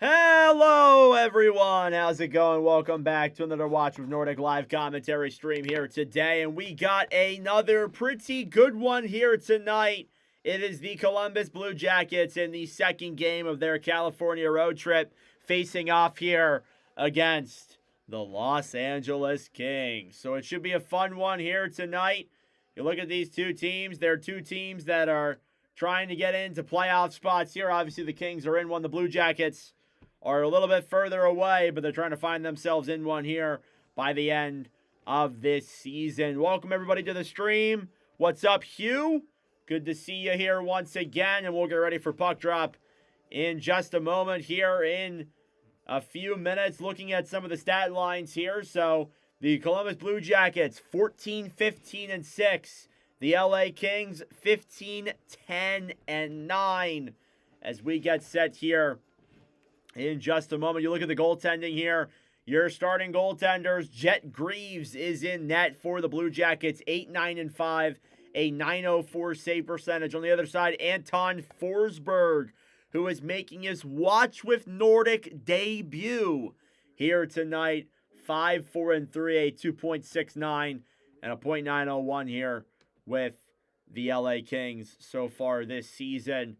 Hello, everyone. How's it going? Welcome back to another Watch with Nordic live commentary stream here today. And we got another pretty good one here tonight. It is the Columbus Blue Jackets in the second game of their California road trip facing off here against the Los Angeles Kings. So it should be a fun one here tonight. You look at these two teams. They're two teams that are trying to get into playoff spots here. Obviously, the Kings are in one. The Blue Jackets are a little bit further away, but they're trying to find themselves in one here by the end of this season. Welcome, everybody, to the stream. What's up, Hugh? Good to see you here once again, and we'll get ready for puck drop in just a moment here in a few minutes. Looking at some of the stat lines here. So the Columbus Blue Jackets, 14-15-6. The LA Kings, 15-10-9. As we get set here in just a moment. You look at the goaltending here. Your starting goaltenders, Jet Greaves is in net for the Blue Jackets, 8-9-5, a .904 save percentage. On the other side, Anton Forsberg, who is making his Watch with Nordic debut here tonight, 5-4-3, a 2.69 and a .901 here with the LA Kings so far this season.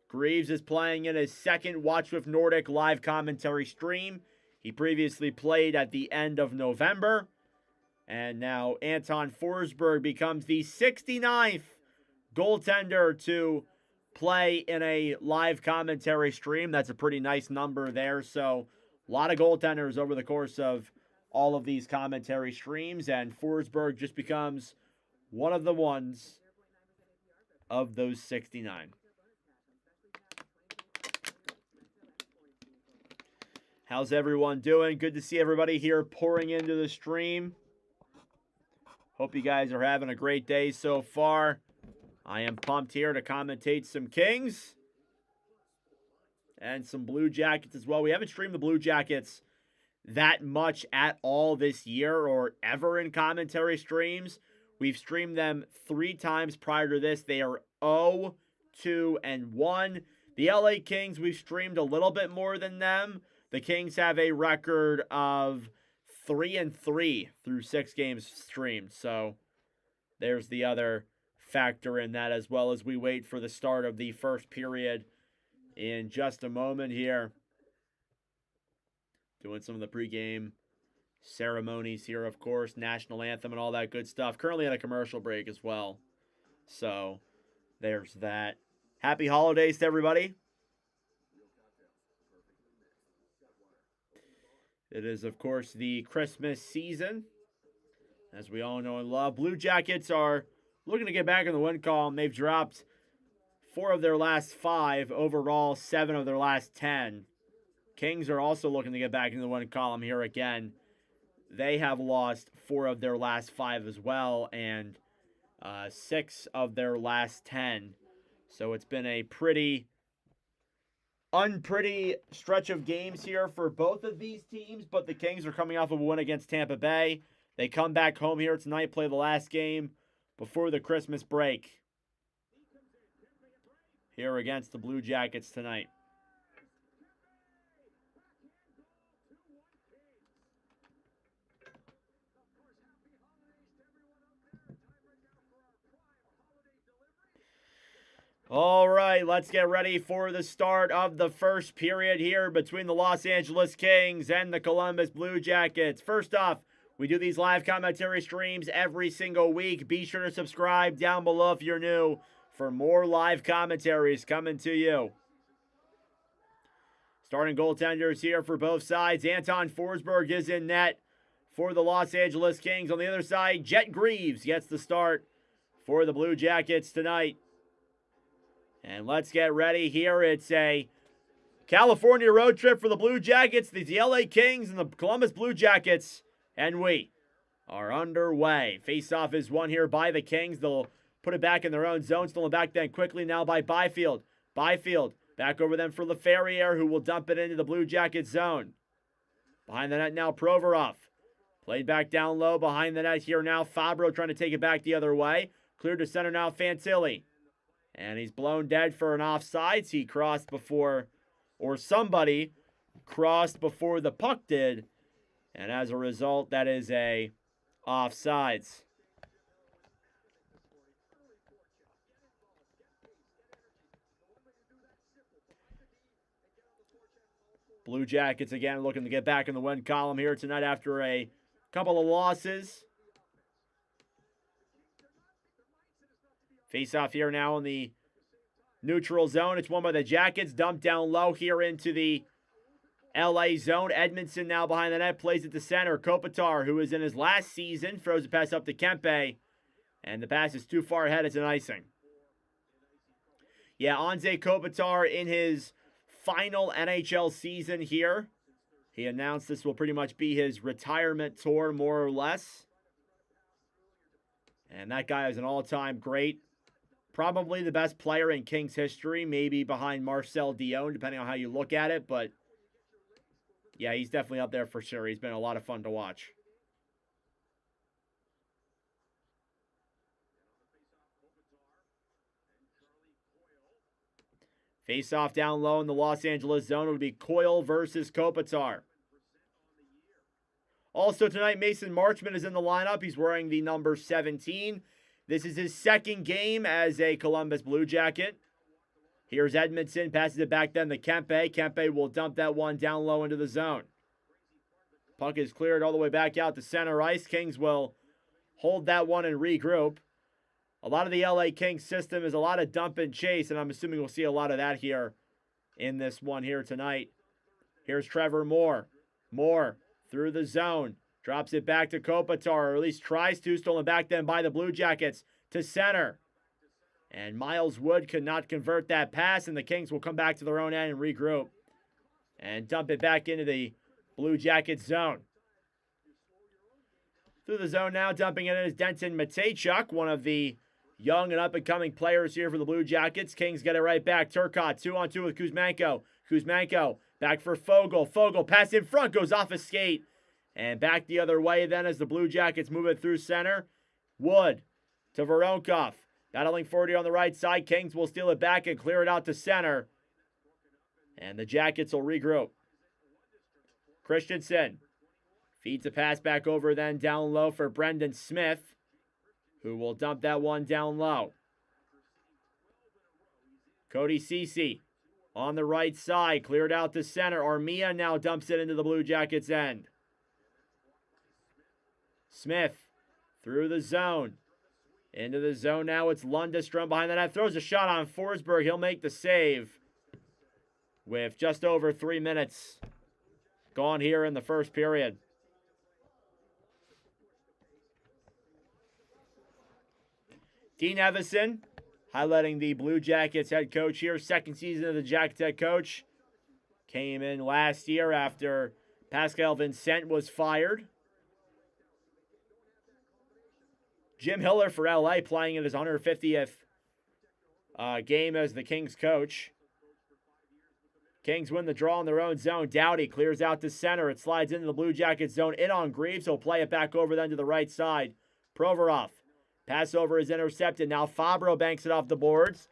Greaves is playing in his second Watch with Nordic live commentary stream. He previously played at the end of November. And now Anton Forsberg becomes the 69th goaltender to play in a live commentary stream. That's a pretty nice number there. So a lot of goaltenders over the course of all of these commentary streams. And Forsberg just becomes one of the ones of those 69. How's everyone doing? Good to see everybody here pouring into the stream. Hope you guys are having a great day so far. I am pumped here to commentate some Kings and some Blue Jackets as well. We haven't streamed the Blue Jackets that much at all this year or ever in commentary streams. We've streamed them 3 times prior to this. They are 0-2-1. The LA Kings, we've streamed a little bit more than them. The Kings have a record of 3-3 through 6 games streamed. So there's the other factor in that, as well as we wait for the start of the first period in just a moment here. Doing some of the pregame ceremonies here, of course, national anthem and all that good stuff. Currently at a commercial break as well. So there's that. Happy holidays to everybody. It is, of course, the Christmas season, as we all know and love. Blue Jackets are looking to get back in the win column. They've dropped 4 of their last 5. Overall, 7 of their last 10. Kings are also looking to get back in the win column here again. They have lost 4 of their last 5 as well, and 6 of their last 10. So it's been a pretty unpretty stretch of games here for both of these teams, but the Kings are coming off of a win against Tampa Bay. They come back home here tonight, play the last game before the Christmas break here against the Blue Jackets tonight. All right, let's get ready for the start of the first period here between the Los Angeles Kings and the Columbus Blue Jackets. First off, we do these live commentary streams every single week. Be sure to subscribe down below if you're new for more live commentaries coming to you. Starting goaltenders here for both sides. Anton Forsberg is in net for the Los Angeles Kings. On the other side, Jet Greaves gets the start for the Blue Jackets tonight. And let's get ready here. It's a California road trip for the Blue Jackets, the LA Kings, and the Columbus Blue Jackets. And we are underway. Face-off is won here by the Kings. They'll put it back in their own zone. Stolen back then quickly now by Byfield. Byfield back over them for Laferriere, who will dump it into the Blue Jackets zone. Behind the net now, Provorov. Played back down low behind the net here now. Fabro trying to take it back the other way. Cleared to center now, Fantilli. And he's blown dead for an offsides. He crossed before, or somebody crossed before the puck did. And as a result, that is a offsides. Blue Jackets again looking to get back in the win column here tonight after a couple of losses. Face off here now in the neutral zone. It's won by the Jackets. Dumped down low here into the LA zone. Edmondson now behind the net. Plays it to center. Kopitar, who is in his last season, throws a pass up to Kempe. And the pass is too far ahead. It's an icing. Yeah, Anze Kopitar in his final NHL season here. He announced this will pretty much be his retirement tour, more or less. And that guy is an all-time great. Probably the best player in Kings history, maybe behind Marcel Dion, depending on how you look at it. But, yeah, he's definitely up there for sure. He's been a lot of fun to watch. Face-off down low in the Los Angeles zone. It'll be Coyle versus Kopitar. Also tonight, Mason Marchment is in the lineup. He's wearing the number 17. This is his second game as a Columbus Blue Jacket. Here's Edmondson. Passes it back then to Kempe. Kempe will dump that one down low into the zone. Puck is cleared all the way back out to center ice. Kings will hold that one and regroup. A lot of the LA Kings system is a lot of dump and chase, and I'm assuming we'll see a lot of that here in this one here tonight. Here's Trevor Moore. Moore through the zone. Drops it back to Kopitar, or at least tries to. Stolen back then by the Blue Jackets to center. And Miles Wood could not convert that pass, and the Kings will come back to their own end and regroup. And dump it back into the Blue Jackets zone. Through the zone now, dumping it in is Denton Matejchuk, one of the young and up-and-coming players here for the Blue Jackets. Kings get it right back. Turcotte 2-on-2 with Kuzmenko. Kuzmenko back for Fogle. Fogle pass in front, goes off a skate. And back the other way then as the Blue Jackets move it through center. Wood to Voronkov. Battling 40 on the right side. Kings will steal it back and clear it out to center. And the Jackets will regroup. Christensen feeds a pass back over then down low for Brendan Smith, who will dump that one down low. Cody Ceci on the right side. Cleared out to center. Armia now dumps it into the Blue Jackets' end. Smith through the zone. Into the zone now. It's Lundestrom behind the net. Throws a shot on Forsberg. He'll make the save with just over 3 minutes gone here in the first period. Dean Evison highlighting the Blue Jackets head coach here. Second season of the Jackets head coach. Came in last year after Pascal Vincent was fired. Jim Hiller for LA playing in his 150th game as the Kings coach. Kings win the draw in their own zone. Doughty clears out to center. It slides into the Blue Jackets zone. In on Greaves. He'll play it back over then to the right side. Provorov. Pass over is intercepted. Now Fabro banks it off the boards.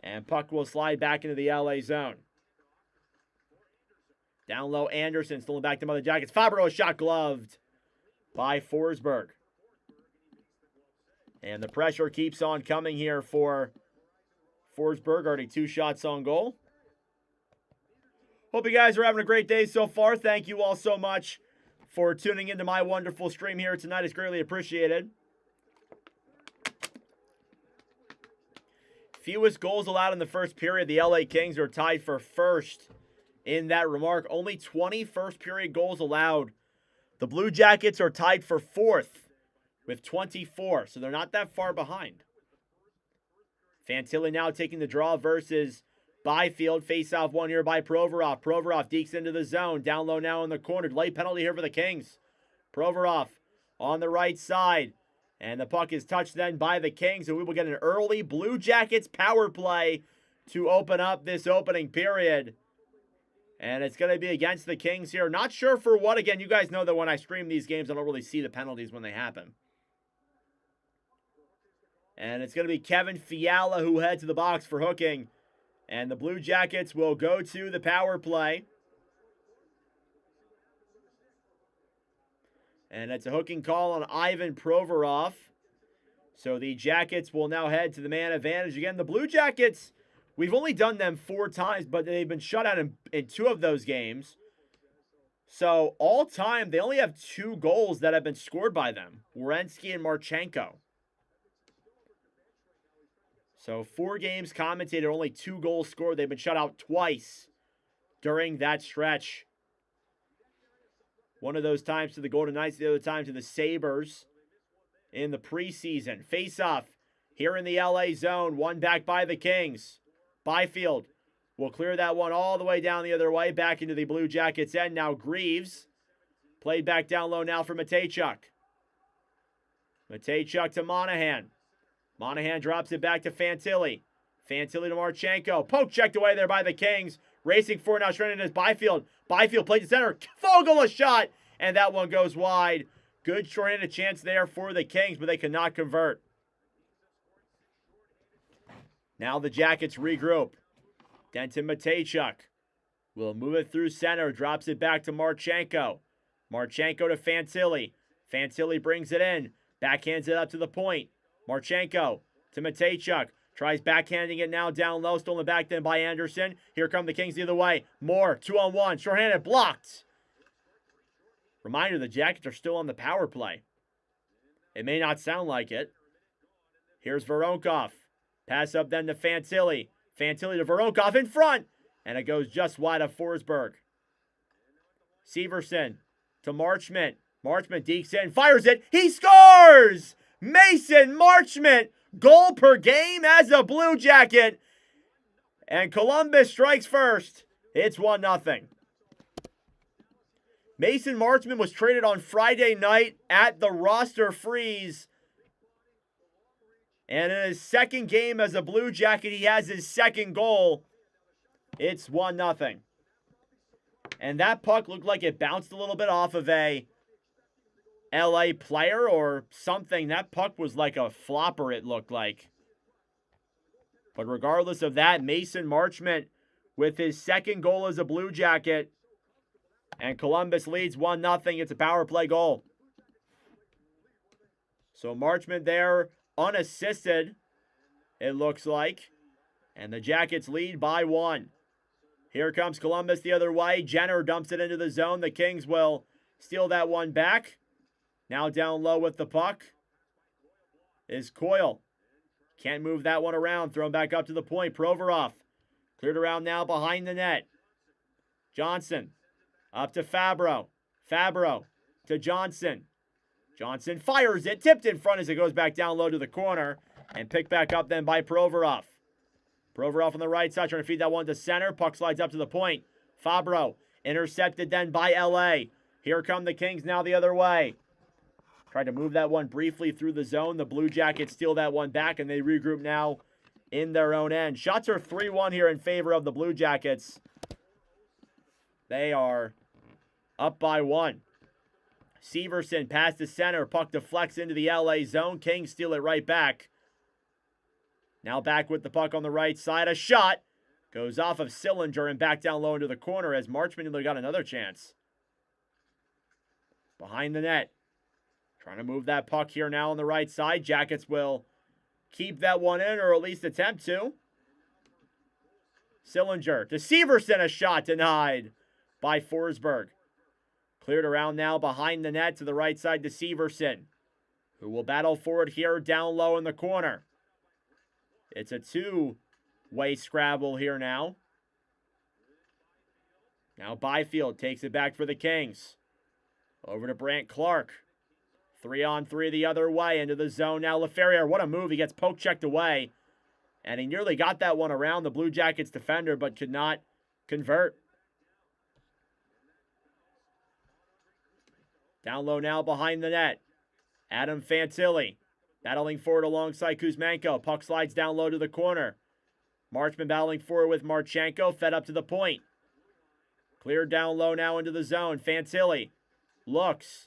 And puck will slide back into the LA zone. Down low, Anderson stolen back to Mother Jackets. Fabro is shot gloved by Forsberg. And the pressure keeps on coming here for Forsberg. Already 2 shots on goal. Hope you guys are having a great day so far. Thank you all so much for tuning into my wonderful stream here tonight. It's greatly appreciated. Fewest goals allowed in the first period. The LA Kings are tied for first in that remark. Only 20 first period goals allowed. The Blue Jackets are tied for fourth with 24, so they're not that far behind. Fantilli now taking the draw versus Byfield. Face-off one here by Provorov. Provorov dekes into the zone. Down low now in the corner. Late penalty here for the Kings. Provorov on the right side. And the puck is touched then by the Kings, and we will get an early Blue Jackets power play to open up this opening period. And it's going to be against the Kings here. Not sure for what. Again, you guys know that when I stream these games, I don't really see the penalties when they happen. And it's going to be Kevin Fiala who heads to the box for hooking. And the Blue Jackets will go to the power play. And it's a hooking call on Ivan Provorov. So the Jackets will now head to the man advantage. Again, the Blue Jackets, we've only done them 4 times, but they've been shut out in 2 of those games. So all time, they only have 2 goals that have been scored by them. Werenski and Marchenko. So 4 games commentated, only 2 goals scored. They've been shut out twice during that stretch. One of those times to the Golden Knights, the other time to the Sabres in the preseason. Face-off here in the LA zone. One back by the Kings. Byfield will clear that one all the way down the other way, back into the Blue Jackets' end. Now Greaves played back down low now for Matejchuk. Matejchuk to Monahan. Monahan drops it back to Fantilli. Fantilli to Marchenko. Poke checked away there by the Kings. Racing for now, straight into Byfield. Byfield played to center. Fogle a shot, and that one goes wide. Good short-handed chance there for the Kings, but they cannot convert. Now the Jackets regroup. Denton Matejchuk will move it through center. Drops it back to Marchenko. Marchenko to Fantilli. Fantilli brings it in. Backhands it up to the point. Marchenko to Matejchuk. Tries backhanding it now down low. Stolen back then by Anderson. Here come the Kings the other way. Moore, 2-on-1. Shorthanded, blocked. Reminder, the Jackets are still on the power play. It may not sound like it. Here's Voronkov. Pass up then to Fantilli. Fantilli to Voronkov in front. And it goes just wide of Forsberg. Severson to Marchment. Marchment dekes in, fires it. He scores! Mason Marchment, goal per game as a Blue Jacket. And Columbus strikes first. It's 1-0. Mason Marchment was traded on Friday night at the roster freeze. And in his second game as a Blue Jacket, he has his second goal. It's 1-0. And that puck looked like it bounced a little bit off of a LA player or something. That puck was like a flopper, it looked like. But regardless of that, Mason Marchment with his second goal as a Blue Jacket. And Columbus leads 1-0. It's a power play goal. So Marchment there, unassisted, it looks like. And the Jackets lead by 1. Here comes Columbus the other way. Jenner dumps it into the zone. The Kings will steal that one back. Now down low with the puck is Coyle. Can't move that one around. Thrown back up to the point. Provorov. Cleared around now behind the net. Johnson. Up to Fabro. Fabro to Johnson. Johnson fires it. Tipped in front as it goes back down low to the corner. And picked back up then by Provorov. Provorov on the right side trying to feed that one to center. Puck slides up to the point. Fabro intercepted then by LA. Here come the Kings now the other way. Tried to move that one briefly through the zone. The Blue Jackets steal that one back, and they regroup now in their own end. Shots are 3-1 here in favor of the Blue Jackets. They are up by 1. Severson past the center. Puck deflects into the LA zone. Kings steal it right back. Now back with the puck on the right side. A shot goes off of Sillinger and back down low into the corner as Marchment got another chance. Behind the net. Trying to move that puck here now on the right side. Jackets will keep that one in, or at least attempt to. Sillinger to Severson, a shot denied by Forsberg. Cleared around now behind the net to the right side to Severson, who will battle forward here down low in the corner. It's a 2-way scrabble here now. Now Byfield takes it back for the Kings. Over to Brant Clark. 3-on-3 the other way into the zone. Now LaFerriere, what a move. He gets poke checked away. And he nearly got that one around the Blue Jackets defender, but could not convert. Down low now behind the net. Adam Fantilli battling forward alongside Kuzmenko. Puck slides down low to the corner. Marchment battling forward with Marchenko. Fed up to the point. Cleared down low now into the zone. Fantilli looks.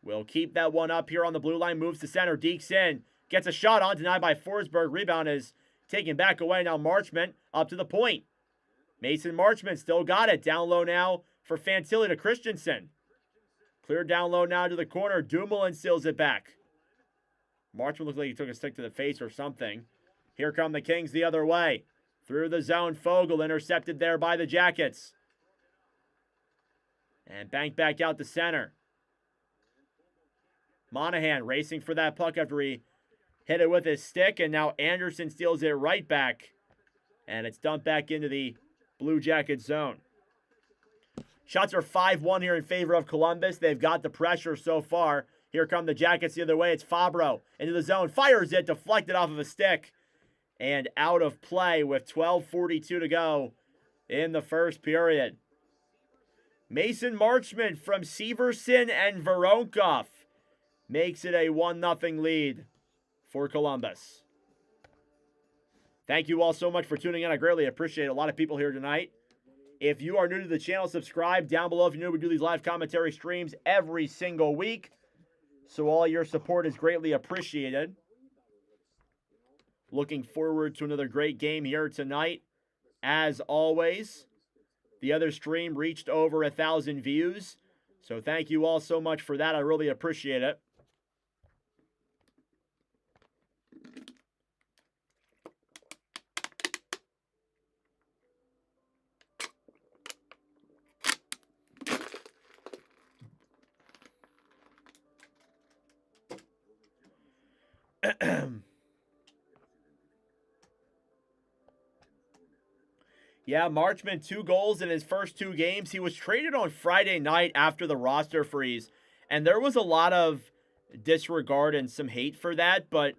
Will keep that one up here on the blue line. Moves to center. Dekes in. Gets a shot on. Denied by Forsberg. Rebound is taken back away. Now Marchment up to the point. Mason Marchment still got it. Down low now for Fantilli to Christensen. Clear down low now to the corner. Dumoulin seals it back. Marchman looks like he took a stick to the face or something. Here come the Kings the other way. Through the zone, Fogle intercepted there by the Jackets. And banked back out to center. Monahan racing for that puck after he hit it with his stick, and now Anderson steals it right back. And it's dumped back into the Blue Jacket zone. Shots are 5-1 here in favor of Columbus. They've got the pressure so far. Here come the Jackets the other way. It's Fabro into the zone. Fires it, deflected off of a stick. And out of play with 12:42 to go in the first period. Mason Marchment from Severson and Voronkov makes it a 1-0 lead for Columbus. Thank you all so much for tuning in. I greatly appreciate it. A lot of people here tonight. If you are new to the channel, subscribe down below. If you're new, we do these live commentary streams every single week. So all your support is greatly appreciated. Looking forward to another great game here tonight. As always, the other stream reached over 1,000 views. So thank you all so much for that. I really appreciate it. Yeah, Marchman, 2 goals in his first 2 games. He was traded on Friday night after the roster freeze, and there was a lot of disregard and some hate for that, but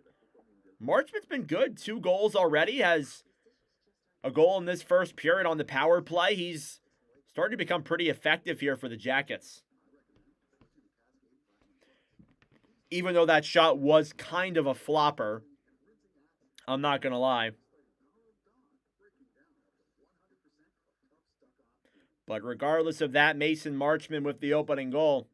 Marchman's been good. 2 goals already, has a goal in this first period on the power play. He's starting to become pretty effective here for the Jackets. Even though that shot was kind of a flopper, I'm not going to lie. But regardless of that, Mason Marchman with the opening goal.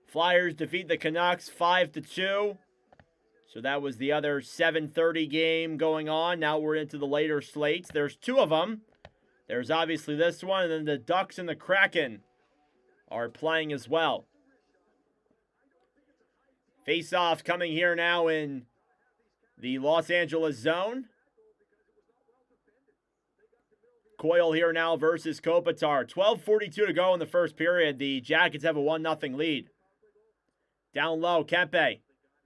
Flyers defeat the Canucks 5-2. So that was the other 7:30 game going on. Now we're into the later slates. There's 2 of them. There's obviously this one, and then the Ducks and the Kraken are playing as well. Face-off coming here now in the Los Angeles zone. Coyle here now versus Kopitar. 12:42 to go in the first period. The Jackets have a 1-0 lead. Down low, Kempe.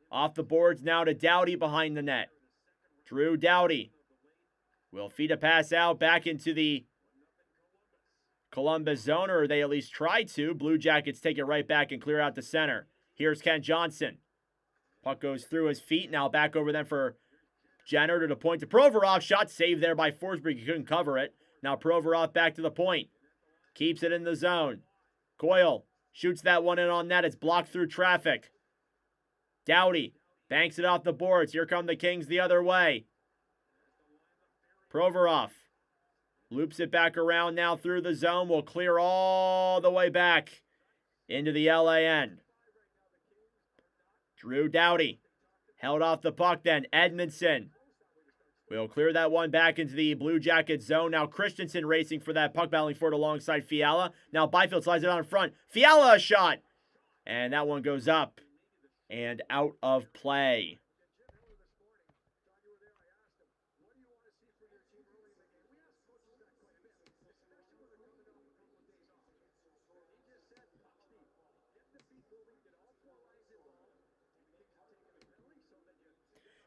Off the boards now to Doughty behind the net. Drew Doughty will feed a pass out back into the Columbus zone, or they at least try to. Blue Jackets take it right back and clear out the center. Here's Ken Johnson. Puck goes through his feet. Now back over them for Jenner to the point to Provorov. Shot saved there by Forsberg. He couldn't cover it. Now Provorov back to the point. Keeps it in the zone. Coyle shoots that one in on net. It's blocked through traffic. Doughty banks it off the boards. Here come the Kings the other way. Provorov loops it back around now through the zone. Will clear all the way back into the LA end. Drew Doughty held off the puck then. Edmondson will clear that one back into the Blue Jacket zone. Now Christensen racing for that puck, battling for it alongside Fiala. Now Byfield slides it on in front. Fiala a shot. And that one goes up and out of play.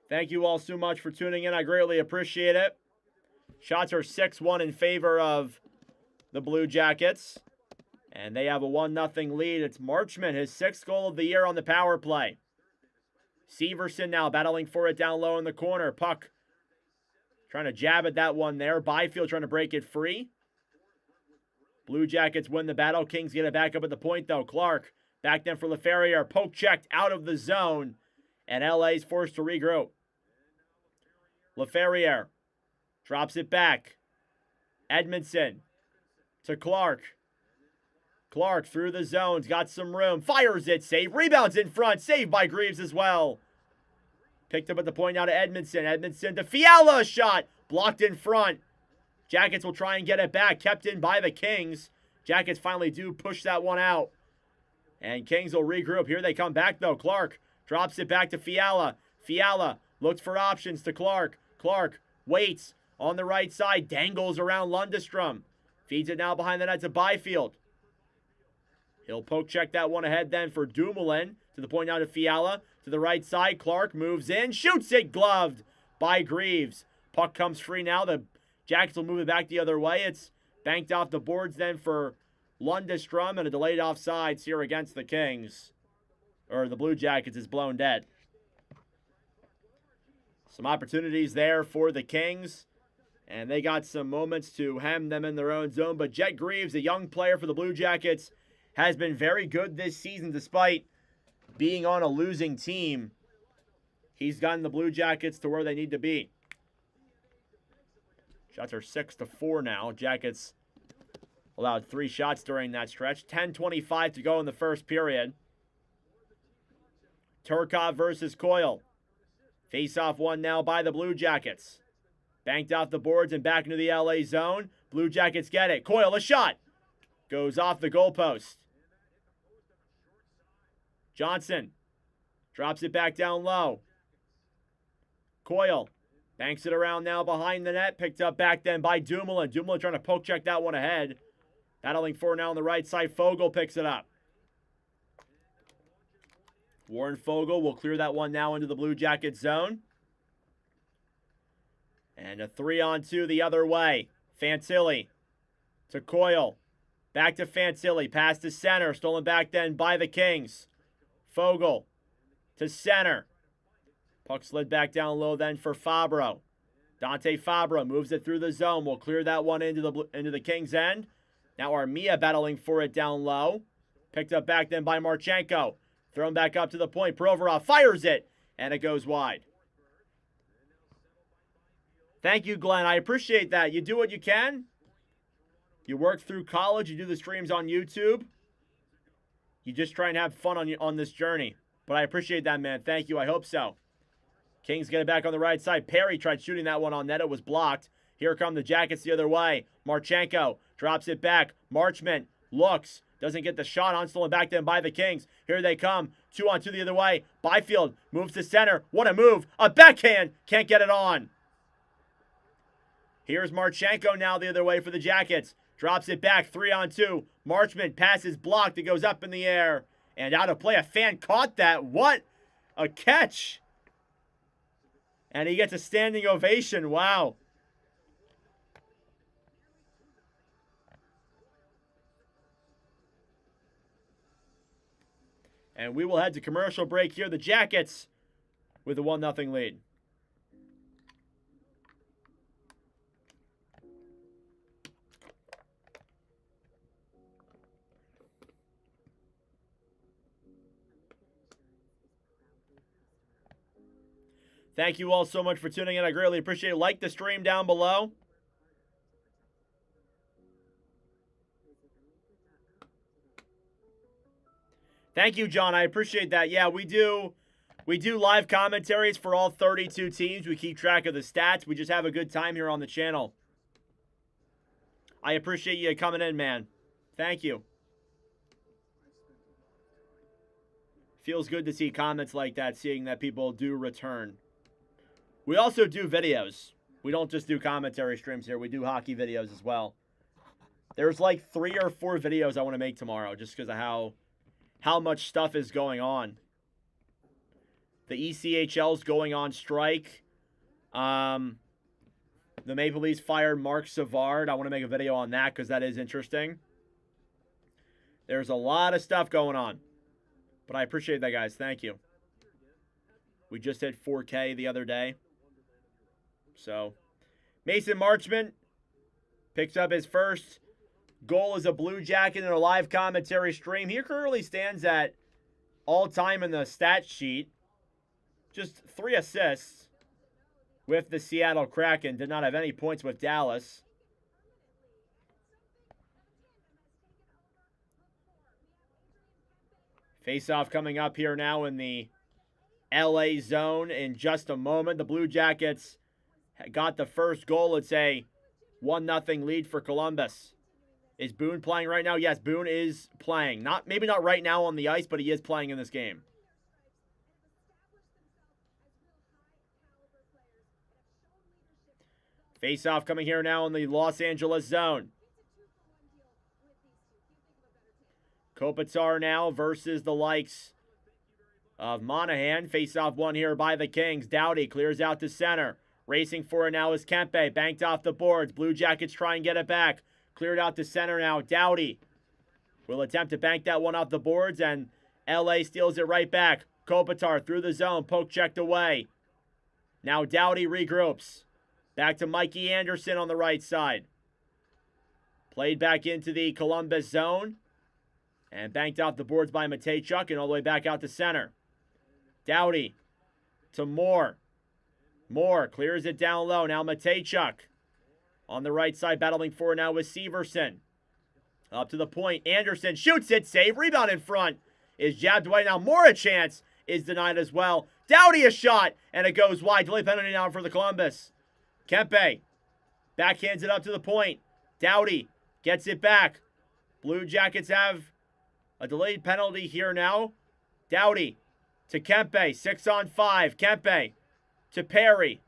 Thank you all so much for tuning in. I greatly appreciate it. Shots are 6-1 in favor of the Blue Jackets. And they have a 1-0 lead. It's Marchman, his 6th goal of the year on the power play. Severson now battling for it down low in the corner. Puck trying to jab at that one there. Byfield trying to break it free. Blue Jackets win the battle. Kings get it back up at the point, though. Clark back then for LaFerriere. Poke checked out of the zone. And LA's forced to regroup. LaFerriere Drops it back. Edmondson to Clark. Clark through the zones. Got some room. Fires it. Save. Rebounds in front. Saved by Greaves as well. Picked up at the point now to Edmondson. Edmondson to Fiala. Shot. Blocked in front. Jackets will try and get it back. Kept in by the Kings. Jackets finally do push that one out. And Kings will regroup. Here they come back, though. Clark drops it back to Fiala. Fiala looks for options to Clark. Clark waits on the right side. Dangles around Lundestrom. Feeds it now behind the net to Byfield. He'll poke check that one ahead then for Dumoulin. To the point now to Fiala. To the right side. Clark moves in. Shoots it. Gloved by Greaves. Puck comes free now. The Jackets will move it back the other way. It's banked off the boards then for Lundestrom, and a delayed offsides here against the Kings. Or the Blue Jackets is blown dead. Some opportunities there for the Kings. And they got some moments to hem them in their own zone. But Jet Greaves, a young player for the Blue Jackets, has been very good this season despite being on a losing team. He's gotten the Blue Jackets to where they need to be. Shots are 6-4 now. Jackets allowed 3 shots during that stretch. 10:25 to go in the first period. Turkov versus Coyle. Face-off one now by the Blue Jackets. Banked off the boards and back into the LA zone. Blue Jackets get it. Coyle, a shot. Goes off the goalpost. Johnson drops it back down low. Coyle banks it around now behind the net. Picked up back then by Dumoulin. Dumoulin trying to poke check that one ahead. Battling for now on the right side. Fogle picks it up. Warren Fogle will clear that one now into the Blue Jackets zone. And a 3-on-2 the other way. Fantilli to Coyle. Back to Fantilli. Pass to center. Stolen back then by the Kings. Fogle to center. Puck slid back down low then for Fabro. Dante Fabro moves it through the zone. Will clear that one into the Kings end. Now Armia battling for it down low. Picked up back then by Marchenko. Thrown back up to the point. Provorov fires it. And it goes wide. Thank you, Glenn. I appreciate that. You do what you can. You work through college. You do the streams on YouTube. You just try and have fun on this journey. But I appreciate that, man. Thank you. I hope so. Kings get it back on the right side. Perry tried shooting that one on net. It was blocked. Here come the Jackets the other way. Marchenko drops it back. Marchment looks. Doesn't get the shot on. Stolen back then by the Kings. Here they come. 2-on-2 the other way. Byfield moves to center. What a move. A backhand. Can't get it on. Here's Marchenko now the other way for the Jackets. Drops it back. 3-on-2. Marchment passes blocked. It goes up in the air. And out of play. A fan caught that. What a catch. And he gets a standing ovation. Wow. And we will head to commercial break here. The Jackets with a 1-0 lead. Thank you all so much for tuning in. I greatly appreciate it. Like the stream down below. Thank you, John. I appreciate that. Yeah, we do live commentaries for all 32 teams. We keep track of the stats. We just have a good time here on the channel. I appreciate you coming in, man. Thank you. Feels good to see comments like that, seeing that people do return. We also do videos. We don't just do commentary streams here. We do hockey videos as well. There's like 3 or 4 videos I want to make tomorrow just because of how much stuff is going on. The ECHL's going on strike. The Maple Leafs fired Mark Savard. I want to make a video on that because that is interesting. There's a lot of stuff going on. But I appreciate that, guys. Thank you. We just hit 4K the other day. So, Mason Marchment picks up his first goal as a Blue Jacket in a live commentary stream. He currently stands at all-time in the stat sheet. Just 3 assists with the Seattle Kraken. Did not have any points with Dallas. Face-off coming up here now in the LA zone in just a moment. The Blue Jackets got the first goal. It's a 1-0 lead for Columbus. Is Boone playing right now? Yes, Boone is playing. Maybe not right now on the ice, but he is playing in this game. Face-off coming here now in the Los Angeles zone. Kopitar now versus the likes of Monahan. Face-off won here by the Kings. Doughty clears out to center. Racing for it now is Kempe. Banked off the boards. Blue Jackets try and get it back. Cleared out to center now. Doughty will attempt to bank that one off the boards, and LA steals it right back. Kopitar through the zone. Poke checked away. Now Doughty regroups. Back to Mikey Anderson on the right side. Played back into the Columbus zone. And banked off the boards by Matejchuk and all the way back out to center. Doughty to Moore. Moore clears it down low. Now Matejchuk on the right side battling for it now with Severson. Up to the point. Anderson shoots it. Save. Rebound in front. Is jabbed away. Now Moore a chance. Is denied as well. Doughty a shot. And it goes wide. Delay penalty now for the Columbus. Kempe backhands it up to the point. Doughty gets it back. Blue Jackets have a delayed penalty here now. Doughty to Kempe. 6-on-5. Kempe to Perry.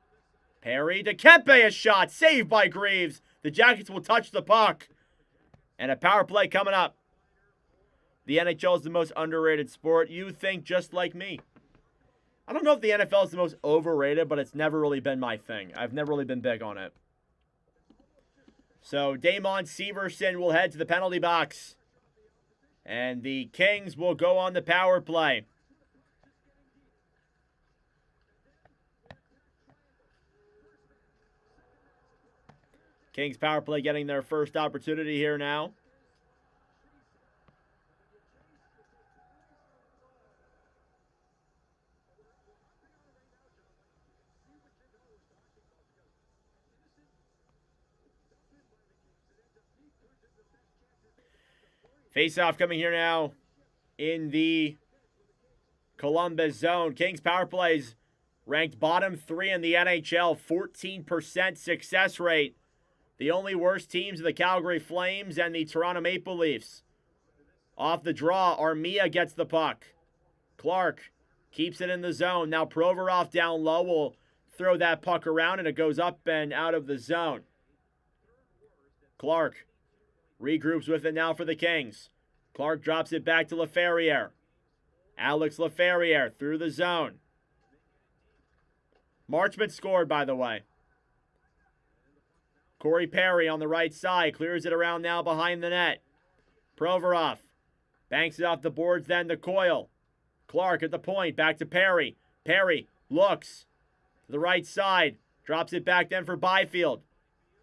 Perry to Kempe. A shot. Saved by Greaves. The Jackets will touch the puck. And a power play coming up. The NHL is the most underrated sport. You think just like me. I don't know if the NFL is the most overrated, but it's never really been my thing. I've never really been big on it. So Damon Severson will head to the penalty box. And the Kings will go on the power play. Kings power play getting their first opportunity here now. Face-off coming here now in the Columbus zone. Kings power plays ranked bottom 3 in the NHL, 14% success rate. The only worst teams are the Calgary Flames and the Toronto Maple Leafs. Off the draw, Armia gets the puck. Clark keeps it in the zone. Now Provorov down low will throw that puck around, and it goes up and out of the zone. Clark regroups with it now for the Kings. Clark drops it back to Laferriere. Alex Laferriere through the zone. Marchment scored, by the way. Corey Perry on the right side. Clears it around now behind the net. Provorov banks it off the boards then to Coyle. Clark at the point. Back to Perry. Perry looks to the right side. Drops it back then for Byfield.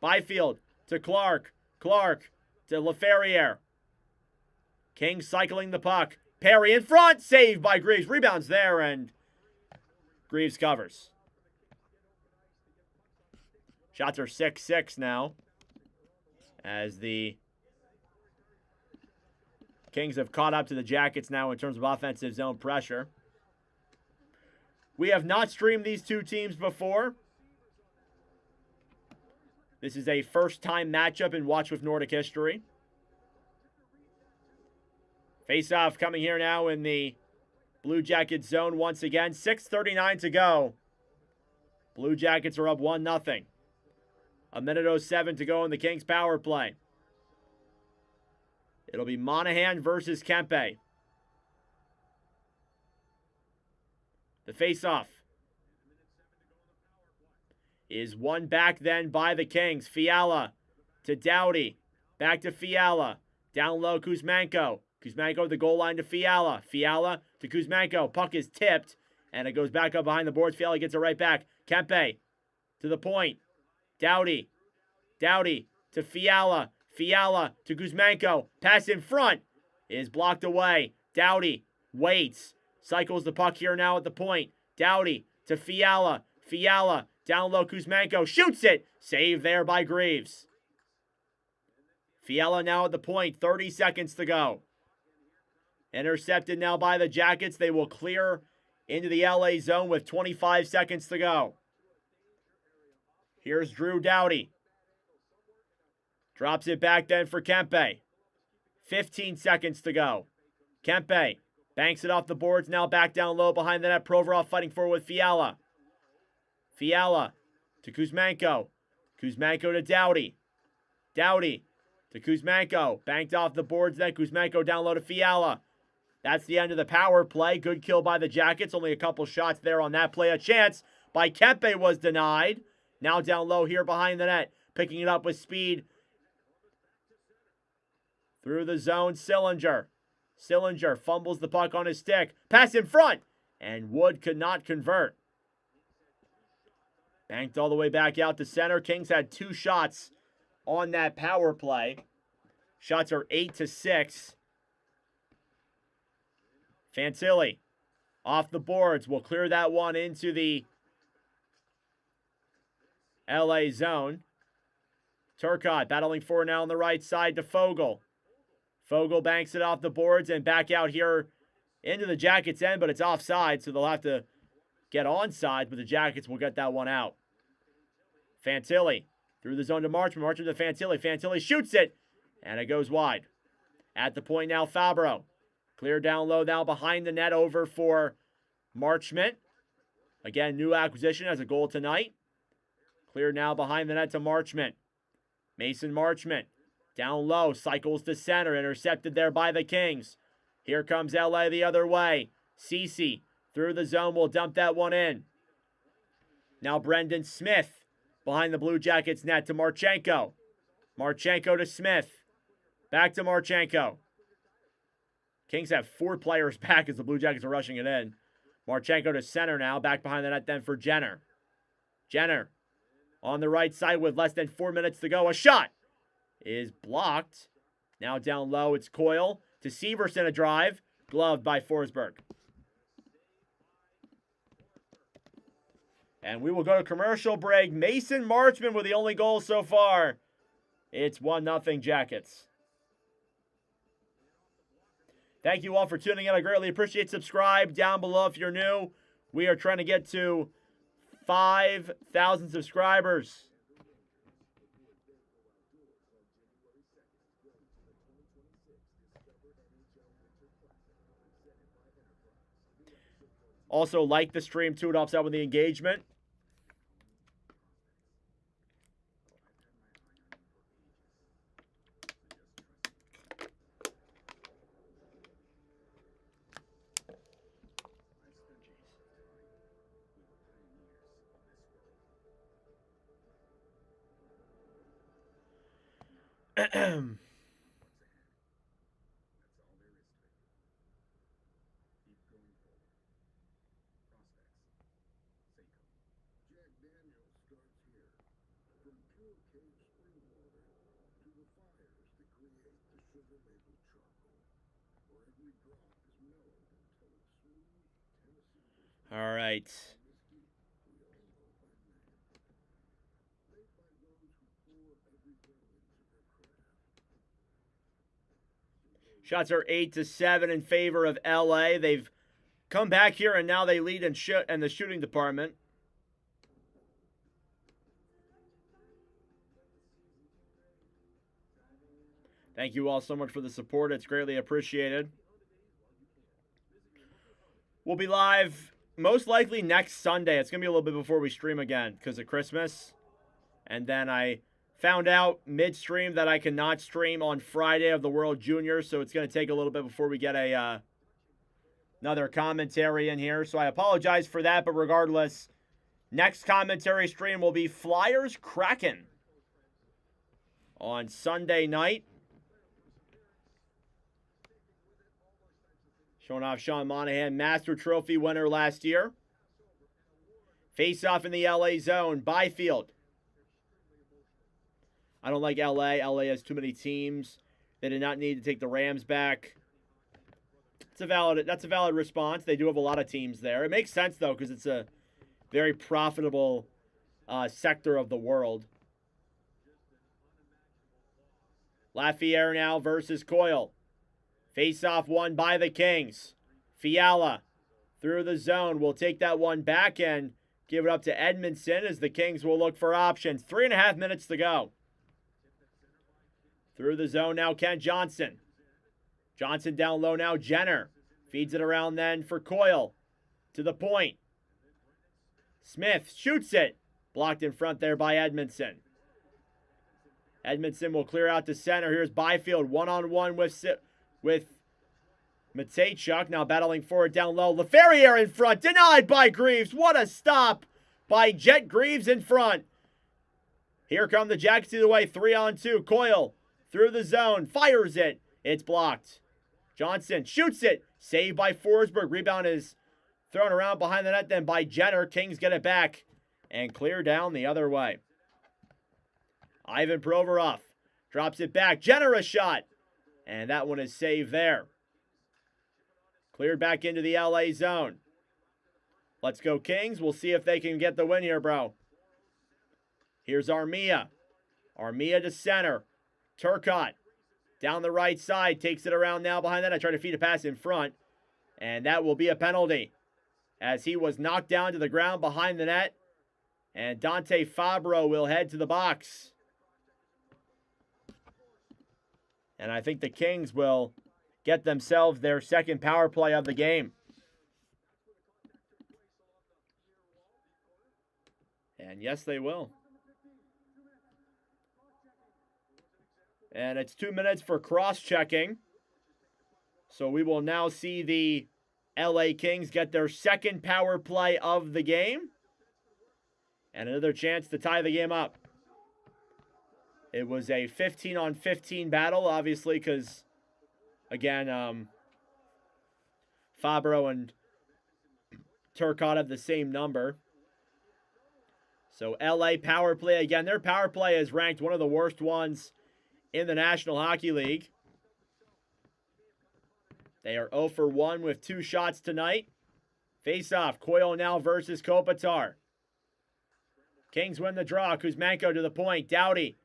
Byfield to Clark. Clark to Laferriere. King cycling the puck. Perry in front. Saved by Greaves. Rebounds there, and Greaves covers. Shots are 6-6 now, as the Kings have caught up to the Jackets now in terms of offensive zone pressure. We have not streamed these two teams before. This is a first-time matchup in Watch with Nordic history. Face-off coming here now in the Blue Jackets zone once again. 6:39 to go. Blue Jackets are up 1-0. 1:07 to go in the Kings power play. It'll be Monahan versus Kempe. The face-off is won back then by the Kings. Fiala to Doughty. Back to Fiala. Down low, Kuzmenko. Kuzmenko the goal line to Fiala. Fiala to Kuzmenko. Puck is tipped, and it goes back up behind the boards. Fiala gets it right back. Kempe to the point. Doughty. Doughty to Fiala. Fiala to Kuzmenko. Pass in front is blocked away. Doughty waits. Cycles the puck here now at the point. Doughty to Fiala. Fiala Down low, Kuzmenko shoots it. Save there by Greaves. Fiala now at the point. 30 seconds to go. Intercepted now by the Jackets. They will clear into the LA zone with 25 seconds to go. Here's Drew Doughty. Drops it back then for Kempe. 15 seconds to go. Kempe banks it off the boards. Now back down low behind the net. Provorov fighting forward with Fiala. Fiala to Kuzmenko. Kuzmenko to Doughty. Doughty to Kuzmenko. Banked off the boards then. Kuzmenko down low to Fiala. That's the end of the power play. Good kill by the Jackets. Only a couple shots there on that play. A chance by Kempe was denied. Now down low here behind the net. Picking it up with speed. Through the zone, Sillinger. Sillinger fumbles the puck on his stick. Pass in front. And Wood could not convert. Banked all the way back out to center. Kings had 2 shots on that power play. Shots are 8-6. Fantilli off the boards. Will clear that one into the LA zone. Turcotte battling for now on the right side to Fogle. Fogle banks it off the boards and back out here into the Jackets' end, but it's offside, so they'll have to get onside, but the Jackets will get that one out. Fantilli through the zone to Marchment. Marchment to Fantilli. Fantilli shoots it, and it goes wide. At the point now, Fabro. Clear down low now behind the net over for Marchment. Again, new acquisition has a goal tonight. Clear now behind the net to Marchment. Mason Marchment. Down low, cycles to center. Intercepted there by the Kings. Here comes LA the other way. Ceci through the zone will dump that one in. Now Brendan Smith behind the Blue Jackets net to Marchenko. Marchenko to Smith. Back to Marchenko. Kings have 4 players back as the Blue Jackets are rushing it in. Marchenko to center now. Back behind the net then for Jenner. Jenner on the right side with less than 4 minutes to go. A shot is blocked. Now down low, it's Coyle to Severson, a drive. Gloved by Forsberg. And we will go to commercial break. Mason Marchment with the only goal so far. It's 1-0 Jackets. Thank you all for tuning in. I greatly appreciate. Subscribe down below if you're new. We are trying to get to 5,000 subscribers. Also, like the stream too. It helps out with the engagement. All right. Shots are 8-7 in favor of LA. They've come back here and now they lead in the shooting department. Thank you all so much for the support. It's greatly appreciated. We'll be live most likely next Sunday. It's going to be a little bit before we stream again because of Christmas. And then I found out midstream that I cannot stream on Friday of the World Juniors, so it's going to take a little bit before we get another commentary in here. So I apologize for that, but regardless, next commentary stream will be Flyers Kraken on Sunday night. Showing off Sean Monahan, Master Trophy winner last year. Face-off in the LA zone. Byfield. I don't like LA. LA has too many teams. They did not need to take the Rams back. That's a valid response. They do have a lot of teams there. It makes sense, though, because it's a very profitable sector of the world. Lafayette now versus Coyle. Face-off won by the Kings. Fiala through the zone will take that one back and give it up to Edmondson as the Kings will look for options. 3.5 minutes to go. Through the zone now, Ken Johnson. Johnson down low now, Jenner. Feeds it around then for Coyle. To the point. Smith shoots it. Blocked in front there by Edmondson. Edmondson will clear out to center. Here's Byfield one-on-one with Matejchuk. Now battling forward down low. Laferriere in front. Denied by Greaves. What a stop by Jet Greaves in front. Here come the Jackets either way. 3-on-2. Coyle through the zone. Fires it. It's blocked. Johnson shoots it. Saved by Forsberg. Rebound is thrown around behind the net then by Jenner. Kings get it back and clear down the other way. Ivan Provorov drops it back. Jenner a shot. And that one is saved there. Cleared back into the LA zone. Let's go Kings. We'll see if they can get the win here, bro. Here's Armia. Armia to center. Turcotte down the right side. Takes it around now behind that. I try to feed a pass in front. And that will be a penalty as he was knocked down to the ground behind the net. And Dante Fabro will head to the box. And I think the Kings will get themselves their second power play of the game. And yes, they will. And it's 2 minutes for cross-checking. So we will now see the LA Kings get their second power play of the game. And another chance to tie the game up. It was a 15-on-15 battle, obviously, because, again, Fabro and Turcotte have the same number. So LA power play, again, their power play is ranked one of the worst ones in the National Hockey League. They are 0 for 1 with 2 shots tonight. Face-off, Coyle now versus Kopitar. Kings win the draw. Kuzmenko to the point. Doughty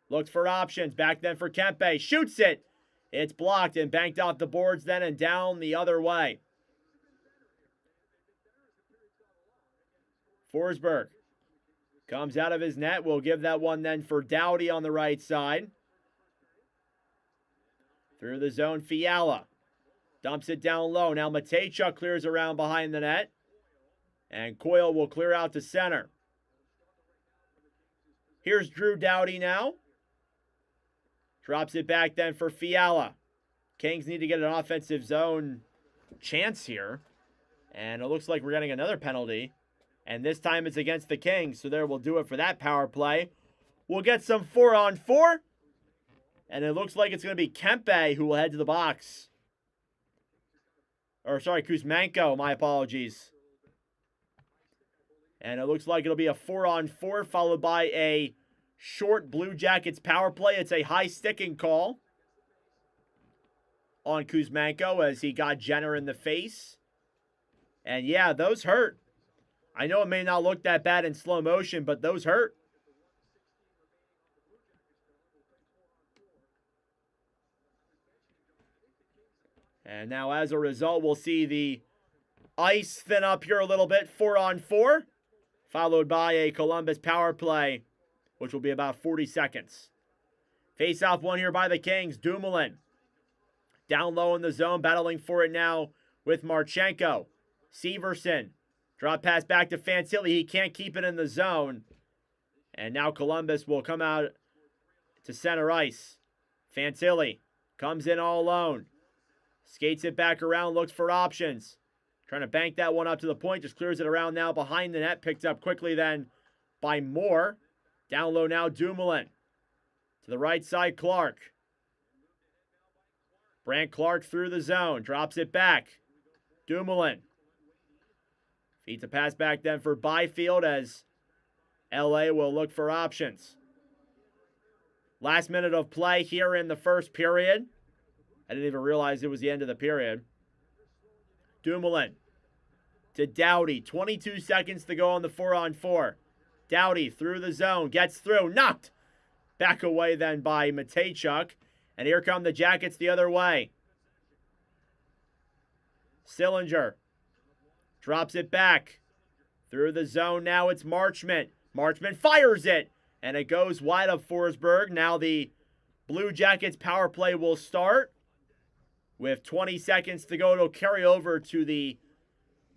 looks for options. Back then for Kempe. Shoots it. It's blocked and banked off the boards then and down the other way. Forsberg comes out of his net. We'll give that one then for Doughty on the right side. Through the zone, Fiala. Dumps it down low. Now Matejchuk clears around behind the net. And Coyle will clear out to center. Here's Drew Doughty now. Drops it back then for Fiala. Kings need to get an offensive zone chance here. And it looks like we're getting another penalty. And this time it's against the Kings. So there we'll do it for that power play. We'll get some 4-on-4. And it looks like it's going to be Kempe who will head to the box. Or sorry, Kuzmenko. My apologies. And it looks like it'll be a 4-on-4 followed by a short Blue Jackets power play. It's a high sticking call on Kuzmenko as he got Jenner in the face. And yeah, those hurt. I know it may not look that bad in slow motion, but those hurt. And now as a result, we'll see the ice thin up here a little bit. 4-on-4. Followed by a Columbus power play, which will be about 40 seconds. Face-off one here by the Kings. Dumoulin down low in the zone, battling for it now with Marchenko. Severson, drop pass back to Fantilli. He can't keep it in the zone. And now Columbus will come out to center ice. Fantilli comes in all alone. Skates it back around, looks for options. Trying to bank that one up to the point. Just clears it around now behind the net. Picked up quickly then by Moore. Down low now, Dumoulin. To the right side, Clark. Brandt Clark through the zone. Drops it back. Dumoulin. Feeds a pass back then for Byfield as LA will look for options. Last minute of play here in the first period. I didn't even realize it was the end of the period. Dumoulin to Doughty. 22 seconds to go on the 4-on-4. Doughty through the zone. Gets through. Knocked back away then by Matejchuk. And here come the Jackets the other way. Sillinger drops it back. Through the zone now it's Marchment. Marchment fires it. And it goes wide of Forsberg. Now the Blue Jackets power play will start. With 20 seconds to go, it'll carry over to the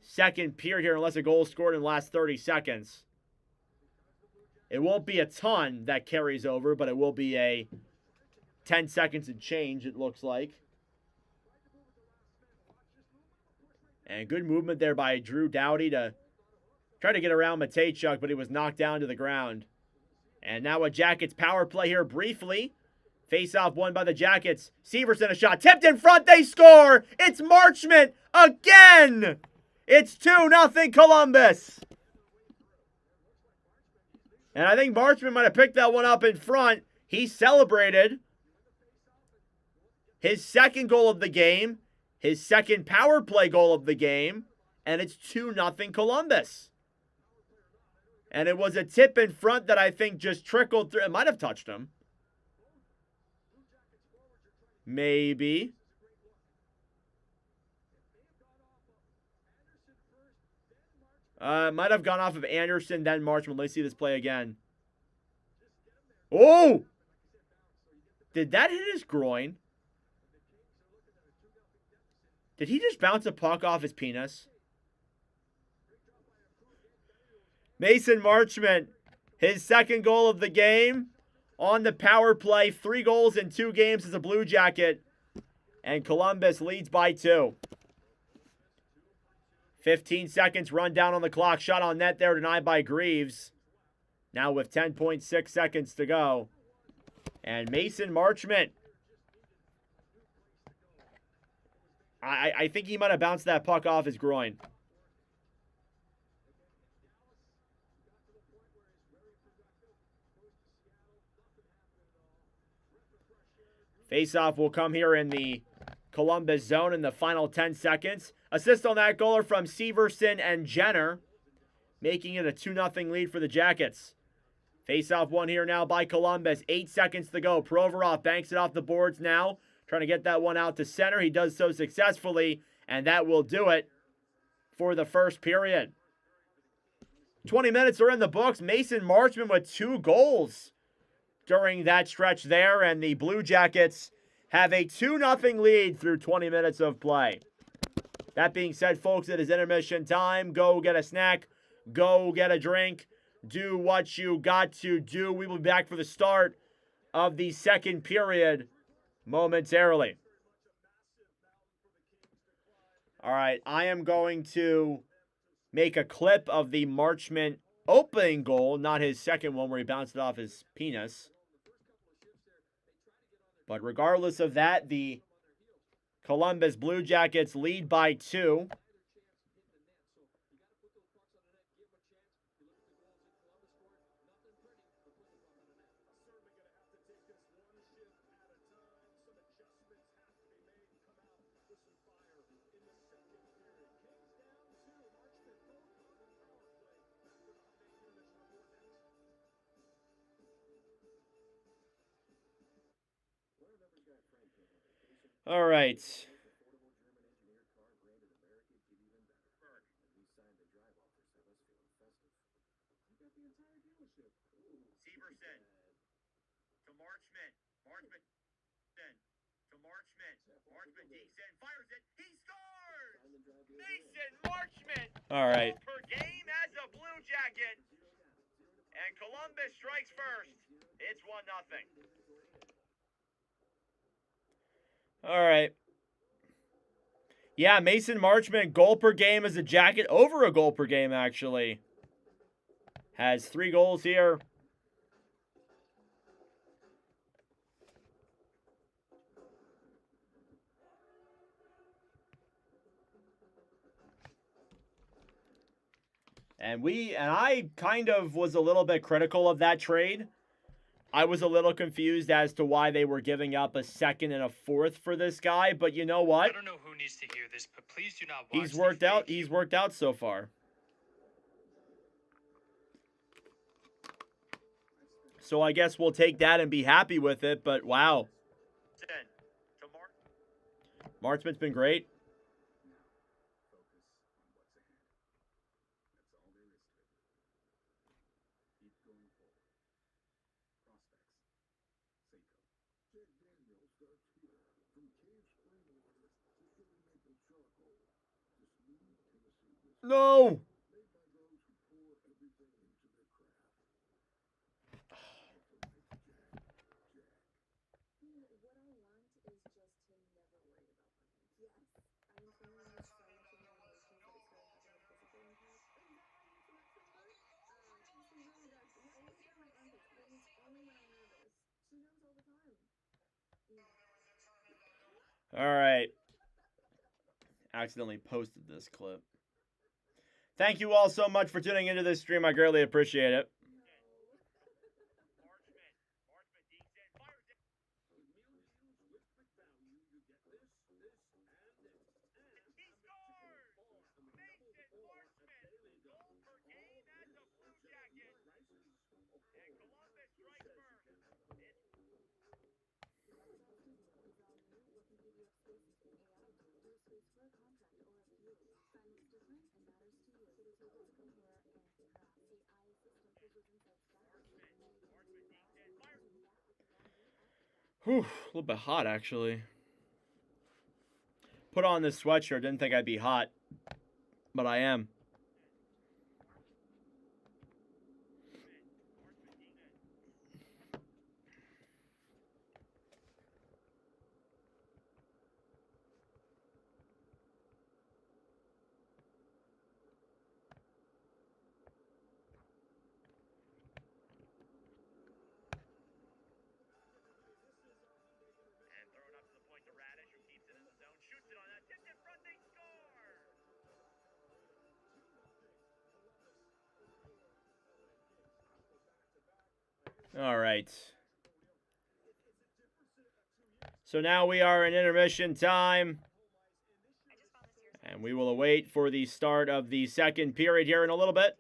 second period here unless a goal is scored in the last 30 seconds. It won't be a ton that carries over, but it will be a 10 seconds and change, it looks like. And good movement there by Drew Doughty to try to get around Matejchuk, but he was knocked down to the ground. And now a Jackets power play here briefly. Face-off won by the Jackets. Severson a shot. Tipped in front. They score. It's Marchment again. It's 2-0 Columbus. And I think Marchment might have picked that one up in front. He celebrated his second goal of the game, his second power play goal of the game, and it's 2-0 Columbus. And it was a tip in front that I think just trickled through. It might have touched him. Maybe. Might have gone off of Anderson, then Marchment. Let's see this play again. Oh! Did that hit his groin? Did he just bounce a puck off his penis? Mason Marchment, his second goal of the game. On the power play, 3 goals in 2 games as a Blue Jacket. And Columbus leads by 2. 15 seconds run down on the clock. Shot on net there, denied by Greaves. Now with 10.6 seconds to go. And Mason Marchment. I think he might have bounced that puck off his groin. Face-off will come here in the Columbus zone in the final 10 seconds. Assist on that goaler from Severson and Jenner, making it a 2-0 lead for the Jackets. Face-off won here now by Columbus. 8 seconds to go. Provorov banks it off the boards now, trying to get that one out to center. He does so successfully, and that will do it for the first period. 20 minutes are in the books. Mason Marchment with 2 goals during that stretch there, and the Blue Jackets have a 2-0 lead through 20 minutes of play. That being said, folks, it is intermission time. Go get a snack. Go get a drink. Do what you got to do. We will be back for the start of the second period momentarily. All right, I am going to make a clip of the Marchment opening goal, not his second one where he bounced it off his penis. But regardless of that, the Columbus Blue Jackets lead by 2. All right. Severson to Marchment. Marchment to Marchment. Marchment digs in, fires it. He scores! Mason Marchment. All right. Per game as a Blue Jacket. And Columbus strikes first. It's 1-0. All right. Yeah, Mason Marchment, goal per game as a Jacket. Over a goal per game, actually. Has 3 goals here. And I kind of was a little bit critical of that trade. I was a little confused as to why they were giving up a second and a fourth for this guy, but you know what? I don't know who needs to hear this, but please do not watch. He's worked out so far. So I guess we'll take that and be happy with it. But wow. Marchman's been great. No! All right. Accidentally posted this clip. Thank you all so much for tuning into this stream. I greatly appreciate it. Whew, a little bit hot actually. Put on this sweatshirt, didn't think I'd be hot, but I am. All right. So now we are in intermission time. And we will await for the start of the second period here in a little bit.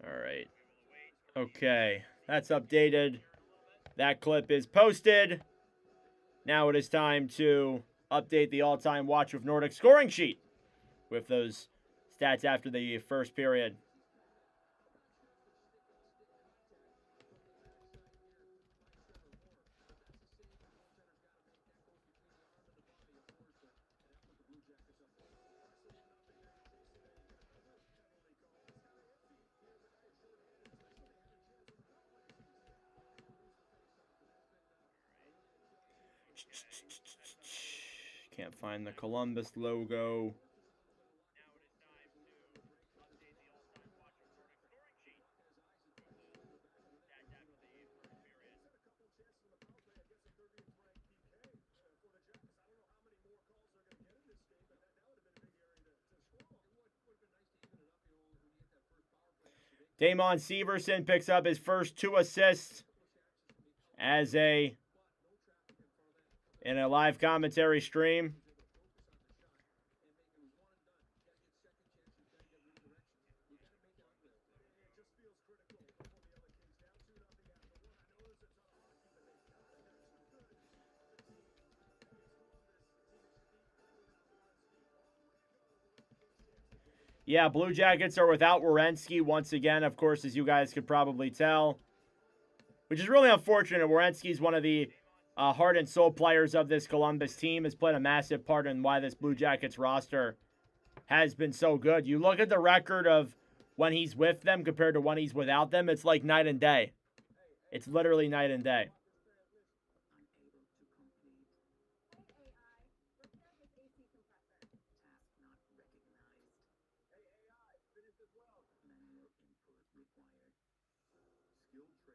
All right. Okay, that's updated. That clip is posted. Now it is time to update the all-time Watch with Nordic scoring sheet with those stats after the first period. Can't find the Columbus logo. Damon Severson picks up his first 2 assists in a live commentary stream. Yeah, Blue Jackets are without Werenski once again, of course, as you guys could probably tell. Which is really unfortunate. Werenski is one of the heart and soul players of this Columbus team. Has played a massive part in why this Blue Jackets roster has been so good. You look at the record of when he's with them compared to when he's without them, it's like night and day. It's literally night and day.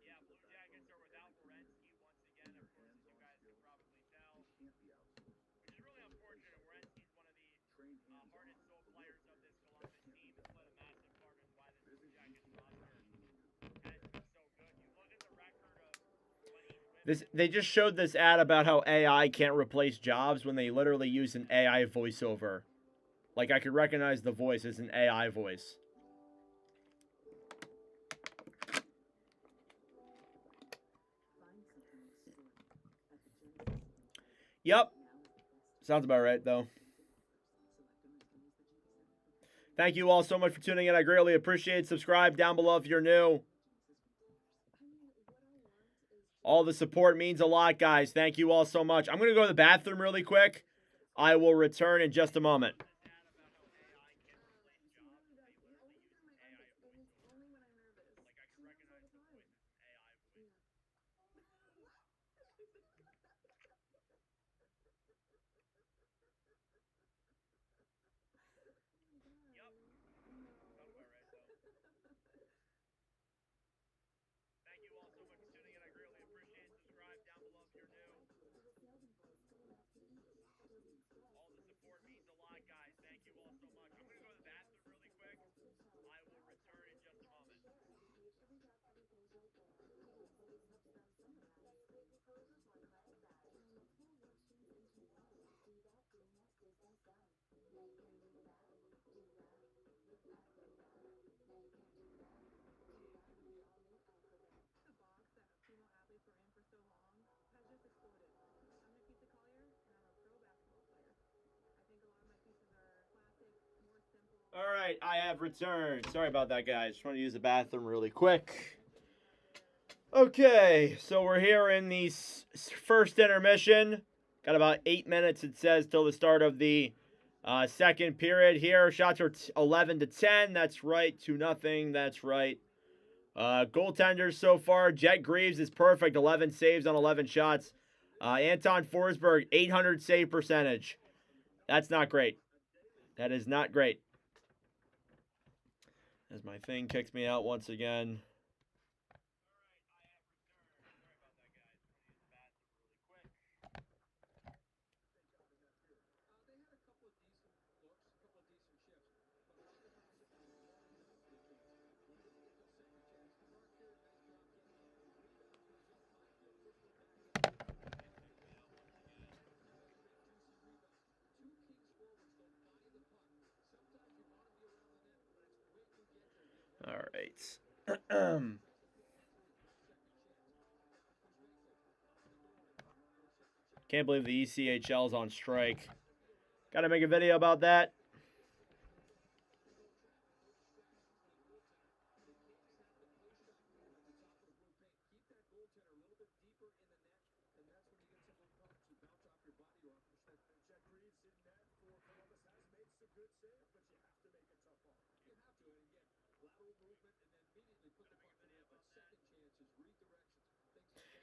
Yeah, Blue Jackets are without Werenski once again, of course, as you guys can probably tell. Which is really unfortunate. Werenski's one of the heart and soul players of this Columbus team. Has played a massive part in why this Blue Jackets roster has been so good. You look at the record of when he's with they just showed this ad about how AI can't replace jobs when they literally use an AI voiceover. Like, I could recognize the voice as an AI voice. Yep. Sounds about right, though. Thank you all so much for tuning in. I greatly appreciate it. Subscribe down below if you're new. All the support means a lot, guys. Thank you all so much. I'm going to go to the bathroom really quick. I will return in just a moment. Thank you all so much for tuning in. I greatly appreciate it. Subscribe down below if you're new. All the support means a lot, guys. Thank you all so much. I'm going to go to the bathroom really quick. I will return in just a moment. All right, I have returned. Sorry about that, guys. Just want to use the bathroom really quick. Okay, so we're here in the first intermission. Got about 8 minutes, it says, till the start of the second period here. Shots are 11-10. That's right. 2-0. That's right. Goaltenders so far. Jet Greaves is perfect. 11 saves on 11 shots. Anton Forsberg, 800 save percentage. That's not great. That is not great. As my thing kicks me out once again. All right. Can't believe the ECHL is on strike. Got to make a video about that.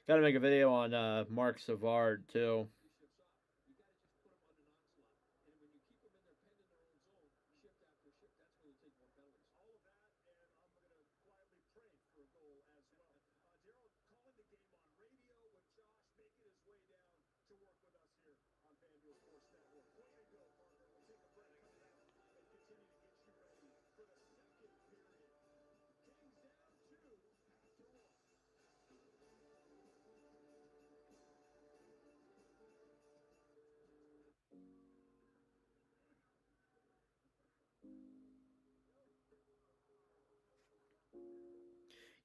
Got to make a video on Mark Savard, too.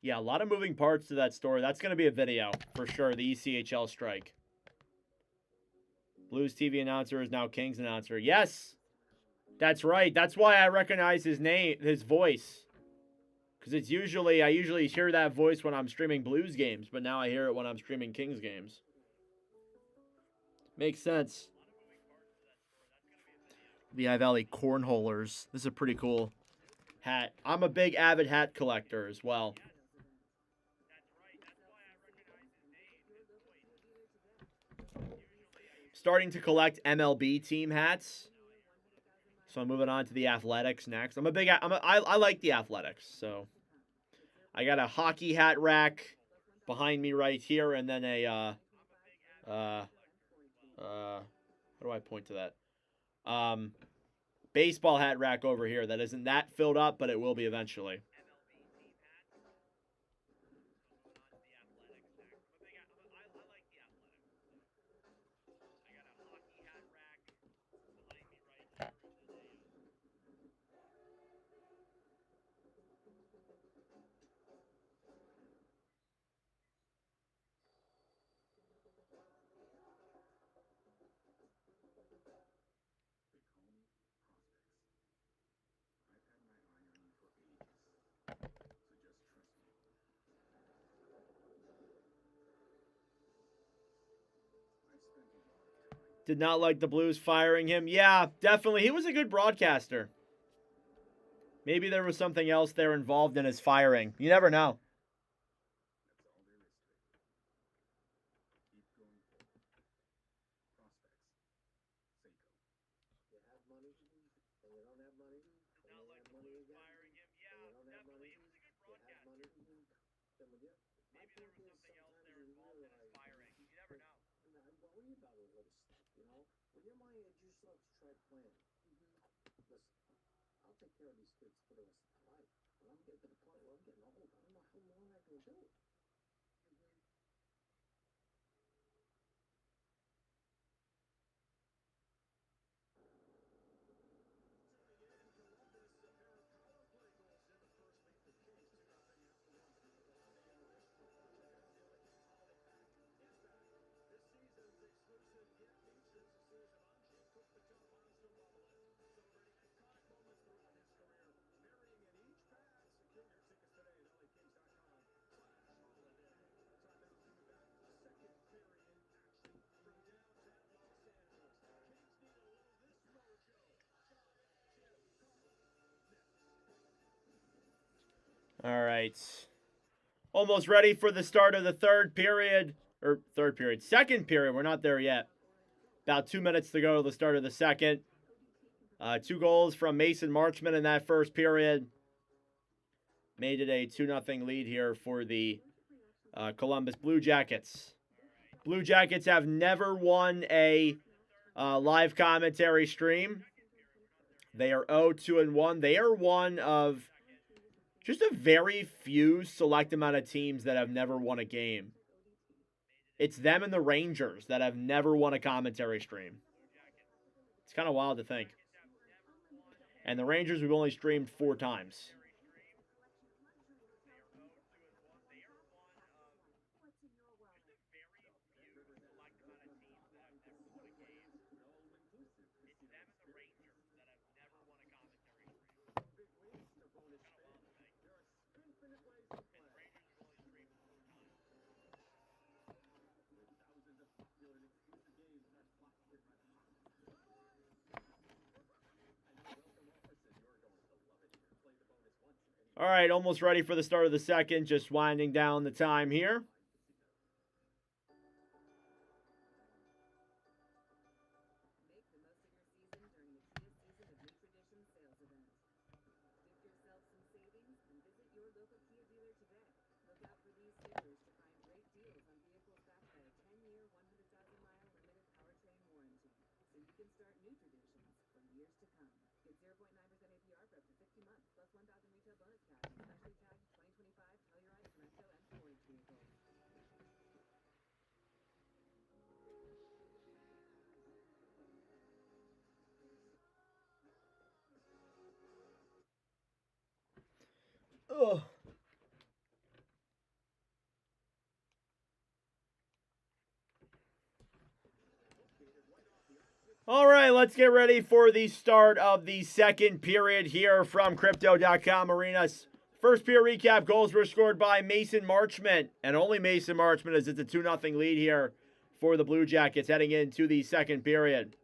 Yeah, a lot of moving parts to that story. That's going to be a video for sure, the ECHL strike. Blues TV announcer is now Kings announcer. Yes, that's right. That's why I recognize his name, his voice. Because I usually hear that voice when I'm streaming Blues games, but now I hear it when I'm streaming Kings games. Makes sense. Lehigh Valley Cornholers. This is a pretty cool hat. I'm a big avid hat collector as well. Starting to collect MLB team hats. So I'm moving on to the Athletics next. I like the Athletics, so I got a hockey hat rack behind me right here, and then a how do I point to that? Baseball hat rack over here that isn't that filled up, but it will be eventually. Did not like the Blues firing him. Yeah, definitely. He was a good broadcaster. Maybe there was something else there involved in his firing. You never know. All right. Almost ready for the start of the second period. We're not there yet. About 2 minutes to go to the start of the second. 2 goals from Mason Marchment in that first period. Made it a 2-0 lead here for the Columbus Blue Jackets. Blue Jackets have never won a live commentary stream. They are 0-2-1. They are one of just a very few select amount of teams that have never won a game. It's them and the Rangers that have never won a commentary stream. It's kind of wild to think. And the Rangers we've only streamed 4 times. All right, almost ready for the start of the second. Just winding down the time here. Ugh. All right, let's get ready for the start of the second period here from Crypto.com Arenas. First period recap, goals were scored by Mason Marchment, and only Mason Marchment as it's a 2-0 lead here for the Blue Jackets heading into the second period.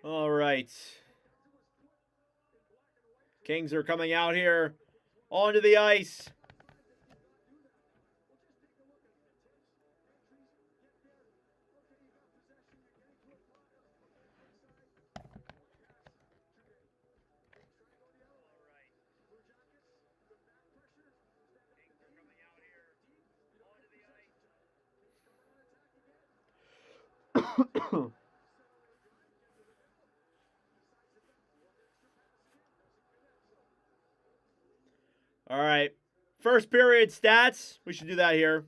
All right. Kings are coming out here onto the ice. All right. First period stats. We should do that here.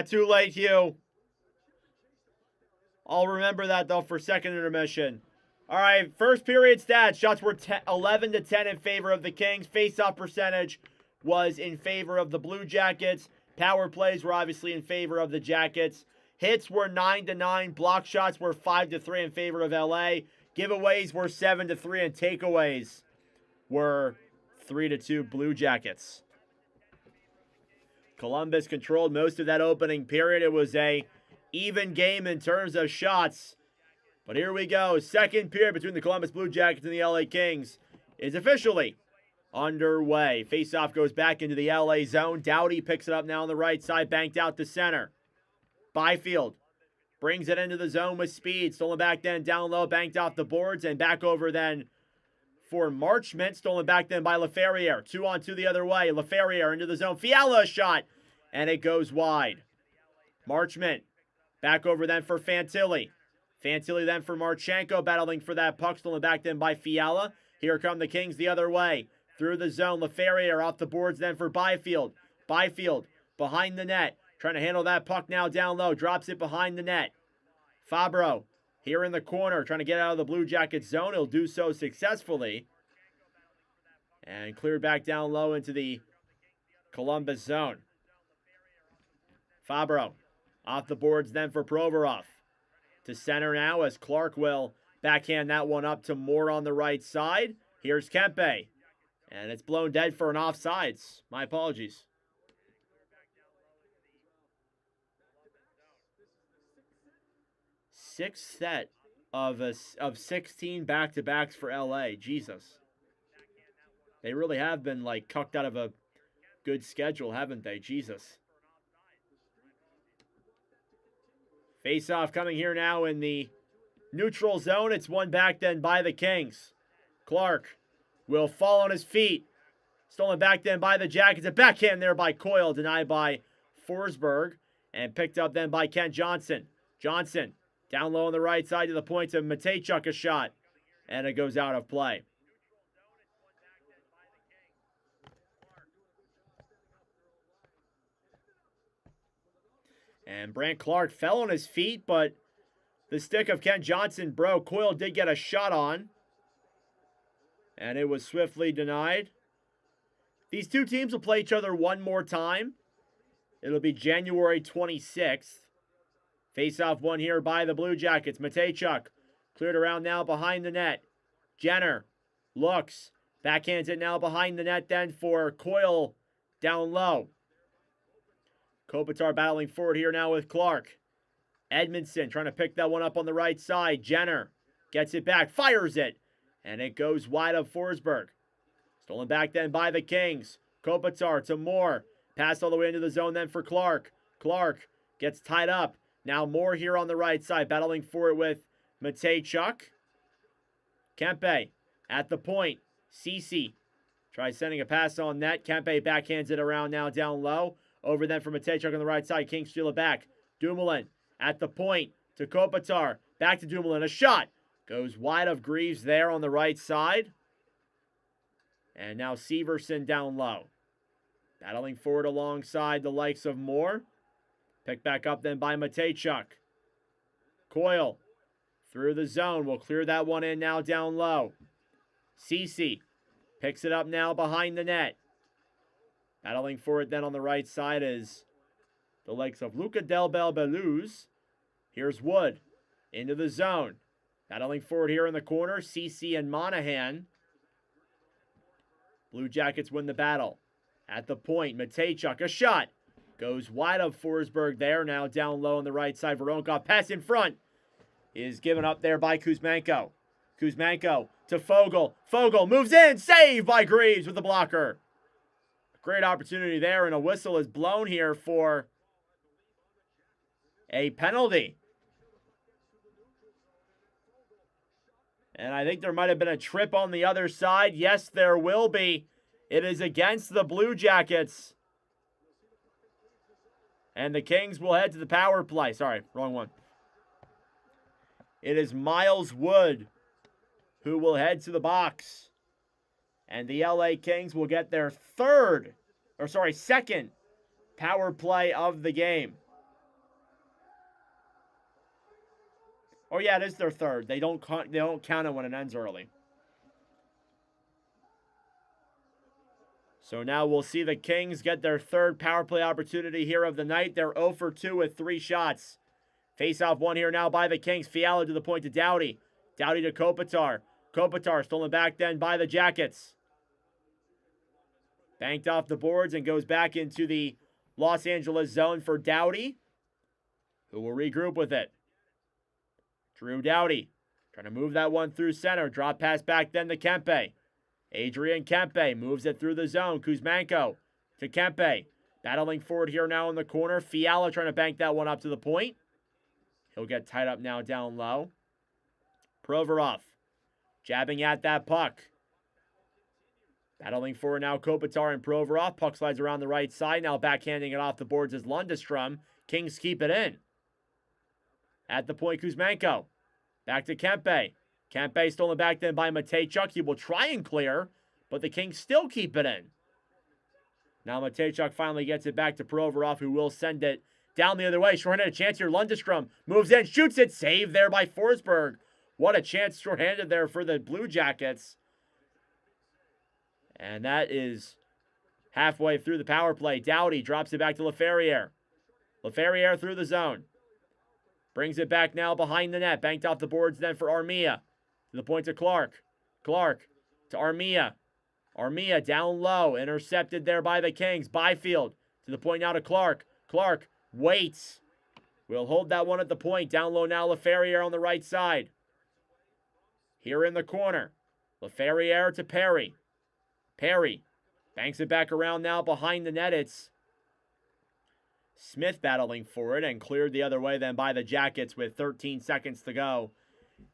Too late, Hugh. I'll remember that, though, for second intermission. All right, first period stats. Shots were 11-10 in favor of the Kings. Face-off percentage was in favor of the Blue Jackets. Power plays were obviously in favor of the Jackets. Hits were 9-9. Block shots were 5-3 in favor of LA. Giveaways were 7-3, and takeaways were 3-2 Blue Jackets. Columbus controlled most of that opening period. It was a even game in terms of shots. But here we go. Second period between the Columbus Blue Jackets and the LA Kings is officially underway. Faceoff goes back into the LA zone. Doughty picks it up now on the right side, banked out to center. Byfield brings it into the zone with speed. Stolen back then down low, banked off the boards, and back over then for Marchment. Stolen back then by Laferriere. 2-on-2 the other way. Laferriere into the zone. Fiala shot, and it goes wide. Marchment back over then for Fantilli. Fantilli then for Marchenko, battling for that puck. Stolen back then by Fiala. Here come the Kings the other way. Through the zone. Laferriere off the boards then for Byfield. Byfield behind the net. Trying to handle that puck now down low. Drops it behind the net. Fabro here in the corner. Trying to get out of the Blue Jackets zone. He'll do so successfully. And cleared back down low into the Columbus zone. Fabro off the boards then for Provorov. To center now as Clark will backhand that one up to Moore on the right side. Here's Kempe. And it's blown dead for an offsides. My apologies. Sixth set of 16 back-to-backs for LA. Jesus. They really have been like cucked out of a good schedule, haven't they? Jesus. Face-off coming here now in the neutral zone. It's won back then by the Kings. Clark will fall on his feet. Stolen back then by the Jackets. A backhand there by Coyle. Denied by Forsberg. And picked up then by Kent Johnson. Johnson down low on the right side to the point to Matejchuk, a shot. And it goes out of play. And Brandt Clark fell on his feet, but the stick of Kent Johnson broke. Coyle did get a shot on. And it was swiftly denied. These two teams will play each other one more time. It'll be January 26th. Face-off one here by the Blue Jackets. Matejchuk cleared around now behind the net. Jenner looks. Backhands it now behind the net then for Coyle down low. Kopitar battling forward here now with Clark. Edmondson trying to pick that one up on the right side. Jenner gets it back, fires it, and it goes wide of Forsberg. Stolen back then by the Kings. Kopitar to Moore. Pass all the way into the zone then for Clark. Clark gets tied up. Now Moore here on the right side, battling for it with Matejchuk. Kempe at the point. Ceci tries sending a pass on net. Kempe backhands it around now down low. Over then for Matejchuk on the right side. Kings steal it back. Dumoulin at the point to Kopitar. Back to Dumoulin. A shot. Goes wide of Greaves there on the right side. And now Severson down low. Battling forward alongside the likes of Moore. Picked back up then by Matejchuk. Coyle through the zone. Will clear that one in now down low. Ceci picks it up now behind the net. Battling for it then on the right side is the likes of Luca Del Belbeluz. Here's Wood into the zone. Battling forward here in the corner. Ceci and Monahan. Blue Jackets win the battle. At the point, Matejchuk, a shot. Goes wide of Forsberg there. Now down low on the right side. Voronkov pass in front is given up there by Kuzmenko. Kuzmenko to Fogle. Fogle moves in. Saved by Greaves with the blocker. Great opportunity there, and a whistle is blown here for a penalty. And I think there might have been a trip on the other side. Yes, there will be. It is against the Blue Jackets. And the Kings will head to the power play. Sorry, wrong one. It is Miles Wood who will head to the box. And the LA Kings will get their second power play of the game. Oh yeah, it is their third. They don't count it when it ends early. So now we'll see the Kings get their third power play opportunity here of the night. They're 0 for 2 with 3 shots. Face-off one here now by the Kings. Fiala to the point to Doughty. Doughty to Kopitar. Kopitar stolen back then by the Jackets. Banked off the boards and goes back into the Los Angeles zone for Doughty, who will regroup with it. Drew Doughty trying to move that one through center. Drop pass back then to Kempe. Adrian Kempe moves it through the zone. Kuzmenko to Kempe. Battling forward here now in the corner. Fiala trying to bank that one up to the point. He'll get tied up now down low. Provorov jabbing at that puck. Battling forward now Kopitar and Provorov. Puck slides around the right side. Now backhanding it off the boards is Lundestrom. Kings keep it in. At the point, Kuzmenko. Back to Kempe. Kempe stolen back then by Matejchuk. He will try and clear, but the Kings still keep it in. Now Matejchuk finally gets it back to Provorov, who will send it down the other way. Shorthanded chance here. Lundestrom moves in, shoots it. Saved there by Forsberg. What a chance shorthanded there for the Blue Jackets. And that is halfway through the power play. Doughty drops it back to Laferriere. Laferriere through the zone. Brings it back now behind the net. Banked off the boards then for Armia. To the point to Clark. Clark to Armia. Armia down low. Intercepted there by the Kings. Byfield to the point now to Clark. Clark waits. We'll hold that one at the point. Down low now Laferriere on the right side. Here in the corner. Laferriere to Perry. Perry banks it back around now behind the net. It's Smith battling for it and cleared the other way then by the Jackets with 13 seconds to go.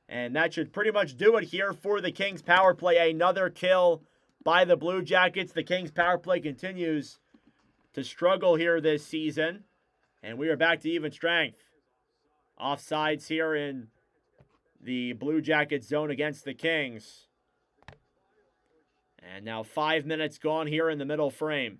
And that should pretty much do it here for the Kings power play. Another kill by the Blue Jackets. The Kings power play continues to struggle here this season. And we are back to even strength. Offsides here in the Blue Jackets zone against the Kings. And now 5 minutes gone here in the middle frame.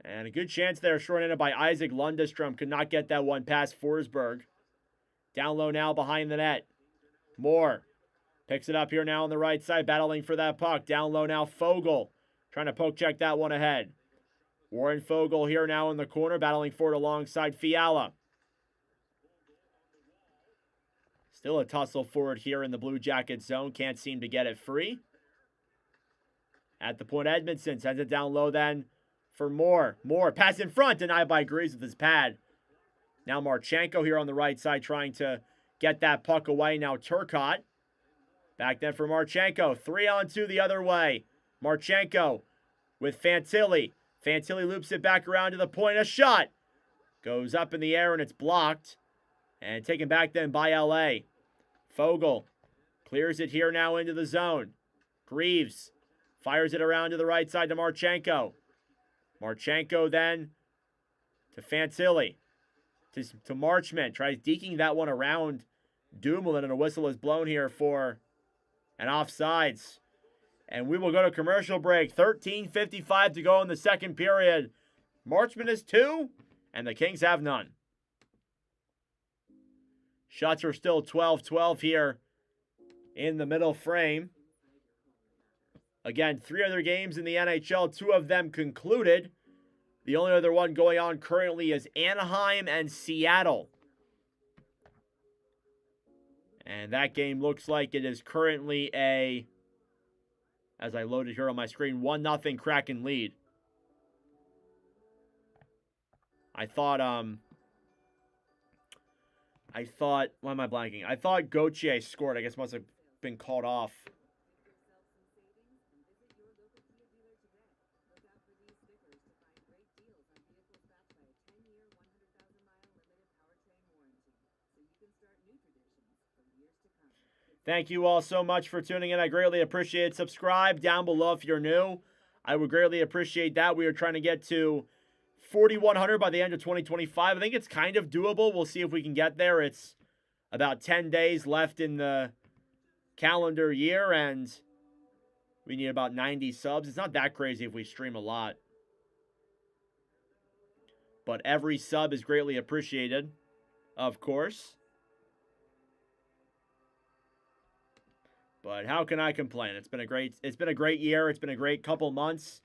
And a good chance there, shorthanded by Isaac Lundestrom. Could not get that one past Forsberg. Down low now behind the net. Moore picks it up here now on the right side, battling for that puck. Down low now, Fogle. Trying to poke check that one ahead. Warren Fogle here now in the corner, battling for it alongside Fiala. Still a tussle forward here in the Blue Jackets zone. Can't seem to get it free. At the point, Edmondson sends it down low then for Moore. Moore, pass in front, denied by Greaves with his pad. Now Marchenko here on the right side trying to get that puck away. Now Turcotte. Back then for Marchenko. 3-on-2 the other way. Marchenko with Fantilli. Fantilli loops it back around to the point. A shot. Goes up in the air and it's blocked. And taken back then by LA. Fogle clears it here now into the zone. Greaves fires it around to the right side to Marchenko. Marchenko then to Fantilli. To Marchment. Tries deking that one around Dumoulin, and a whistle is blown here for an offsides. And we will go to commercial break. 13:55 to go in the second period. Marchment is 2, and the Kings have none. Shots are still 12-12 here in the middle frame. Again, 3 other games in the NHL, 2 of them concluded. The only other one going on currently is Anaheim and Seattle. And that game looks like it is currently a, as I load it here on my screen, 1-0 Kraken lead. I thought, why am I blanking? I thought Gauthier scored. I guess must have been called off. Thank you all so much for tuning in. I greatly appreciate it. Subscribe down below if you're new. I would greatly appreciate that. We are trying to get to 4,100 by the end of 2025. I think it's kind of doable. We'll see if we can get there. It's about 10 days left in the calendar year, and we need about 90 subs. It's not that crazy if we stream a lot. But every sub is greatly appreciated, of course. But how can I complain? It's been a great year. It's been a great couple months.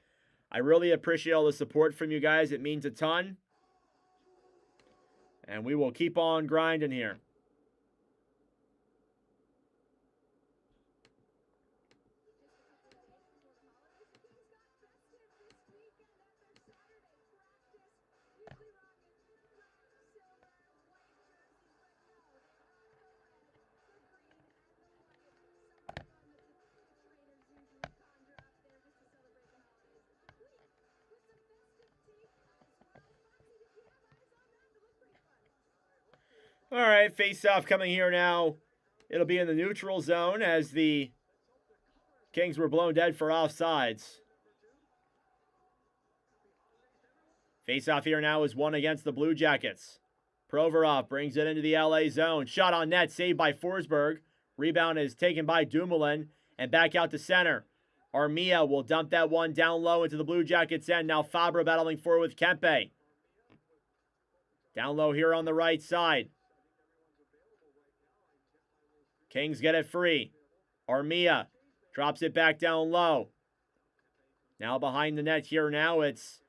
I really appreciate all the support from you guys. It means a ton. And we will keep on grinding here. All right, face-off coming here now. It'll be in the neutral zone as the Kings were blown dead for offsides. Face-off here now is won against the Blue Jackets. Provorov brings it into the LA zone. Shot on net, saved by Forsberg. Rebound is taken by Dumoulin and back out to center. Armia will dump that one down low into the Blue Jackets' end. Now Fabra battling forward with Kempe. Down low here on the right side. Kings get it free. Armia drops it back down low. Now behind the net here now, it's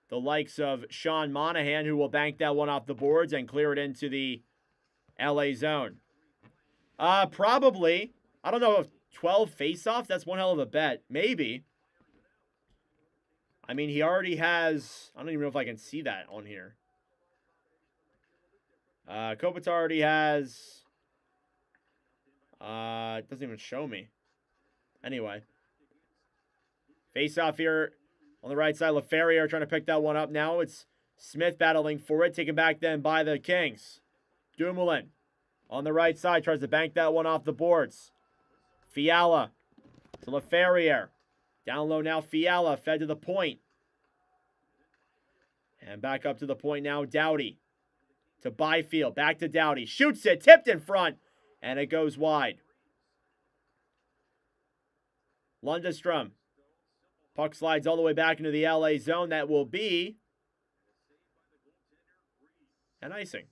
the likes of Sean Monahan who will bank that one off the boards and clear it into the LA zone. Probably. I don't know if 12 face-offs, that's one hell of a bet. Maybe. I mean, he already has, I don't even know if I can see that on here. Kopitar already has, it doesn't even show me. Anyway. Face-off here on the right side. LaFerriere trying to pick that one up now. It's Smith battling for it. Taken back then by the Kings. Dumoulin on the right side. Tries to bank that one off the boards. Fiala to LaFerriere. Down low now Fiala. Fed to the point. And back up to the point now. Doughty to Byfield. Back to Doughty. Shoots it. Tipped in front. And it goes wide. Lundestrom. Puck slides all the way back into the LA zone. That will be an icing.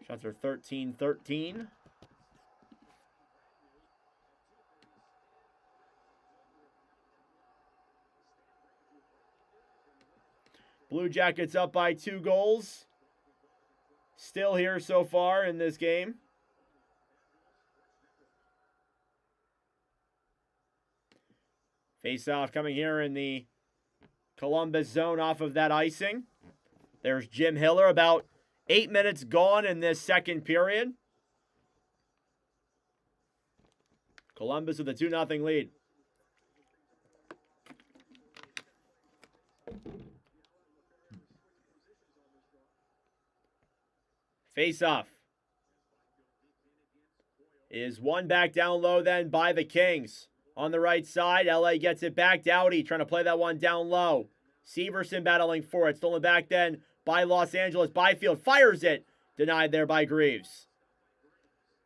Shots are 13-13. Blue Jackets up by 2 goals. Still here so far in this game. Face-off coming here in the Columbus zone off of that icing. There's Jim Hiller. About 8 minutes gone in this second period. Columbus with a 2-0 lead. Face-off is won back down low then by the Kings. On the right side, LA gets it back. Doughty trying to play that one down low. Severson battling for it. Stolen back then by Los Angeles. Byfield fires it. Denied there by Greaves.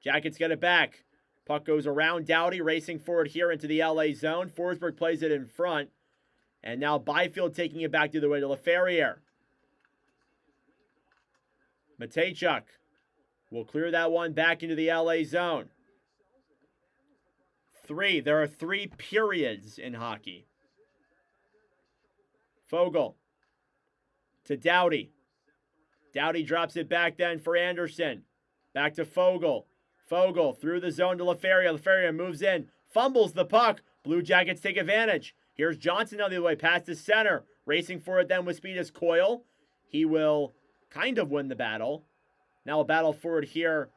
Jackets get it back. Puck goes around Doughty, racing forward here into the LA zone. Forsberg plays it in front. And now Byfield taking it back the other way to LaFerriere. Matejchuk will clear that one back into the LA zone. There are 3 periods in hockey. Fogle to Doughty. Doughty drops it back then for Anderson. Back to Fogle. Fogle through the zone to LaFeria. LaFeria moves in, fumbles the puck. Blue Jackets take advantage. Here's Johnson the other way, past the center. Racing for it then with speed is Coyle. He will kind of win the battle. Now a battle forward here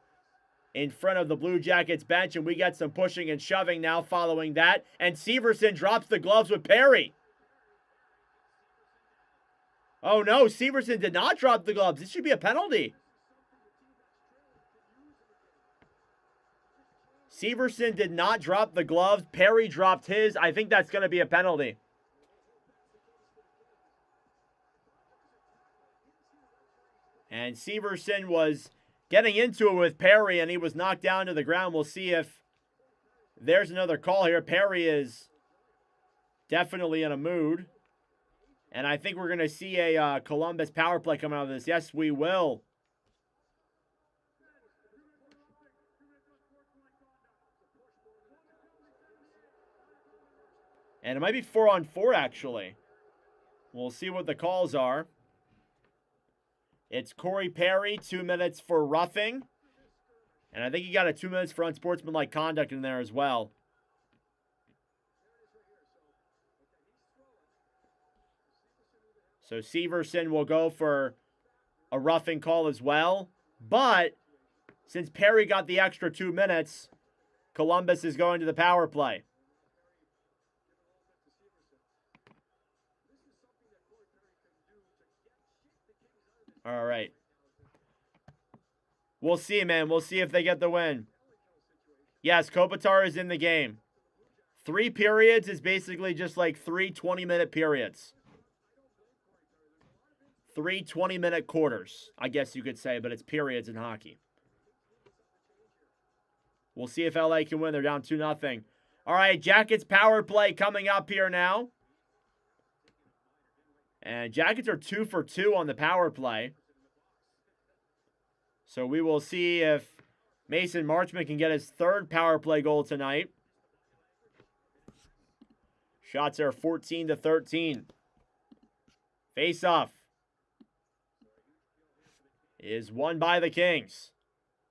in front of the Blue Jackets bench, and we get some pushing and shoving now following that. And Severson drops the gloves with Perry. Oh no, Severson did not drop the gloves. This should be a penalty. Severson did not drop the gloves. Perry dropped his. I think that's going to be a penalty. And Severson was getting into it with Perry, and he was knocked down to the ground. We'll see if there's another call here. Perry is definitely in a mood. And I think we're going to see a Columbus power play coming out of this. Yes, we will. And it might be 4-on-4, actually. We'll see what the calls are. It's Corey Perry, 2 minutes for roughing. And I think he got a 2 minutes for unsportsmanlike conduct in there as well. So Severson will go for a roughing call as well. But since Perry got the extra 2 minutes, Columbus is going to the power play. All right. We'll see, man. We'll see if they get the win. Yes, Kopitar is in the game. 3 periods is basically just like 3 20-minute periods. 3 20-minute quarters, I guess you could say, but it's periods in hockey. We'll see if LA can win. They're down 2-0. All right, Jackets power play coming up here now. And Jackets are 2 for 2 on the power play. So we will see if Mason Marchment can get his 3rd power play goal tonight. Shots are 14-13. Face-off is won by the Kings.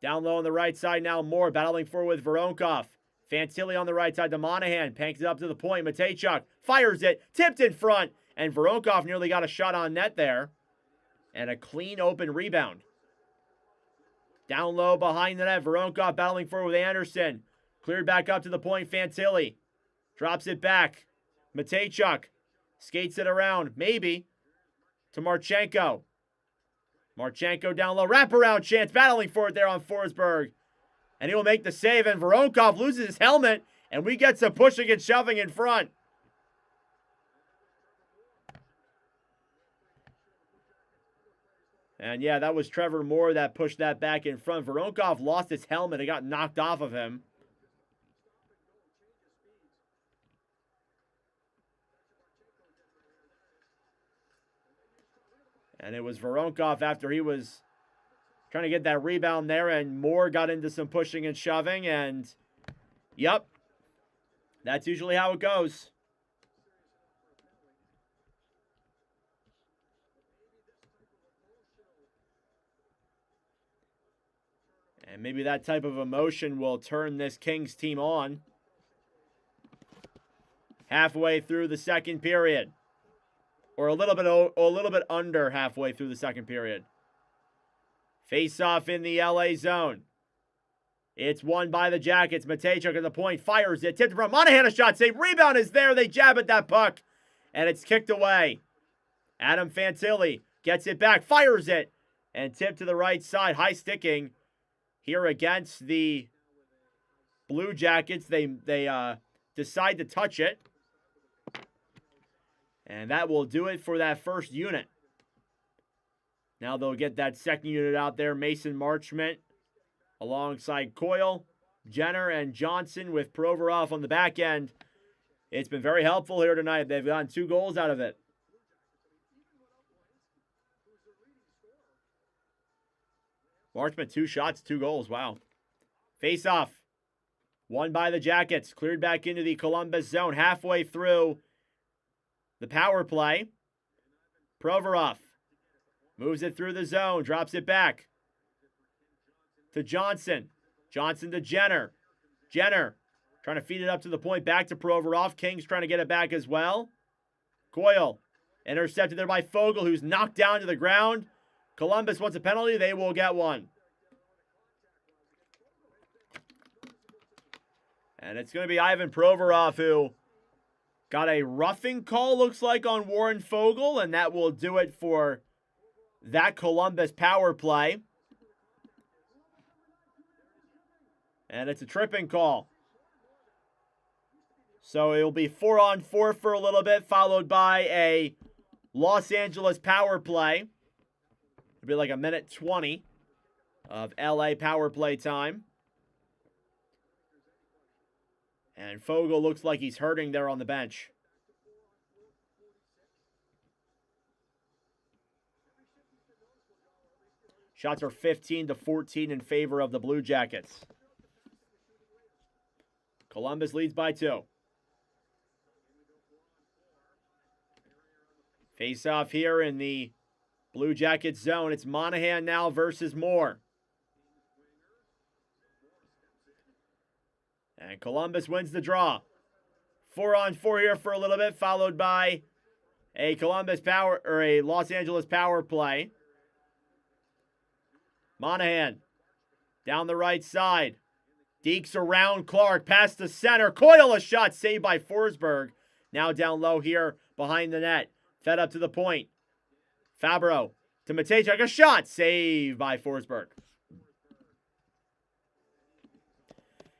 Down low on the right side now, Moore battling forward with Voronkov. Fantilli on the right side to Monahan. Panks it up to the point. Matejchuk fires it. Tipped in front. And Voronkov nearly got a shot on net there. And a clean open rebound. Down low behind the net. Voronkov battling forward with Anderson. Cleared back up to the point. Fantilli drops it back. Matejchuk skates it around. Maybe to Marchenko. Marchenko down low. Wraparound chance. Battling for it there on Forsberg. And he will make the save. And Voronkov loses his helmet. And we get some pushing and shoving in front. And yeah, that was Trevor Moore that pushed that back in front. Voronkov lost his helmet. It got knocked off of him. And it was Voronkov after he was trying to get that rebound there. And Moore got into some pushing and shoving. And, yep, that's usually how it goes. And maybe that type of emotion will turn this Kings team on. Halfway through the second period. Or a little bit under halfway through the second period. Face-off in the LA zone. It's won by the Jackets. Matejchuk at the point. Fires it. Tipped from Monahan. A shot save. Rebound is there. They jab at that puck. And it's kicked away. Adam Fantilli gets it back. Fires it. And tipped to the right side. High sticking. Here against the Blue Jackets, they decide to touch it. And that will do it for that first unit. Now they'll get that second unit out there. Mason Marchment alongside Coyle, Jenner, and Johnson with Provorov on the back end. It's been very helpful here tonight. They've gotten 2 goals out of it. Marchment, 2 shots, 2 goals. Wow. Face-off. Won by the Jackets. Cleared back into the Columbus zone. Halfway through the power play. Provorov Moves it through the zone. Drops it back to Johnson. Johnson to Jenner. Jenner trying to feed it up to the point. Back to Provorov. Kings trying to get it back as well. Coyle intercepted there by Fogle, who's knocked down to the ground. Columbus wants a penalty. They will get one. And it's going to be Ivan Provorov who got a roughing call, looks like, on Warren Fogle, and that will do it for that Columbus power play. And it's a tripping call. So it will be 4-on-4 for a little bit, followed by a Los Angeles power play. It'll be like a minute 20 of LA power play time. And Fogle looks like he's hurting there on the bench. Shots are 15-14 in favor of the Blue Jackets. Columbus leads by 2. Face off here in the Blue Jackets zone. It's Monahan now versus Moore. And Columbus wins the draw. 4-on-4 here for a little bit, followed by a Los Angeles power play. Monahan down the right side. Deeks around Clark, past the center. Coyle, a shot saved by Forsberg. Now down low here behind the net. Fed up to the point. Fabro to Matejchuk, a shot saved by Forsberg.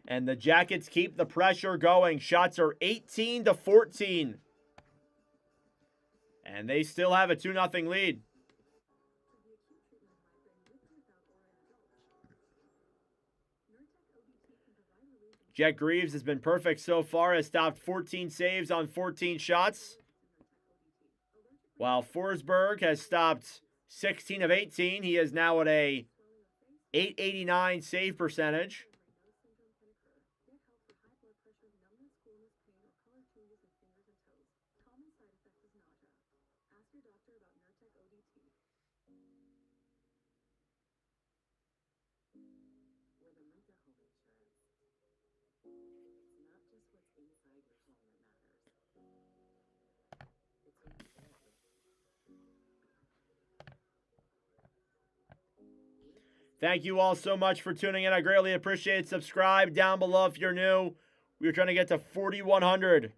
And the Jackets keep the pressure going. Shots are 18-14. And they still have a 2-0 lead. Jet Greaves has been perfect so far. Has stopped 14 saves on 14 shots. While Forsberg has stopped 16 of 18. He is now at a .889 save percentage. Thank you all so much for tuning in. I greatly appreciate it. Subscribe down below if you're new. We're trying to get to 4,100.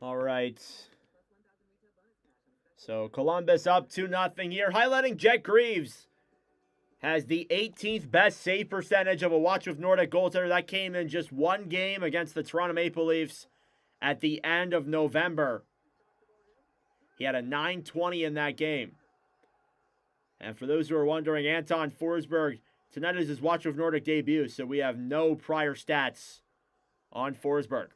All right. So Columbus up 2-0 here. Highlighting Jet Greaves has the 18th best save percentage of a Watch with Nordic goaltender. That came in just one game against the Toronto Maple Leafs at the end of November. He had a .920 in that game. And for those who are wondering, Anton Forsberg, tonight is his Watch with Nordic debut, so we have no prior stats on Forsberg.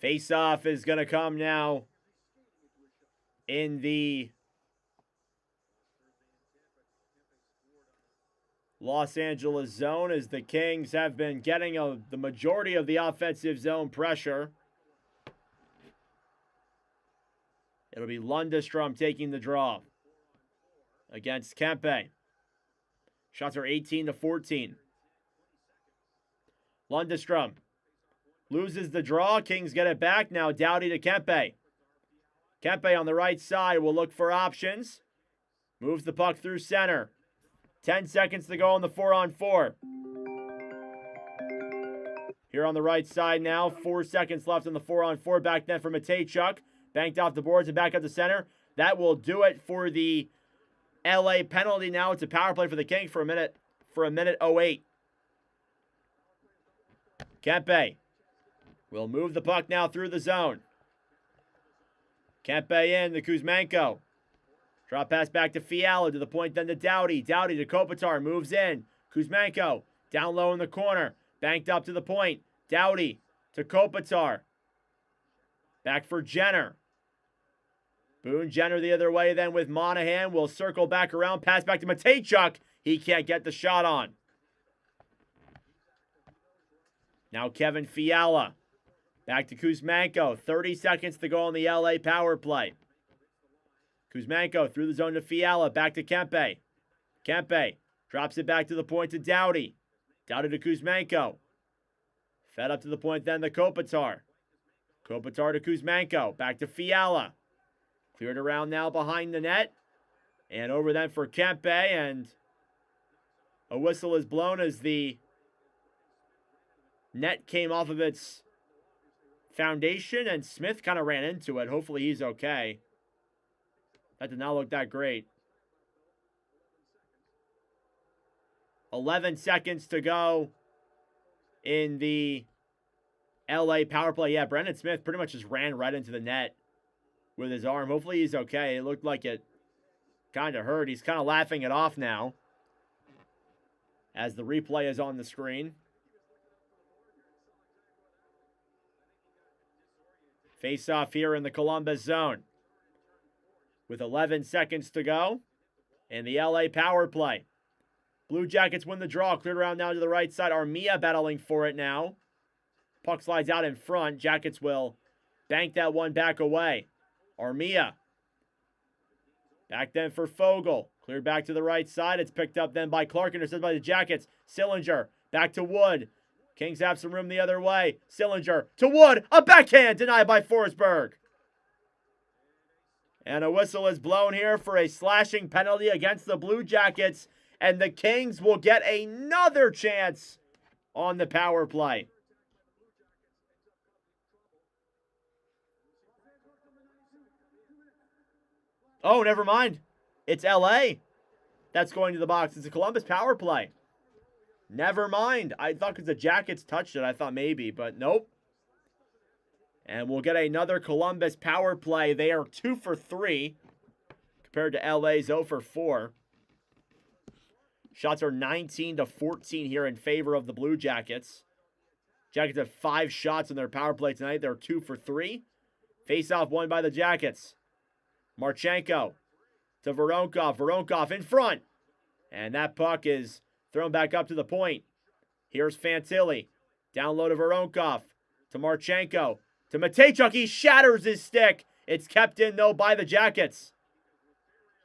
Face-off is going to come now in the Los Angeles zone as the Kings have been getting the majority of the offensive zone pressure. It'll be Lundestrom taking the draw against Kempe. Shots are 18-14. Lundestrom loses the draw. Kings get it back. Now Doughty to Kempe. Kempe on the right side will look for options. Moves the puck through center. 10 seconds to go on the 4-on-4. Here on the right side now. 4 seconds left on the 4-on-4. Back net for Matejchuk. Banked off the boards and back up the center. That will do it for the LA penalty. Now it's a power play for the Kings for a minute 08. Kempe will move the puck now through the zone. Kempe in to Kuzmenko. Drop pass back to Fiala, to the point, then to Doughty. Doughty to Kopitar, moves in. Kuzmenko, down low in the corner. Banked up to the point. Doughty to Kopitar. Back for Jenner. Boone Jenner the other way then with Monahan. Will circle back around, pass back to Matejchuk. He can't get the shot on. Now Kevin Fiala. Back to Kuzmenko. 30 seconds to go on the LA power play. Kuzmenko through the zone to Fiala. Back to Kempe. Kempe drops it back to the point to Doughty. Doughty to Kuzmenko. Fed up to the point then to Kopitar. Kopitar to Kuzmenko. Back to Fiala. Cleared around now behind the net. And over then for Kempe. And a whistle is blown as the net came off of its foundation. And Smith kind of ran into it. Hopefully he's okay. That did not look that great. 11 seconds to go in the LA power play. Yeah, Brendan Smith pretty much just ran right into the net with his arm. Hopefully he's okay. It looked like it kind of hurt. He's kind of laughing it off now as the replay is on the screen. Face off here in the Columbus zone with 11 seconds to go in the LA power play. Blue Jackets win the draw. Cleared around now to the right side. Armia battling for it now. Puck slides out in front. Jackets will bank that one back away. Armia. Back then for Fogle. Cleared back to the right side. It's picked up then by Clark. Intercepted by the Jackets. Sillinger. Back to Wood. Kings have some room the other way. Sillinger to Wood. A backhand denied by Forsberg. And a whistle is blown here for a slashing penalty against the Blue Jackets. And the Kings will get another chance on the power play. Oh, never mind. It's LA that's going to the box. It's a Columbus power play. Never mind. I thought because the Jackets touched it, I thought maybe, but nope. And we'll get another Columbus power play. They are 2 for 3 compared to LA's 0 for 4. Shots are 19 to 14 here in favor of the Blue Jackets. Jackets have 5 shots in their power play tonight. They're 2 for 3. Face-off won by the Jackets. Marchenko to Voronkov. Voronkov in front. And that puck is thrown back up to the point. Here's Fantilli. Down low to Voronkov. To Marchenko. To Matejchuk. He shatters his stick. It's kept in, though, by the Jackets.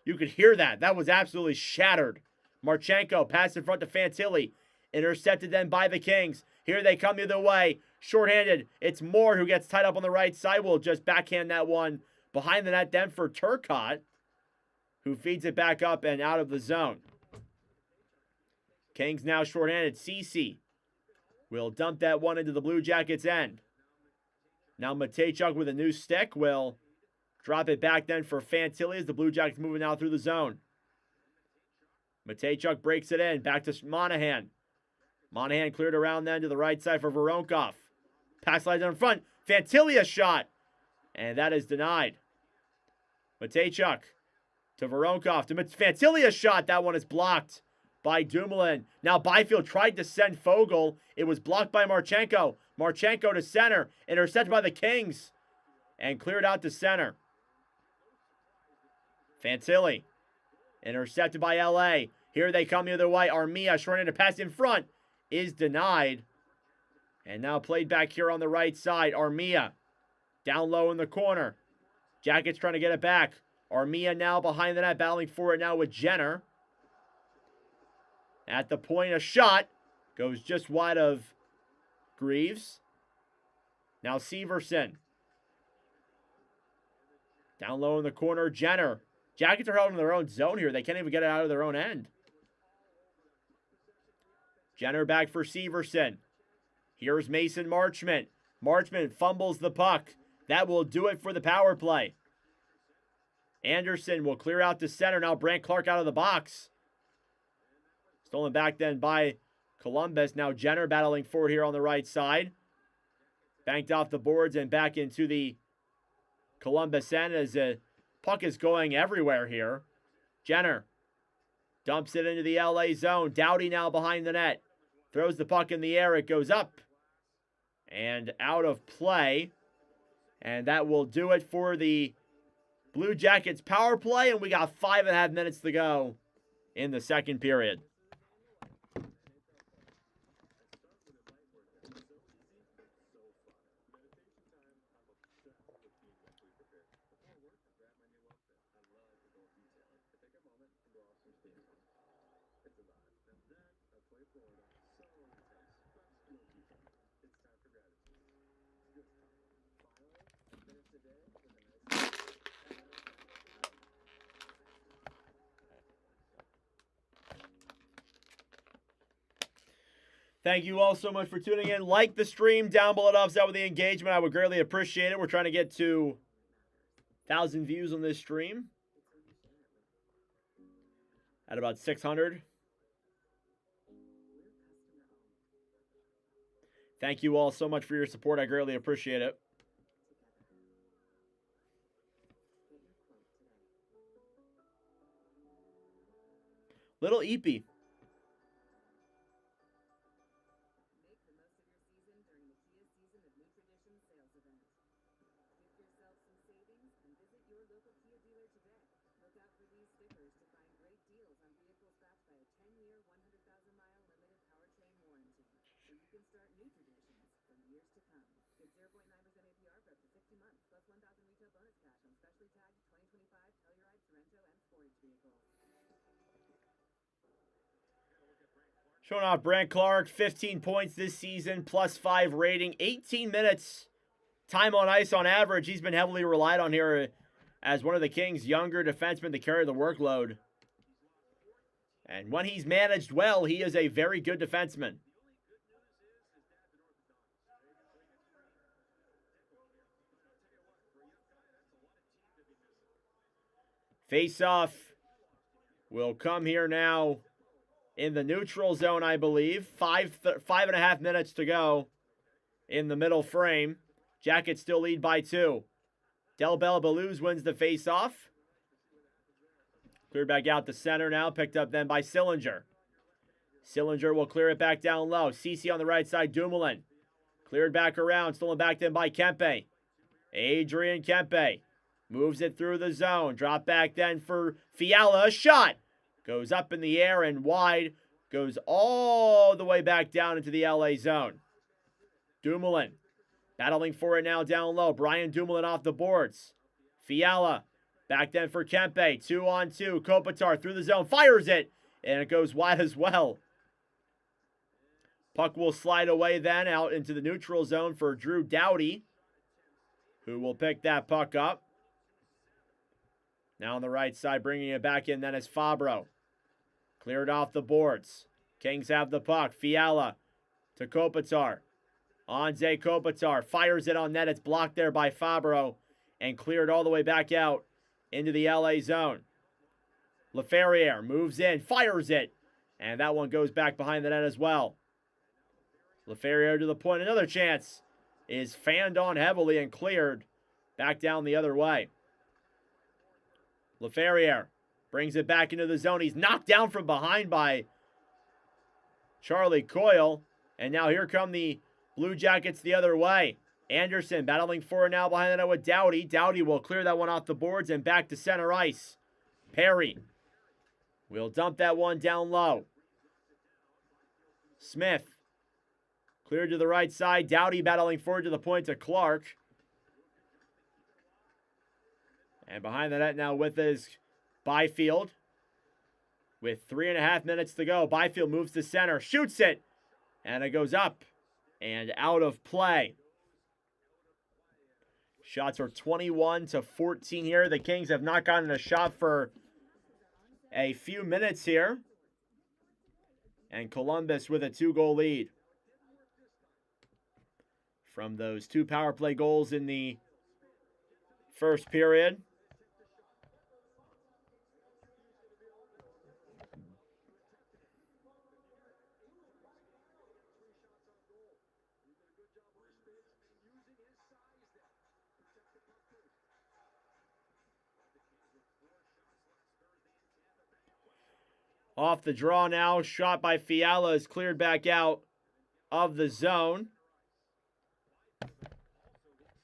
You could hear that. That was absolutely shattered. Marchenko pass in front to Fantilli. Intercepted then by the Kings. Here they come the other way. Shorthanded. It's Moore who gets tied up on the right side. Will just backhand that one behind the net then for Turcotte, who feeds it back up and out of the zone. Kings now shorthanded. Ceci will dump that one into the Blue Jackets' end. Now Matejchuk with a new stick will drop it back then for Fantilli as the Blue Jackets moving out through the zone. Matejchuk breaks it in. Back to Monahan. Monahan cleared around then to the right side for Voronkov. Pass slides in front. Fantilli a shot. And that is denied. Matejchuk to Voronkov. To Fantilli a shot. That one is blocked by Dumoulin. Now Byfield tried to send Fogle. It was blocked by Marchenko. Marchenko to center. Intercepted by the Kings. And cleared out to center. Fantilli. Intercepted by LA. Here they come the other way. Armia trying to pass in front is denied. And now played back here on the right side. Armia down low in the corner. Jackets trying to get it back. Armia now behind the net, battling for it now with Jenner. At the point, a shot goes just wide of Greaves. Now Severson. Down low in the corner, Jenner. Jackets are held in their own zone here. They can't even get it out of their own end. Jenner back for Severson. Here's Mason Marchment. Marchment fumbles the puck. That will do it for the power play. Anderson will clear out to center. Now Brant Clark out of the box. Stolen back then by Columbus. Now Jenner battling forward here on the right side. Banked off the boards and back into the Columbus end as the puck is going everywhere here. Jenner dumps it into the LA zone. Doughty now behind the net. Throws the puck in the air. It goes up and out of play. And that will do it for the Blue Jackets power play. And we got 5.5 minutes to go in the second period. Thank you all so much for tuning in. Like the stream down below to help us out with the engagement. I would greatly appreciate it. We're trying to get to 1,000 views on this stream at about 600. Thank you all so much for your support. I greatly appreciate it. Little Eepy. Showing off Brant Clark, 15 points this season, +5 rating, 18 minutes time on ice on average. He's been heavily relied on here as one of the Kings' younger defensemen to carry the workload. And when he's managed well, he is a very good defenseman. Face-off will come here now in the neutral zone, I believe. 5.5 minutes to go in the middle frame. Jackets still lead by 2. Del Bella Baluz wins the face-off. Cleared back out the center now. Picked up then by Sillinger. Sillinger will clear it back down low. Ceci on the right side. Dumoulin. Cleared back around. Stolen back then by Kempe. Adrian Kempe. Moves it through the zone. Drop back then for Fiala. A shot. Goes up in the air and wide. Goes all the way back down into the LA zone. Dumoulin. Battling for it now down low. Brian Dumoulin off the boards. Fiala. Back then for Kempe. 2-on-2. Kopitar through the zone. Fires it. And it goes wide as well. Puck will slide away then out into the neutral zone for Drew Doughty, who will pick that puck up. Now on the right side, bringing it back in then is Fabro. Cleared off the boards. Kings have the puck. Fiala to Kopitar. Anze Kopitar fires it on net. It's blocked there by Fabro and cleared all the way back out into the LA zone. Laferriere moves in, fires it, and that one goes back behind the net as well. Laferriere to the point. Another chance is fanned on heavily and cleared back down the other way. Laferriere brings it back into the zone. He's knocked down from behind by Charlie Coyle. And now here come the Blue Jackets the other way. Anderson battling for it now behind the net with Doughty. Doughty will clear that one off the boards and back to center ice. Perry will dump that one down low. Smith cleared to the right side. Doughty battling forward to the point to Clark. And behind the net now with his Byfield. With 3.5 minutes to go. Byfield moves to center. Shoots it. And it goes up and out of play. Shots are 21-14 here. The Kings have not gotten a shot for a few minutes here. And Columbus with a 2-goal lead. From those 2 power play goals in the first period. Off the draw now. Shot by Fiala is cleared back out of the zone.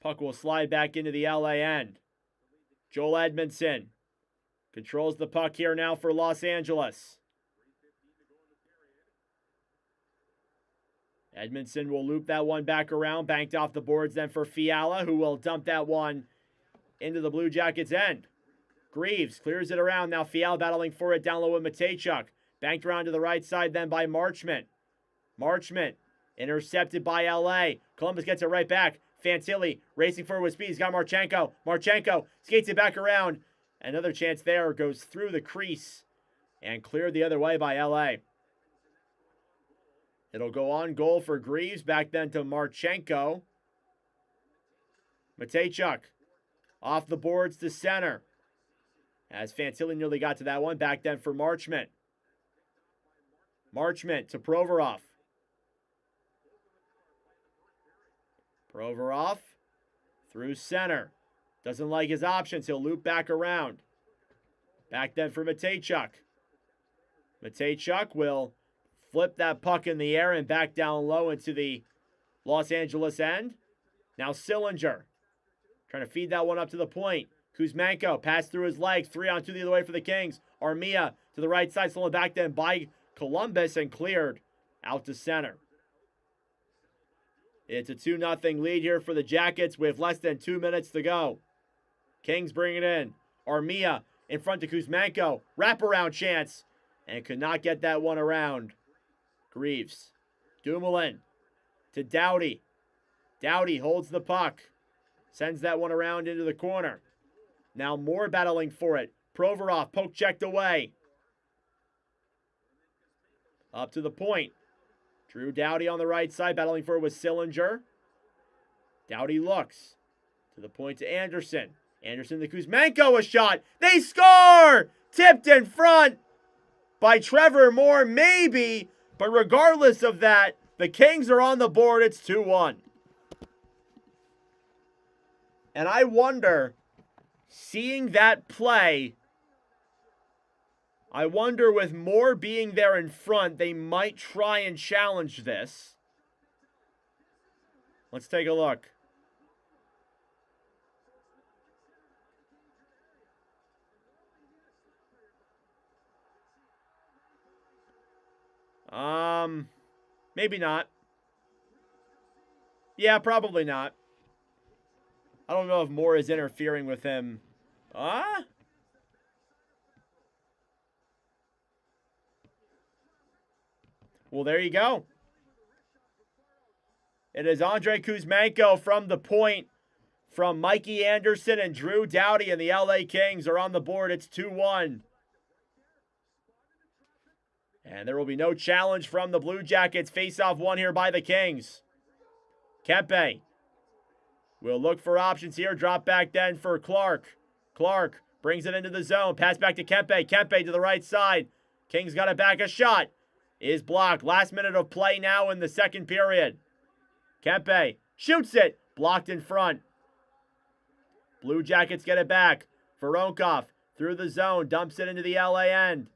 Puck will slide back into the LA end. Joel Edmondson controls the puck here now for Los Angeles. Edmondson will loop that one back around, banked off the boards then for Fiala, who will dump that one into the Blue Jackets' end. Greaves clears it around. Now Fiala battling for it down low with Matejchuk. Banked around to the right side then by Marchment. Marchment intercepted by LA. Columbus gets it right back. Fantilli racing forward with speed. He's got Marchenko. Marchenko skates it back around. Another chance there. Goes through the crease and cleared the other way by LA. It'll go on goal for Greaves. Back then to Marchenko. Matejchuk off the boards to center. As Fantilli nearly got to that one. Back then for Marchment. Marchment to Provorov. Provorov through center. Doesn't like his options. He'll loop back around. Back then for Matejchuk. Matejchuk will flip that puck in the air and back down low into the Los Angeles end. Now Sillinger trying to feed that one up to the point. Kuzmenko passed through his legs. 3-on-2 the other way for the Kings. Armia to the right side. Stolen back then by Columbus and cleared out to center. It's a 2-0 lead here for the Jackets with less than 2 minutes to go. Kings bring it in. Armia in front to Kuzmenko. Wraparound chance. And could not get that one around. Greaves. Dumoulin to Doughty. Doughty holds the puck. Sends that one around into the corner. Now more battling for it. Provorov poke checked away. Up to the point. Drew Doughty on the right side, battling for it with Sillinger. Doughty looks to the point to Anderson. Anderson to Kuzmenko, a shot. They score! Tipped in front by Trevor Moore, maybe. But regardless of that, the Kings are on the board. It's 2-1. And I wonder, seeing that play, I wonder with Moore being there in front, they might try and challenge this. Let's take a look. Maybe not. Yeah, probably not. I don't know if Moore is interfering with him. Well, there you go. It is Andrei Kuzmenko from the point from Mikey Anderson and Drew Doughty, and the LA Kings are on the board. It's 2-1. And there will be no challenge from the Blue Jackets. Face-off won here by the Kings. Kempe will look for options here. Drop back then for Clark. Clark brings it into the zone. Pass back to Kempe. Kempe to the right side. Kings got it back. A shot is blocked. Last minute of play now in the second period. Kempe shoots it. Blocked in front. Blue Jackets get it back. Voronkov through the zone. Dumps it into the LA end.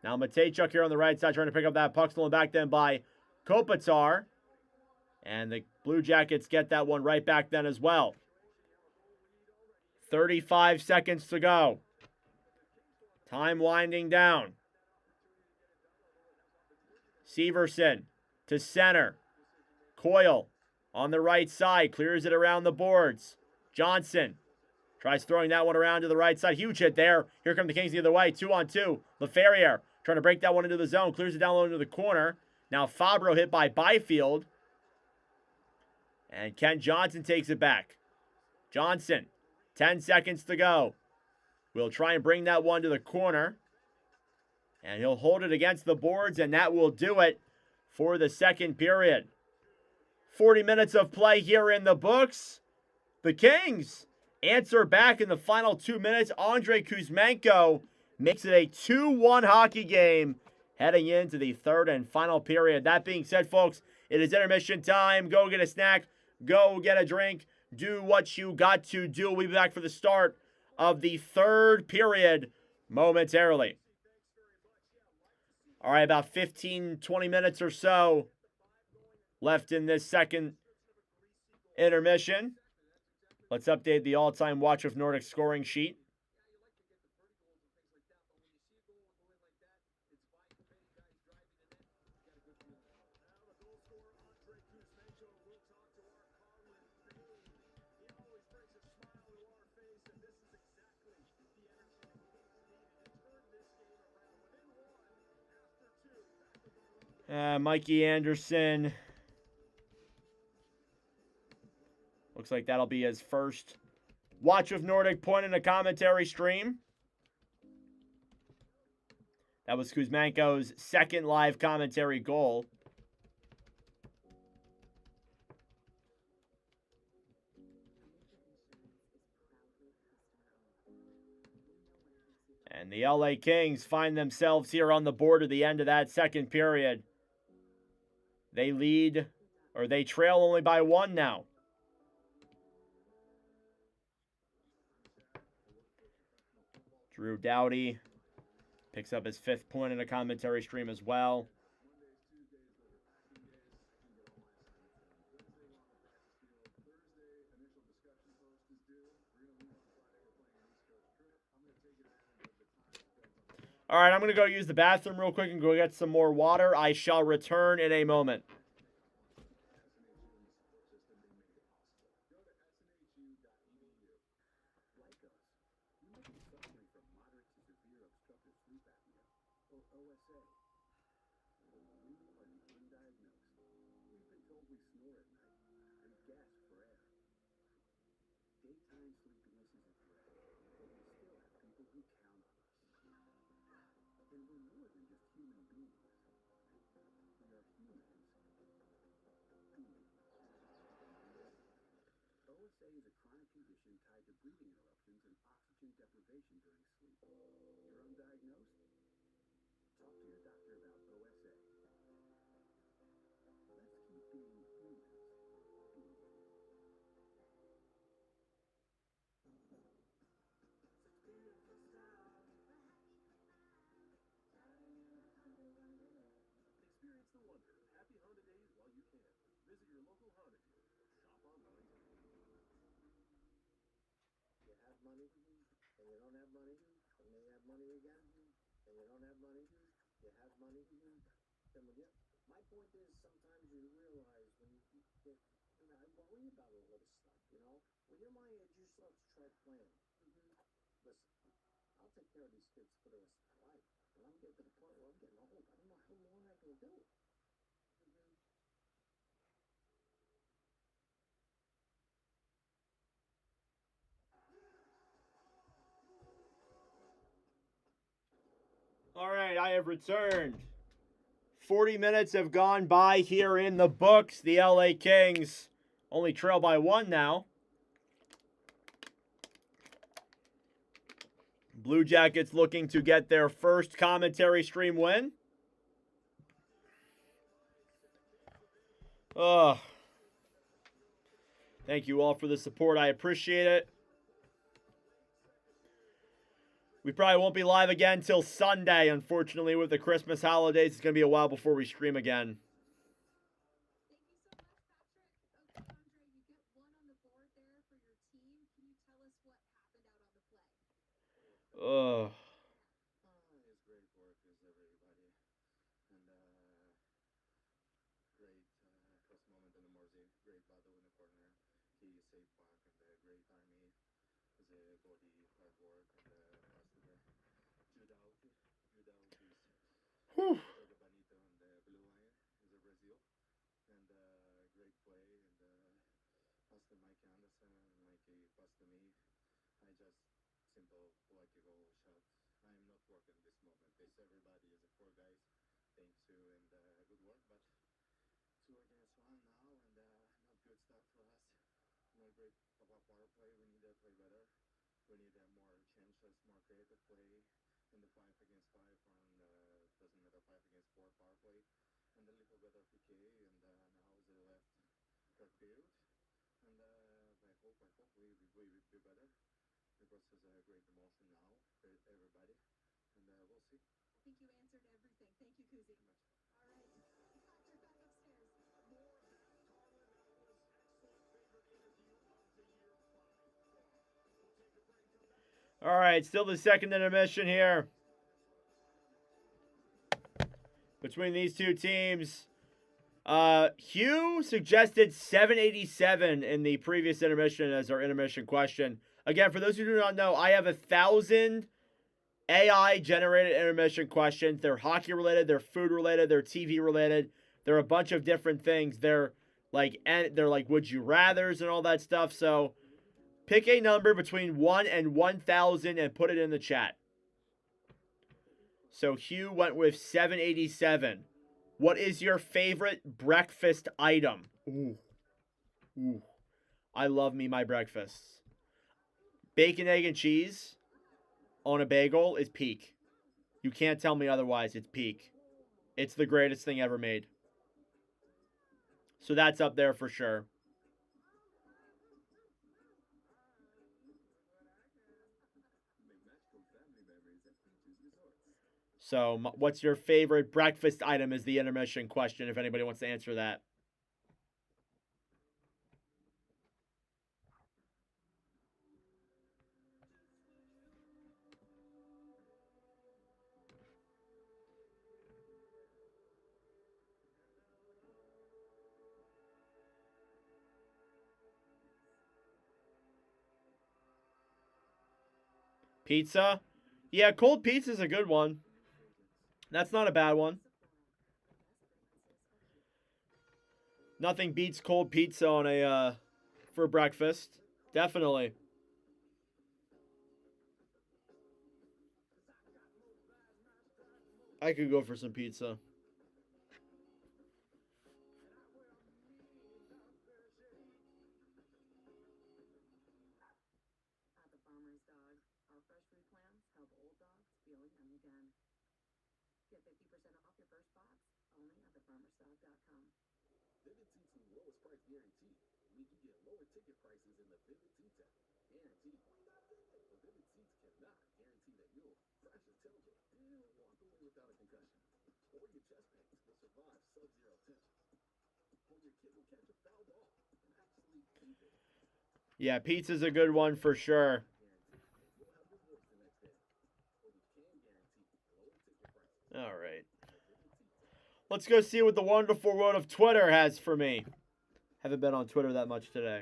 Now Matejchuk here on the right side trying to pick up that puck. Stolen back then by Kopitar. And the Blue Jackets get that one right back then as well. 35 seconds to go. Time winding down. Severson to center. Coyle on the right side. Clears it around the boards. Johnson tries throwing that one around to the right side. Huge hit there. Here come the Kings the other way. 2-on-2. LaFerriere trying to break that one into the zone. Clears it down low into the corner. Now Fabro hit by Byfield. And Ken Johnson takes it back. Johnson, 10 seconds to go. We'll try and bring that one to the corner. And he'll hold it against the boards, and that will do it for the second period. 40 minutes of play here in the books. The Kings answer back in the final 2 minutes. Andrei Kuzmenko makes it a 2-1 hockey game heading into the third and final period. That being said, folks, it is intermission time. Go get a snack. Go get a drink. Do what you got to do. We'll be back for the start of the third period momentarily. All right, about 15, 20 minutes or so left in this second intermission. Let's update the all-time Watch of Nordic scoring sheet. Mikey Anderson. Looks like that'll be his first Watch of Nordic point in a commentary stream. That was Kuzmenko's second live commentary goal. And the LA Kings find themselves here on the board at the end of that second period. They lead, or they trail only by 1 now. Drew Doughty picks up his 5th point in a commentary stream as well. All right, I'm going to go use the bathroom real quick and go get some more water. I shall return in a moment. All right, I have returned. 40 minutes have gone by here in the books. The LA Kings only trail by 1 now. Blue Jackets looking to get their first commentary stream win. Thank you all for the support. I appreciate it. We probably won't be live again till Sunday, unfortunately, with the Christmas holidays. It's going to be a while before we stream again. Ugh. Whew. All right, still the second intermission here between these two teams. Hugh suggested 787 in the previous intermission as our intermission question. Again, for those who do not know, I have 1,000 AI generated intermission questions. They're hockey related, they're food related, they're TV related. They're a bunch of different things. They're like would you rathers and all that stuff. So pick a number between 1 and 1,000 and put it in the chat. So Hugh went with 787. What is your favorite breakfast item? Ooh. I love me my breakfasts. Bacon, egg, and cheese on a bagel is peak. You can't tell me otherwise. It's peak. It's the greatest thing ever made. So that's up there for sure. So what's your favorite breakfast item is the intermission question, if anybody wants to answer that. Pizza? Yeah, cold pizza is a good one. That's not a bad one. Nothing beats cold pizza on a for breakfast. Definitely. I could go for some pizza. Yeah, pizza's a good one for sure. All right. Let's go see what the wonderful world of Twitter has for me. Haven't been on Twitter that much today.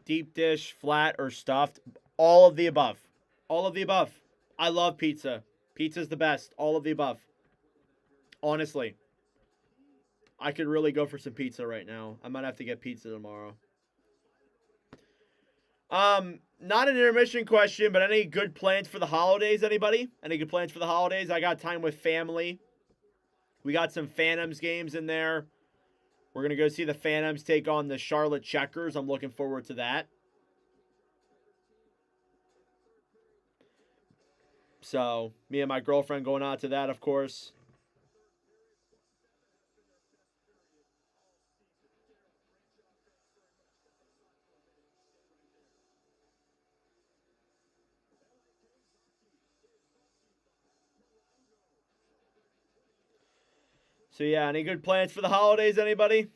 Deep dish, flat, or stuffed. All of the above. All of the above. I love pizza. Pizza's the best. All of the above. Honestly. I could really go for some pizza right now. I might have to get pizza tomorrow. Not an intermission question, but any good plans for the holidays, anybody? Any good plans for the holidays? I got time with family. We got some Phantoms games in there. We're going to go see the Phantoms take on the Charlotte Checkers. I'm looking forward to that. So, me and my girlfriend going out to that, of course. So, yeah, any good plans for the holidays, anybody?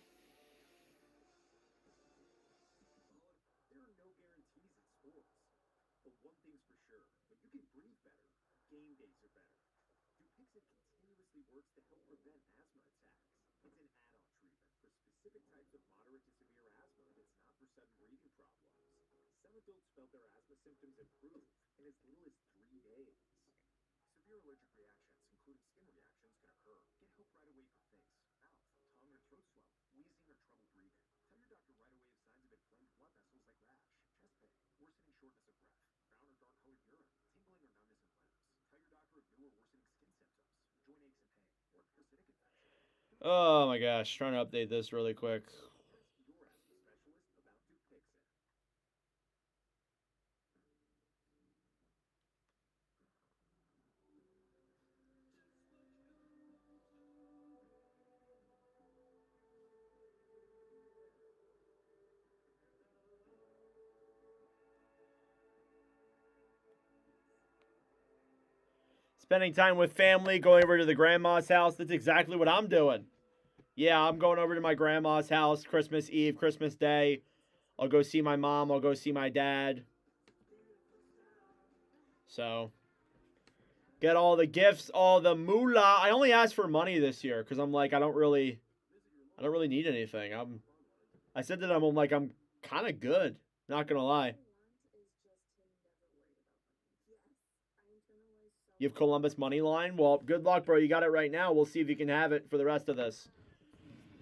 Oh my gosh, trying to update this really quick. Spending time with family, going over to the grandma's house. That's exactly what I'm doing. Yeah, I'm going over to my grandma's house Christmas Eve, Christmas Day. I'll go see my mom. I'll go see my dad. So, get all the gifts, all the moolah. I only asked for money this year because I'm like, I don't really need anything. I said to them, I'm kind of good. Not gonna lie. You have Columbus money line. Well, good luck, bro. You got it right now. We'll see if you can have it for the rest of this.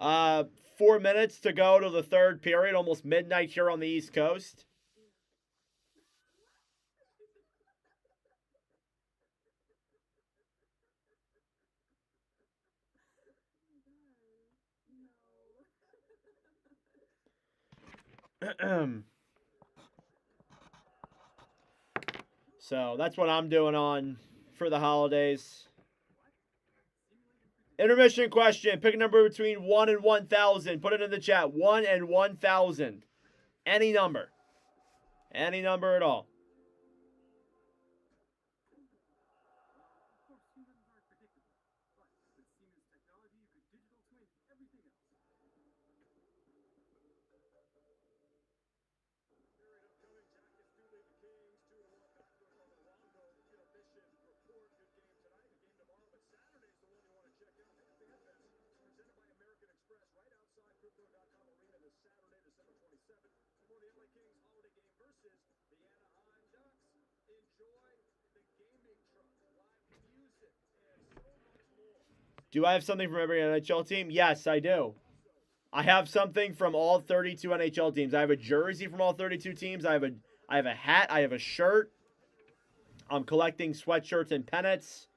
4 minutes to go to the third period. Almost midnight here on the East Coast. So that's what I'm doing on for the holidays. Intermission question. Pick a number between 1 and 1,000. Put it in the chat. 1 and 1,000. Any number. Any number at all. Do I have something from every NHL team? Yes, I do. I have something from all 32 NHL teams. I have a jersey from all 32 teams. I have a hat. I have a shirt. I'm collecting sweatshirts and pennants.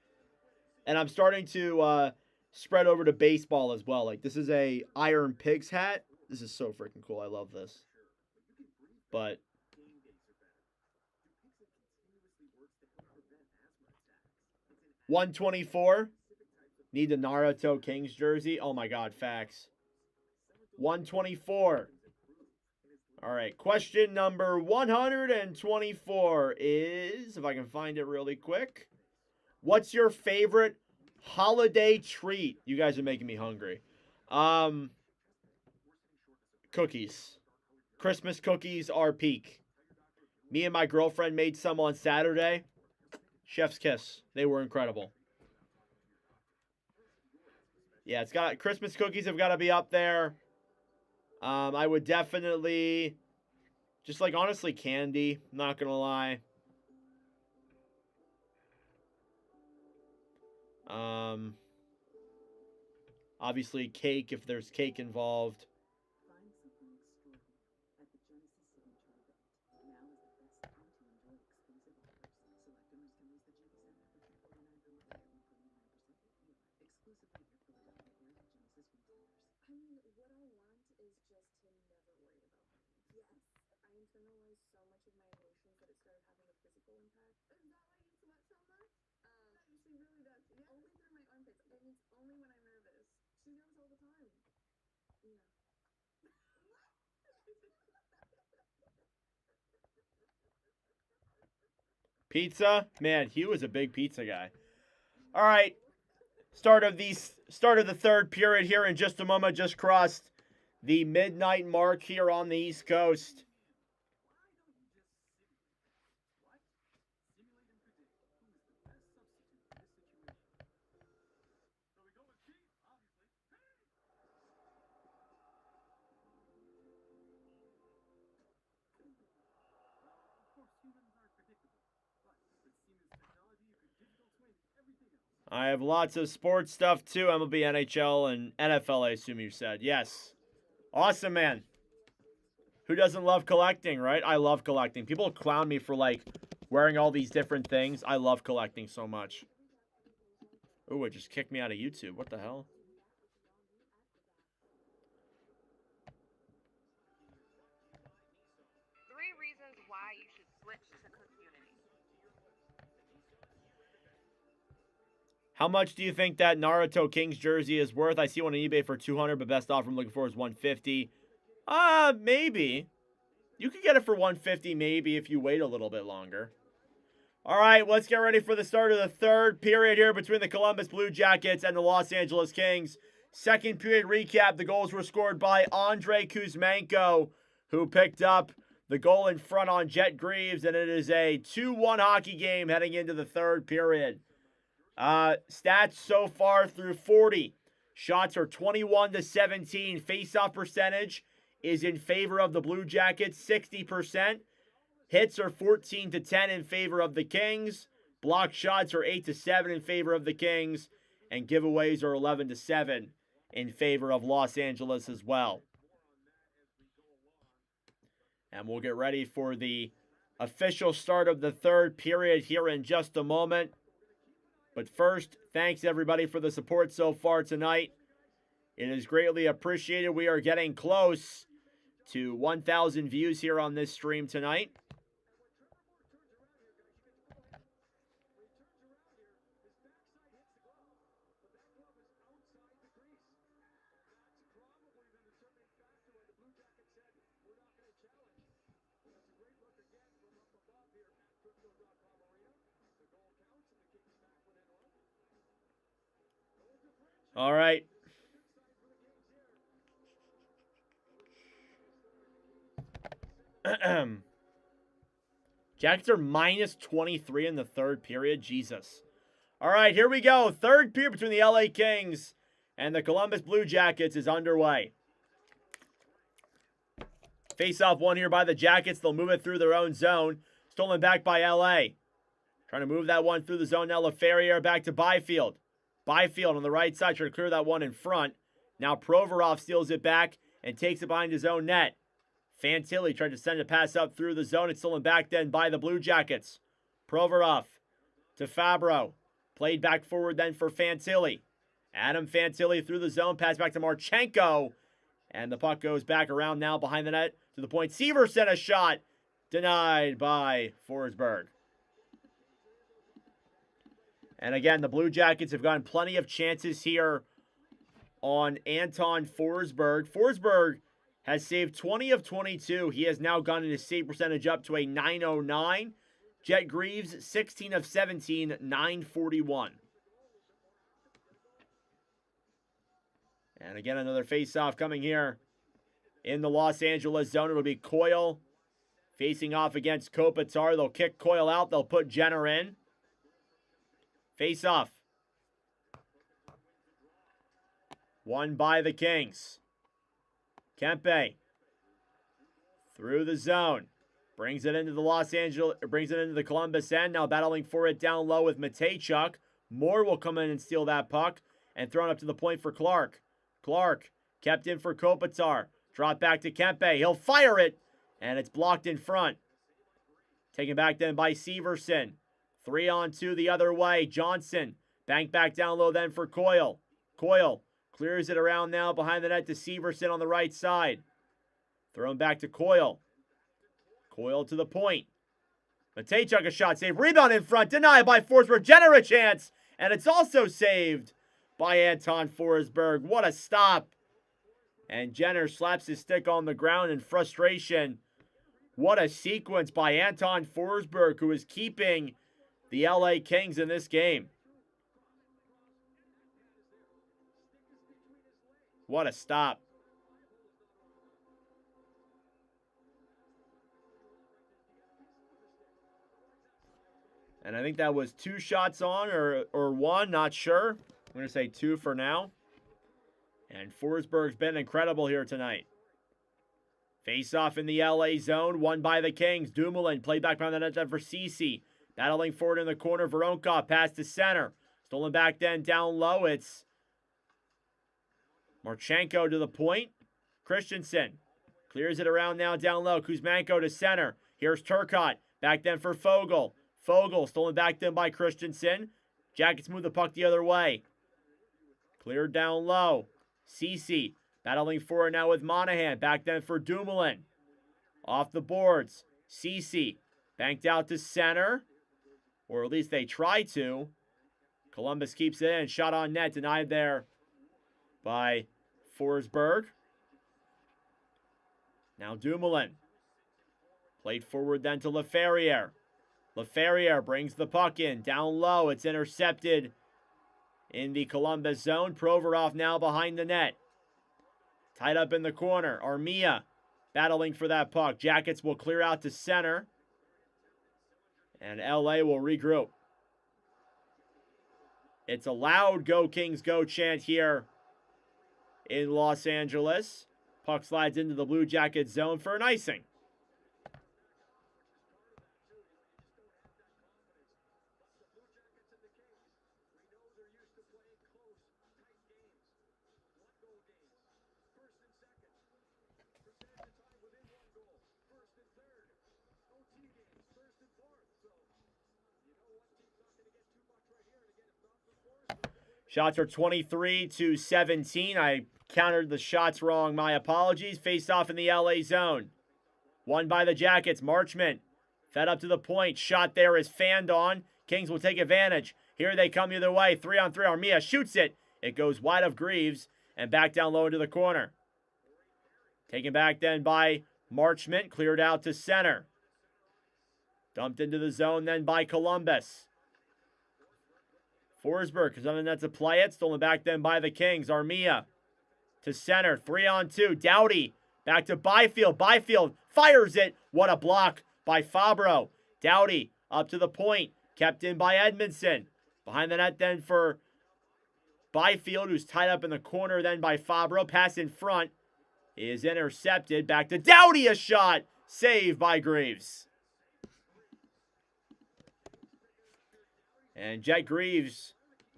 And I'm starting to spread over to baseball as well. Like, this is a Iron Pigs hat. This is so freaking cool. I love this. But 124. Need the Naruto Kings jersey. Oh my god, facts. 124. All right, question number 124 is, if I can find it really quick, what's your favorite holiday treat? You guys are making me hungry. Cookies. Christmas cookies are peak. Me and my girlfriend made some on Saturday. Chef's kiss. They were incredible. Yeah, it's got Christmas cookies have got to be up there. I would definitely just like honestly candy, not gonna lie. Obviously, cake if there's cake involved. Pizza? Man, Hugh is a big pizza guy. All right. Start of the third period here in just a moment. Just crossed the midnight mark here on the East Coast. I have lots of sports stuff too. MLB, NHL, and NFL, I assume you said. Yes. Awesome, man. Who doesn't love collecting, right? I love collecting. People clown me for like wearing all these different things. I love collecting so much. Ooh, it just kicked me out of YouTube. What the hell? Why you should switch to community. How much do you think that Naruto Kings jersey is worth? I see one on eBay for $200, but best offer I'm looking for is $150. Maybe. You could get it for $150 maybe if you wait a little bit longer. All right, let's get ready for the start of the third period here between the Columbus Blue Jackets and the Los Angeles Kings. Second period recap, the goals were scored by Andrei Kuzmenko, who picked up the goal in front on Jet Greaves, and it is a 2-1 hockey game heading into the third period. Stats so far through 40. Shots are 21-17. Face-off percentage is in favor of the Blue Jackets, 60%. Hits are 14-10 in favor of the Kings. Block shots are 8-7 in favor of the Kings. And giveaways are 11-7 in favor of Los Angeles as well. And we'll get ready for the official start of the third period here in just a moment. But first, thanks everybody for the support so far tonight. It is greatly appreciated. We are getting close to 1,000 views here on this stream tonight. All right. Jackets are minus 23 in the third period. Jesus. All right, here we go. Third period between the LA Kings and the Columbus Blue Jackets is underway. Face-off one here by the Jackets. They'll move it through their own zone. Stolen back by LA. Trying to move that one through the zone now. LaFerriere back to Byfield. Byfield on the right side trying to clear that one in front. Now Provorov steals it back and takes it behind his own net. Fantilli tried to send a pass up through the zone. It's stolen back then by the Blue Jackets. Provorov to Fabro. Played back forward then for Fantilli. Adam Fantilli through the zone. Pass back to Marchenko. And the puck goes back around now behind the net to the point. Severson a shot. Denied by Forsberg. And again, the Blue Jackets have gotten plenty of chances here on Anton Forsberg. Forsberg has saved 20 of 22. He has now gotten his save percentage up to a .909. Jet Greaves, 16 of 17, .941. And again, another face-off coming here in the Los Angeles zone. It'll be Coyle facing off against Kopitar. They'll kick Coyle out. They'll put Jenner in. Face-off. Won by the Kings. Kempe through the zone. Brings it into the Columbus end. Now battling for it down low with Matejchuk. Moore will come in and steal that puck and throw it up to the point for Clark. Clark kept in for Kopitar. Drop back to Kempe. He'll fire it, and it's blocked in front. Taken back then by Severson. 3-on-2 the other way. Johnson. Bank back down low then for Coyle. Coyle clears it around now behind the net to Severson on the right side. Thrown back to Coyle. Coyle to the point. Matejchuk a shot save. Rebound in front. Denied by Forsberg. Jenner a chance. And it's also saved by Anton Forsberg. What a stop. And Jenner slaps his stick on the ground in frustration. What a sequence by Anton Forsberg, who is keeping the LA Kings in this game. What a stop. And I think that was 2 shots on or 1, not sure. I'm going to say 2 for now. And Forsberg's been incredible here tonight. Face-off in the LA zone, won by the Kings. Dumoulin played back behind the net for Ceci. Battling forward in the corner, Voronkov pass to center. Stolen back then down low. It's Marchenko to the point. Christensen clears it around now down low. Kuzmenko to center. Here's Turcotte. Back then for Fogle. Fogle stolen back then by Christensen. Jackets move the puck the other way. Cleared down low. Ceci battling forward now with Monahan. Back then for Dumoulin. Off the boards. Ceci banked out to center. Or at least they try to. Columbus keeps it in. Shot on net. Denied there by Forsberg. Now Dumoulin. Played forward then to Laferriere. Laferriere brings the puck in. Down low. It's intercepted in the Columbus zone. Provorov now behind the net. Tied up in the corner. Armia battling for that puck. Jackets will clear out to center. And LA will regroup. It's a loud Go Kings Go chant here in Los Angeles. Puck slides into the Blue Jackets zone for an icing. Shots are 23-17. I counted the shots wrong. My apologies. Face off in the LA zone. Won by the Jackets. Marchment fed up to the point. Shot there is fanned on. Kings will take advantage. Here they come either way. 3-on-3. Armia shoots it. It goes wide of Greaves and back down low into the corner. Taken back then by Marchment. Cleared out to center. Dumped into the zone then by Columbus. Forsberg is on the net to play it. Stolen back then by the Kings. Armia to center. 3-on-2. Doughty back to Byfield. Byfield fires it. What a block by Fabro. Doughty up to the point. Kept in by Edmondson. Behind the net then for Byfield, who's tied up in the corner then by Fabro. Pass in front is intercepted. Back to Doughty. A shot. Saved by Greaves. And Jet Greaves,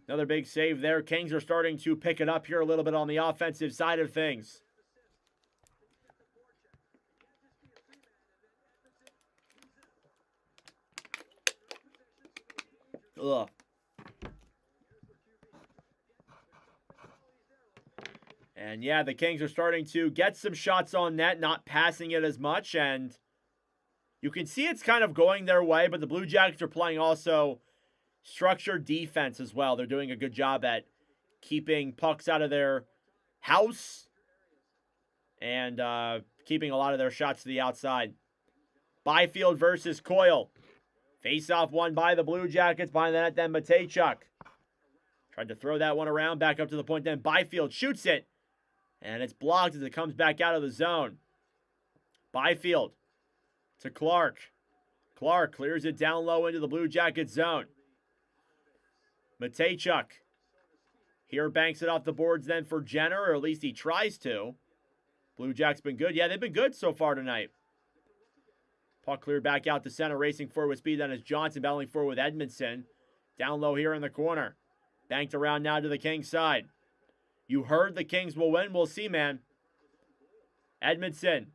another big save there. Kings are starting to pick it up here a little bit on the offensive side of things. Ugh. And yeah, the Kings are starting to get some shots on net, not passing it as much. And you can see it's kind of going their way, but the Blue Jackets are playing also structured defense as well. They're doing a good job at keeping pucks out of their house and keeping a lot of their shots to the outside. Byfield versus Coyle. Face-off won by the Blue Jackets. Behind the net then Matejchuk. Tried to throw that one around. Back up to the point then. Byfield shoots it. And it's blocked as it comes back out of the zone. Byfield to Clark. Clark clears it down low into the Blue Jackets zone. Matejchuk here banks it off the boards then for Jenner, or at least he tries to. Blue Jackets been good. Yeah, they've been good so far tonight. Puck cleared back out to center, racing forward with speed. Then is Johnson battling forward with Edmondson. Down low here in the corner. Banked around now to the Kings side. You heard the Kings will win. We'll see, man. Edmondson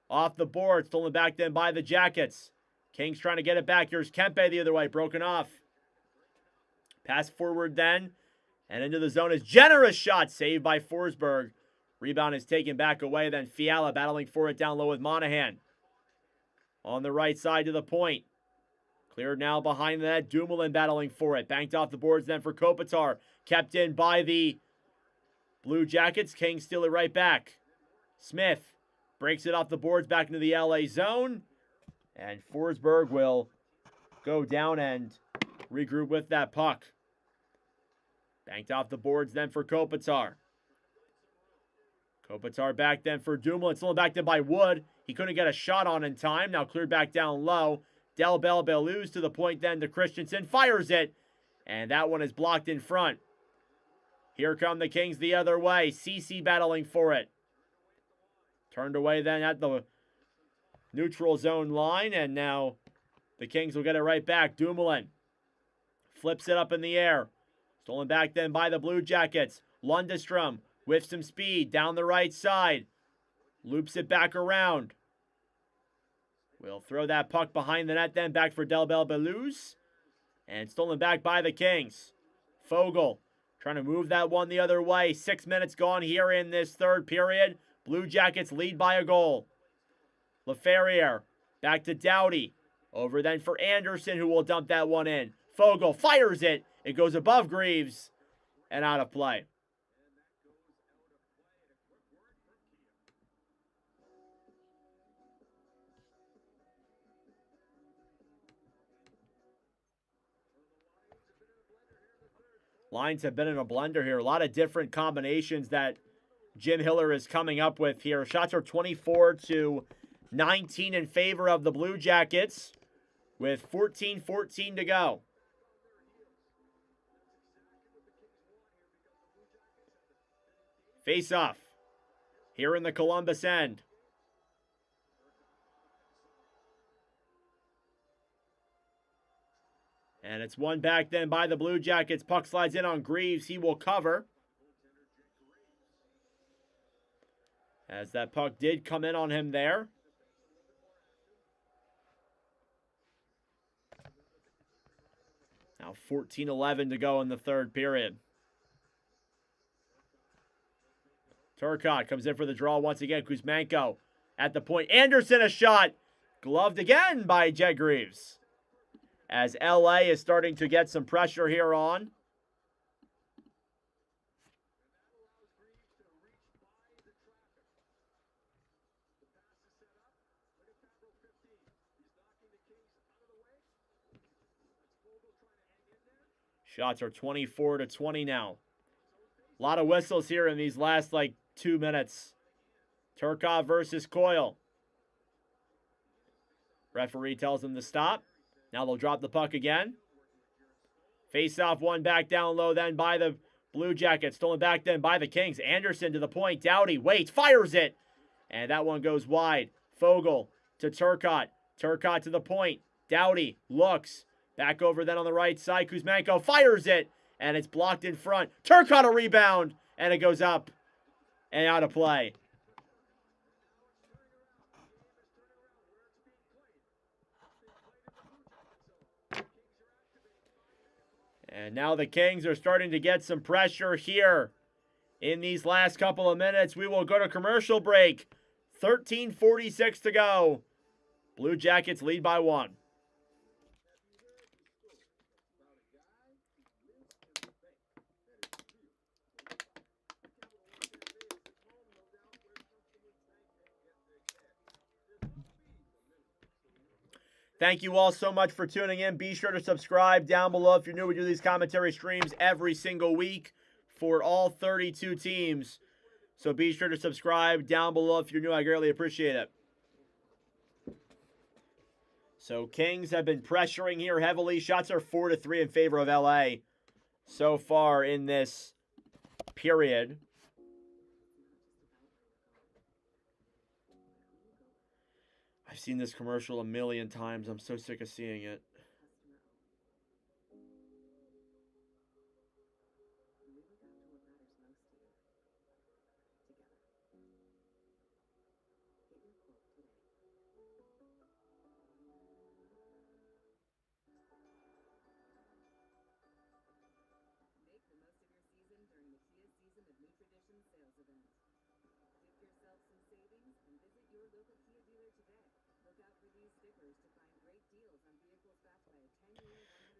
off the board. Stolen back then by the Jackets. Kings trying to get it back. Here's Kempe the other way. Broken off. Pass forward then. And into the zone is generous shot. Saved by Forsberg. Rebound is taken back away. Then Fiala battling for it down low with Monahan. On the right side to the point. Cleared now behind the net. Dumoulin battling for it. Banked off the boards then for Kopitar. Kept in by the Blue Jackets. Kings steal it right back. Smith breaks it off the boards back into the LA zone. And Forsberg will go down and regroup with that puck. Banked off the boards then for Kopitar. Kopitar back then for Dumoulin. Stolen back then by Wood. He couldn't get a shot on in time. Now cleared back down low. Del Belleuse to the point then to Christensen. Fires it. And that one is blocked in front. Here come the Kings the other way. CC battling for it. Turned away then at the neutral zone line. And now the Kings will get it right back. Dumoulin flips it up in the air. Stolen back then by the Blue Jackets. Lundestrom with some speed down the right side. Loops it back around. We'll throw that puck behind the net then back for Del Belleuse. And stolen back by the Kings. Fogle trying to move that one the other way. 6 minutes gone here in this third period. Blue Jackets lead by a goal. LaFerriere back to Doughty. Over then for Anderson, who will dump that one in. Fogle fires it. It goes above Greaves and out of play. Lines have been in a blender here. A lot of different combinations that Jim Hiller is coming up with here. Shots are 24-19 in favor of the Blue Jackets with 14:14 to go. Face off here in the Columbus end. And it's one back then by the Blue Jackets. Puck slides in on Greaves. He will cover. As that puck did come in on him there. Now 14-11 to go in the third period. Turcotte comes in for the draw once again. Kuzmenko at the point. Anderson a shot. Gloved again by Jed Greaves. As LA is starting to get some pressure here on. Shots are 24-20 now. A lot of whistles here in these last 2 minutes. Turcotte versus Coyle. Referee tells them to stop. Now they'll drop the puck again. Face off one back down low then by the Blue Jackets. Stolen back then by the Kings. Anderson to the point. Doughty waits. Fires it. And that one goes wide. Fogle to Turcotte. Turcotte to the point. Doughty looks. Back over then on the right side. Kuzmenko fires it. And it's blocked in front. Turcotte a rebound. And it goes up. And out of play. And now the Kings are starting to get some pressure here in these last couple of minutes. We will go to commercial break. 13:46 to go. Blue Jackets lead by 1. Thank you all so much for tuning in. Be sure to subscribe down below if you're new. We do these commentary streams every single week for all 32 teams. So be sure to subscribe down below if you're new. I greatly appreciate it. So Kings have been pressuring here heavily. Shots are 4-3 in favor of LA so far in this period. I've seen this commercial a million times. I'm so sick of seeing it.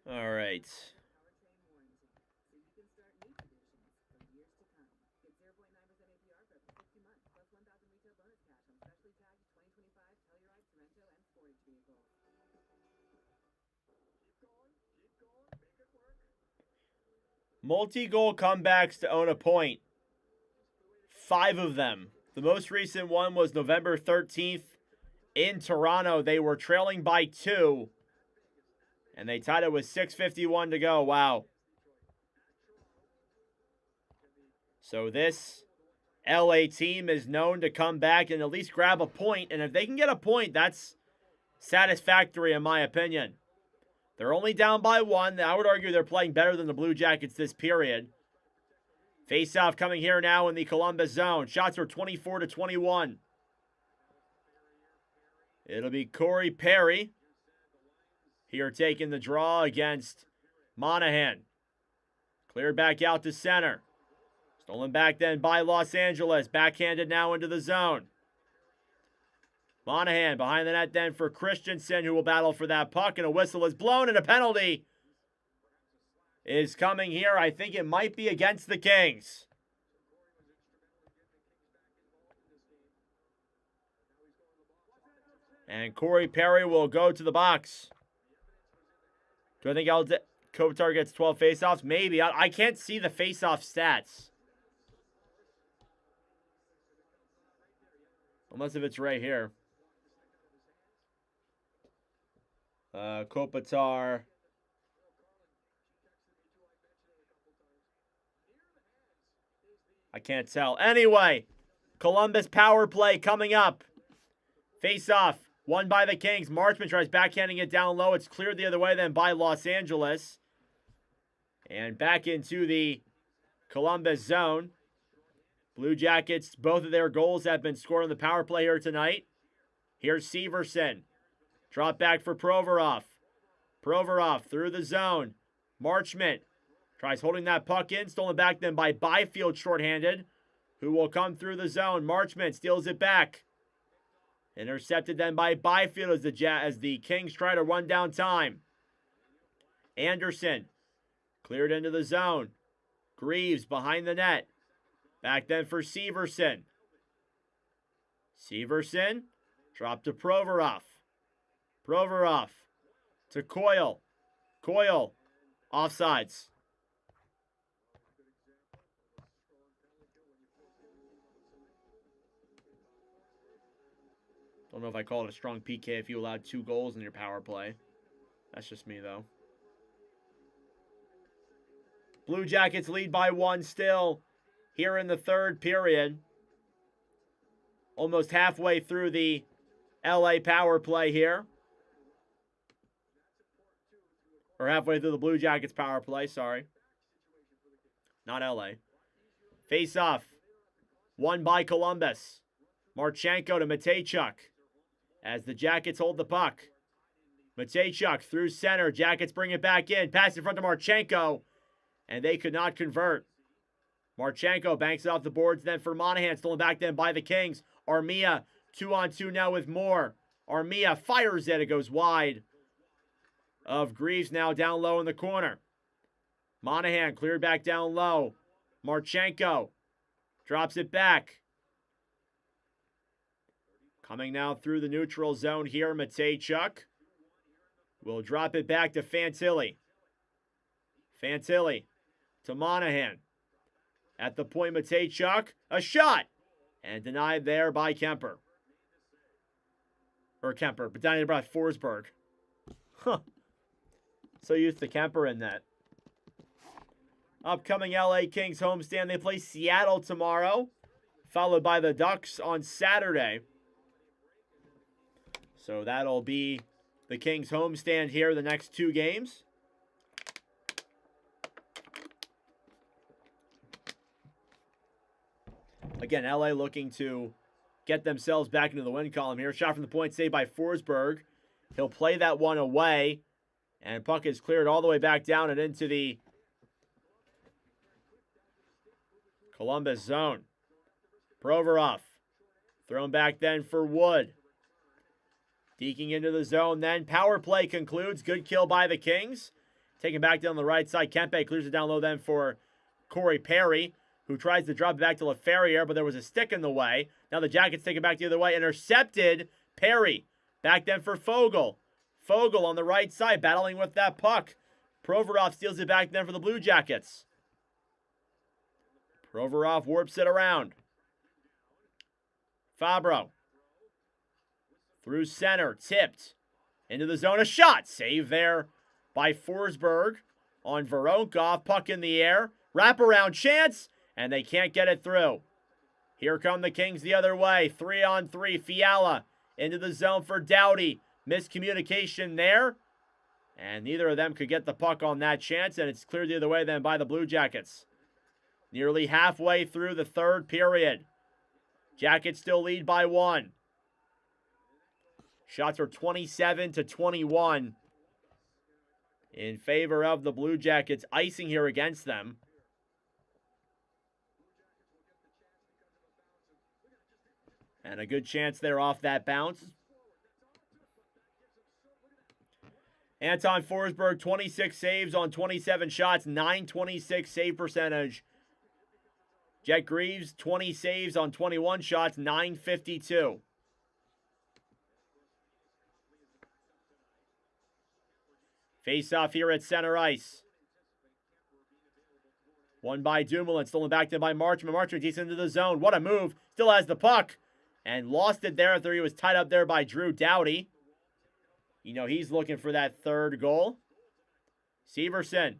All right. Multi-goal comebacks to own a point. 5 of them. The most recent one was November 13th in Toronto. They were trailing by 2. And they tied it with 6:51 to go. Wow. So this LA team is known to come back and at least grab a point. And if they can get a point, that's satisfactory in my opinion. They're only down by 1. I would argue they're playing better than the Blue Jackets this period. Face-off coming here now in the Columbus zone. Shots are 24-21. It'll be Corey Perry here taking the draw against Monahan. Cleared back out to center. Stolen back then by Los Angeles. Backhanded now into the zone. Monahan behind the net then for Christensen, who will battle for that puck. And a whistle is blown and a penalty is coming here. I think it might be against the Kings. And Corey Perry will go to the box. Do I think Kopitar gets 12 faceoffs? Maybe. I can't see the faceoff stats. Unless if it's right here. Kopitar. I can't tell. Anyway, Columbus power play coming up. Face-off, won by the Kings. Marchman tries backhanding it down low. It's cleared the other way then by Los Angeles. And back into the Columbus zone. Blue Jackets, both of their goals have been scored on the power play here tonight. Here's Severson. Drop back for Provorov. Provorov through the zone. Marchment tries holding that puck in. Stolen back then by Byfield shorthanded, who will come through the zone. Marchment steals it back. Intercepted then by Byfield as the Kings try to run down time. Anderson cleared into the zone. Greaves behind the net. Back then for Severson. Severson dropped to Provorov. Provorov to Coyle. Coyle offsides. Don't know if I call it a strong PK if you allowed 2 goals in your power play. That's just me, though. Blue Jackets lead by 1 still here in the third period. Almost halfway through the LA power play here. Or halfway through the Blue Jackets power play, sorry. Not LA. Face off. Won by Columbus. Marchenko to Matejchuk. As the Jackets hold the puck. Matejchuk through center. Jackets bring it back in. Pass in front to Marchenko. And they could not convert. Marchenko banks it off the boards then for Monahan. Stolen back then by the Kings. Armia 2-on-2 now with Moore. Armia fires it. It goes wide of Greaves now down low in the corner. Monahan cleared back down low. Marchenko drops it back. Coming now through the neutral zone here, Matejchuk will drop it back to Fantilli. Fantilli to Monahan. At the point, Matejchuk, a shot! And denied there by Kemper. Or Kemper, but denied by Forsberg. Huh. So used to Kemper in that. Upcoming LA Kings homestand. They play Seattle tomorrow, followed by the Ducks on Saturday. So that'll be the Kings homestand here the next 2 games. Again, LA looking to get themselves back into the win column here. Shot from the point saved by Forsberg. He'll play that one away. And puck is cleared all the way back down and into the Columbus zone. Provorov Thrown back then for Wood. Deking into the zone then. Power play concludes. Good kill by the Kings. Taken back down the right side. Kempe clears it down low then for Corey Perry, who tries to drop it back to LaFerriere, but there was a stick in the way. Now the Jackets take it back the other way. Intercepted. Perry. Back then for Fogle. Fogle on the right side, battling with that puck. Provorov steals it back then for the Blue Jackets. Provorov warps it around. Fabro. Through center, tipped. Into the zone, a shot. Save there by Forsberg on Voronkov. Puck in the air. Wraparound chance, and they can't get it through. Here come the Kings the other way. 3-on-3. Fiala into the zone for Doughty. Miscommunication there. And neither of them could get the puck on that chance, and it's cleared the other way then by the Blue Jackets. Nearly halfway through the third period. Jackets still lead by 1. Shots are 27-21 in favor of the Blue Jackets. Icing here against them. And a good chance there off that bounce. Anton Forsberg, 26 saves on 27 shots, 926 save percentage. Jet Greaves, 20 saves on 21 shots, 952. Face-off here at center ice. Won by Dumoulin, stolen back to by Marchment. Marchment gets into the zone. What a move. Still has the puck. And lost it there after he was tied up there by Drew Doughty. You know he's looking for that third goal. Severson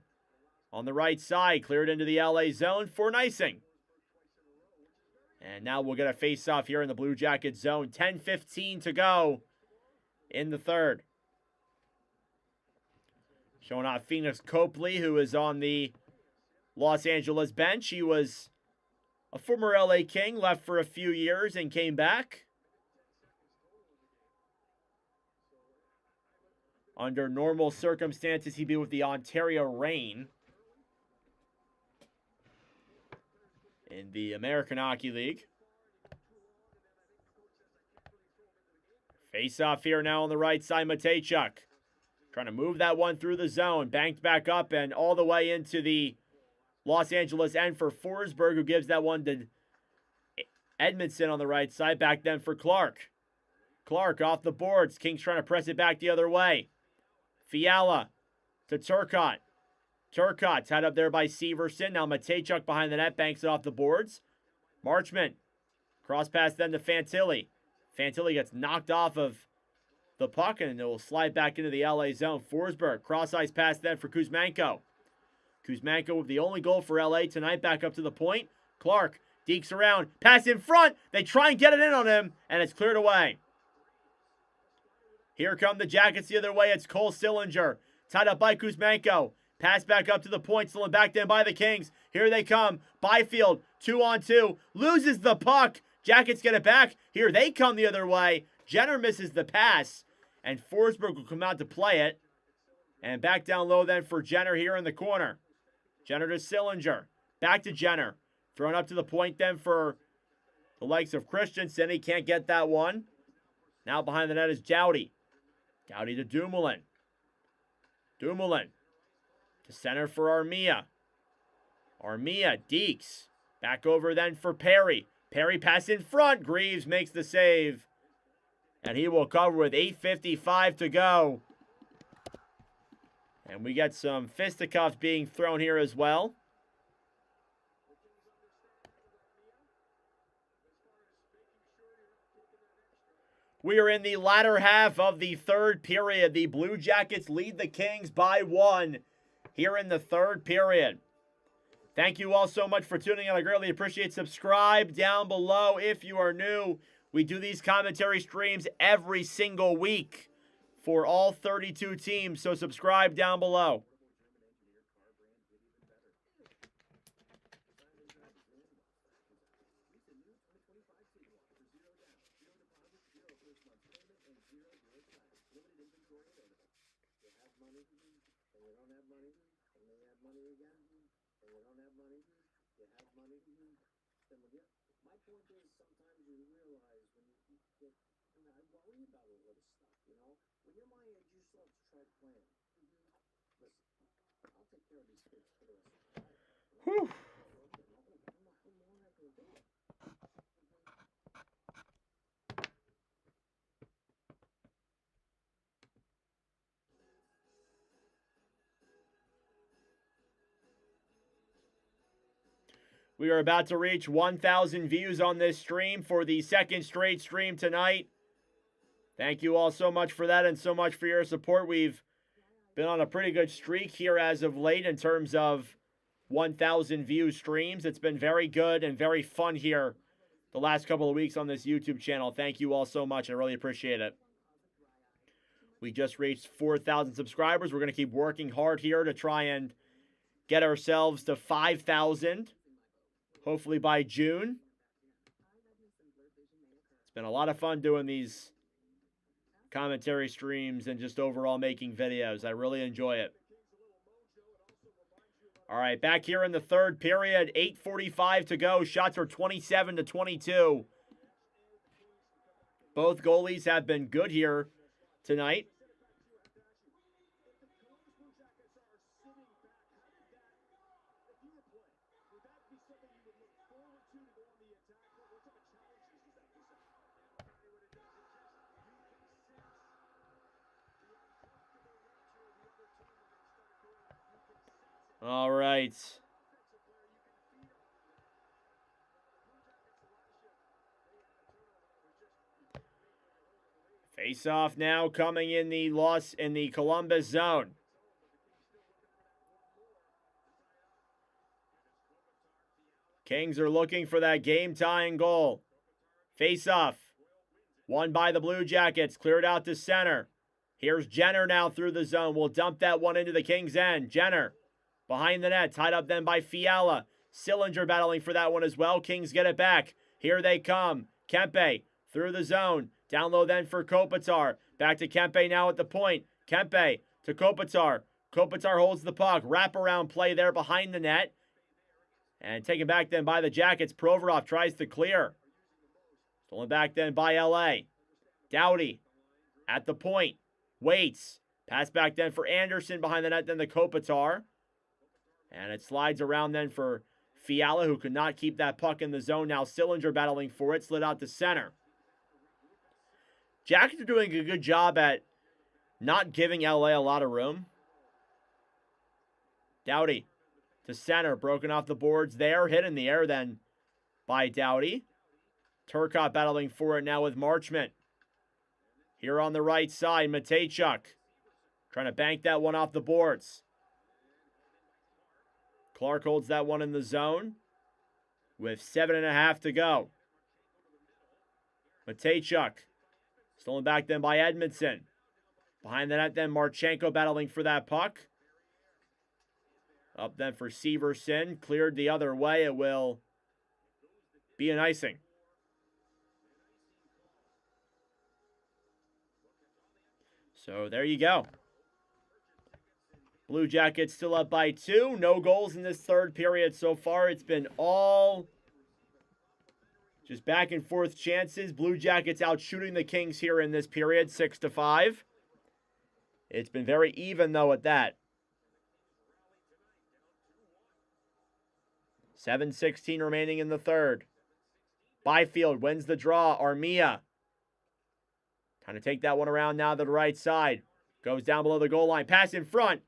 on the right side. Cleared into the LA zone for an icing. And now we'll get a face-off here in the Blue Jacket zone. 10:15 to go in the third. Showing off Phoenix Copley, who is on the Los Angeles bench. He was a former LA King, left for a few years and came back. Under normal circumstances, he'd be with the Ontario Reign in the American Hockey League. Face-off here now on the right side, Matejchuk. Trying to move that one through the zone. Banked back up and all the way into the Los Angeles end for Forsberg, who gives that one to Edmondson on the right side. Back then for Clark. Clark off the boards. Kings trying to press it back the other way. Fiala to Turcotte. Turcotte tied up there by Severson. Now Matejchuk behind the net, banks it off the boards. Marchment. Cross pass then to Fantilli. Fantilli gets knocked off of the puck and it will slide back into the LA zone. Forsberg, cross ice pass then for Kuzmenko. Kuzmenko with the only goal for LA tonight, back up to the point. Clark dekes around, pass in front. They try and get it in on him, and it's cleared away. Here come the Jackets the other way. It's Cole Sillinger, tied up by Kuzmenko. Pass back up to the point, stolen back then by the Kings. Here they come. Byfield, 2-on-2, loses the puck. Jackets get it back. Here they come the other way. Jenner misses the pass, and Forsberg will come out to play it. And back down low then for Jenner here in the corner. Jenner to Sillinger. Back to Jenner. Thrown up to the point then for the likes of Christensen. He can't get that one. Now behind the net is Doughty. Doughty to Dumoulin. Dumoulin to center for Armia. Armia, Deeks. Back over then for Perry. Perry pass in front. Greaves makes the save. And he will cover with 8:55 to go. And we got some fisticuffs being thrown here as well. We are in the latter half of the third period. The Blue Jackets lead the Kings by 1 here in the third period. Thank you all so much for tuning in. I greatly appreciate it. Subscribe down below if you are new. We do these commentary streams every single week for all 32 teams, so subscribe down below. My point is, sometimes you realize when you get, I worry about a lot of stuff, you know? When you're my age, you just love to try playing. Listen, I'll take care of these kids for the rest of their life. Whew. How long am I going to do it? We are about to reach 1,000 views on this stream for the second straight stream tonight. Thank you all so much for that and so much for your support. We've been on a pretty good streak here as of late in terms of 1,000 view streams. It's been very good and very fun here the last couple of weeks on this YouTube channel. Thank you all so much. I really appreciate it. We just reached 4,000 subscribers. We're going to keep working hard here to try and get ourselves to 5,000. Hopefully by June. It's been a lot of fun doing these commentary streams and just overall making videos. I really enjoy it. All right, back here in the third period, 8:45 to go. Shots are 27-22. Both goalies have been good here tonight. All right. Face off now coming in the Columbus zone. Kings are looking for that game-tying goal. Face off. Won by the Blue Jackets. Cleared out to center. Here's Jenner now through the zone. We'll dump that one into the Kings' end. Jenner behind the net. Tied up then by Fiala. Sillinger battling for that one as well. Kings get it back. Here they come. Kempe through the zone. Down low then for Kopitar. Back to Kempe now at the point. Kempe to Kopitar. Kopitar holds the puck. Wraparound play there behind the net. And taken back then by the Jackets. Provorov tries to clear. Stolen back then by LA. Doughty at the point. Waits. Pass back then for Anderson behind the net, then the Kopitar. And it slides around then for Fiala, who could not keep that puck in the zone. Now Sillinger battling for it. Slid out to center. Jackets are doing a good job at not giving LA a lot of room. Doughty to center. Broken off the boards there. Hit in the air then by Doughty. Turcotte battling for it now with Marchment. Here on the right side, Matejchuk trying to bank that one off the boards. Clark holds that one in the zone with 7.5 to go. Matejchuk stolen back then by Edmondson. Behind the net then Marchenko battling for that puck. Up then for Severson. Cleared the other way. It will be an icing. So there you go. Blue Jackets still up by 2. No goals in this third period so far. It's been all just back and forth chances. Blue Jackets out shooting the Kings here in this period, 6-5. It's been very even though at that. 7:16 remaining in the third. Byfield wins the draw. Armia trying to take that one around now to the right side. Goes down below the goal line. Pass in front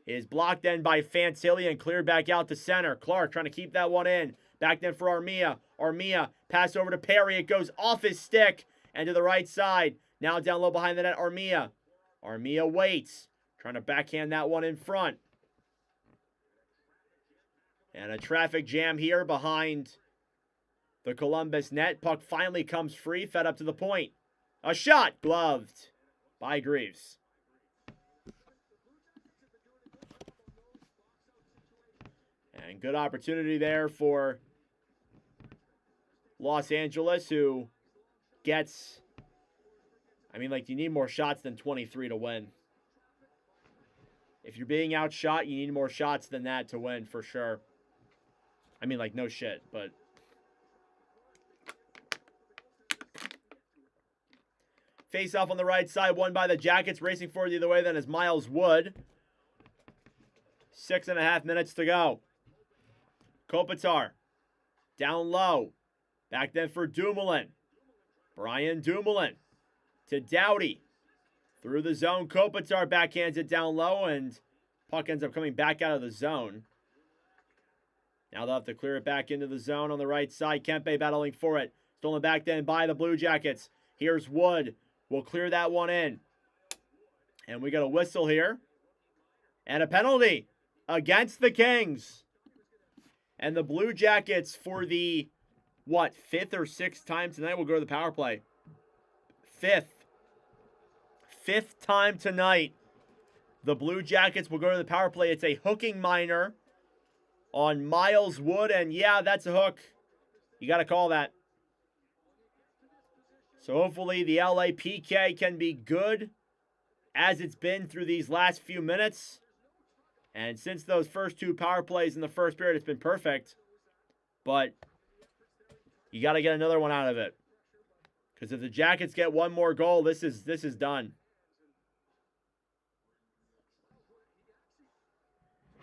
is blocked then by Fantilli and cleared back out to center. Clark trying to keep that one in. Back then for Armia. Armia pass over to Perry. It goes off his stick and to the right side. Now down low behind the net, Armia. Armia waits. Trying to backhand that one in front. And a traffic jam here behind the Columbus net. Puck finally comes free. Fed up to the point. A shot gloved by Greaves. And good opportunity there for Los Angeles, who gets, you need more shots than 23 to win. If you're being outshot, you need more shots than that to win, for sure. No shit, but Face off on the right side, won by the Jackets. Racing forward the other way then is Miles Wood. 6.5 minutes to go. Kopitar. Down low. Back then for Dumoulin. Brian Dumoulin. To Doughty. Through the zone. Kopitar backhands it down low, and puck ends up coming back out of the zone. Now they'll have to clear it back into the zone on the right side. Kempe battling for it. Stolen back then by the Blue Jackets. Here's Wood. We'll clear that one in. And we got a whistle here. And a penalty against the Kings. And the Blue Jackets, for the, fifth or sixth time tonight, will go to the power play. Fifth time tonight, the Blue Jackets will go to the power play. It's a hooking minor on Miles Wood, and yeah, that's a hook. You got to call that. So hopefully the LA PK can be good as it's been through these last few minutes. And since those first two power plays in the first period, it's been perfect. But you got to get another one out of it. Because if the Jackets get one more goal, this is done.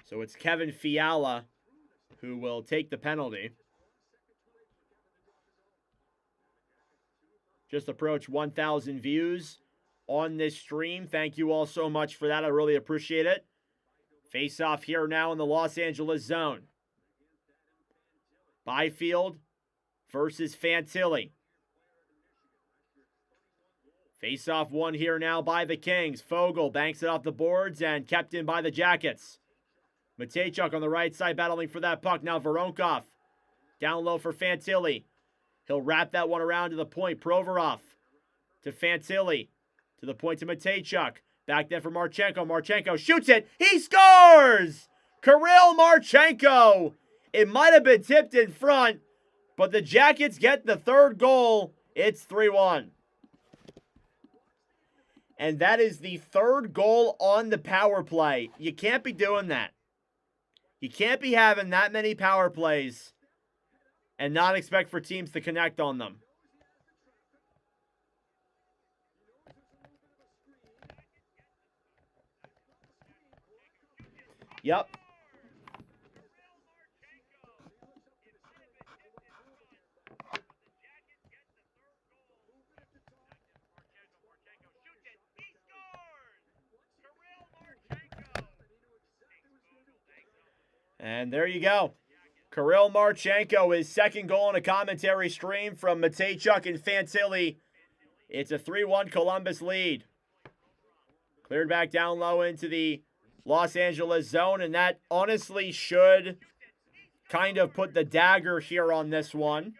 So it's Kevin Fiala who will take the penalty. Just approached 1,000 views on this stream. Thank you all so much for that. I really appreciate it. Face off here now in the Los Angeles zone. Byfield versus Fantilli. Face off one here now by the Kings. Fogle banks it off the boards and kept in by the Jackets. Matejchuk on the right side battling for that puck. Now Voronkov down low for Fantilli. He'll wrap that one around to the point. Provorov to Fantilli. To the point to Matejchuk. Back there for Marchenko. Marchenko shoots it. He scores! Kirill Marchenko. It might have been tipped in front, but the Jackets get the third goal. It's 3-1. And that is the third goal on the power play. You can't be doing that. You can't be having that many power plays and not expect for teams to connect on them. Yep. And there you go. Kirill Marchenko, his second goal in a commentary stream from Matejchuk and Fantilli. It's a 3-1 Columbus lead. Cleared back down low into the Los Angeles zone, and that honestly should kind of put the dagger here on this one.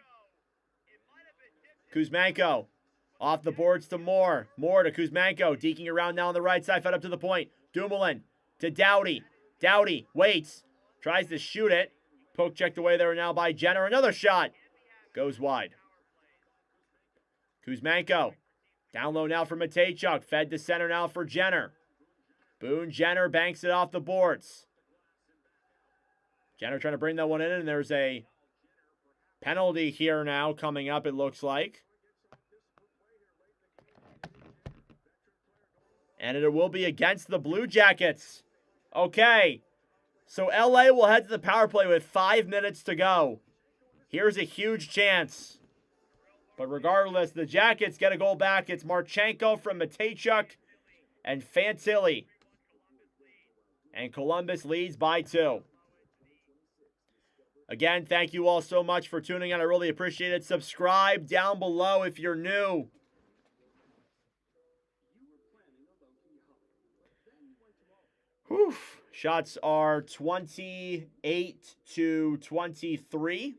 Kuzmenko off the boards to Moore. Moore to Kuzmenko, deking around now on the right side, fed up to the point. Dumoulin to Doughty. Doughty waits, tries to shoot it. Poke checked away there now by Jenner. Another shot. Goes wide. Kuzmenko. Down low now for Matejchuk. Fed to center now for Jenner. Boone Jenner banks it off the boards. Jenner trying to bring that one in, and there's a penalty here now coming up, it looks like. And it will be against the Blue Jackets. Okay. So LA will head to the power play with 5 minutes to go. Here's a huge chance. But regardless, the Jackets get a goal back. It's Marchenko from Matejchuk and Fantilli. And Columbus leads by 2. Again, thank you all so much for tuning in. I really appreciate it. Subscribe down below if you're new. Whew. Shots are 28-23.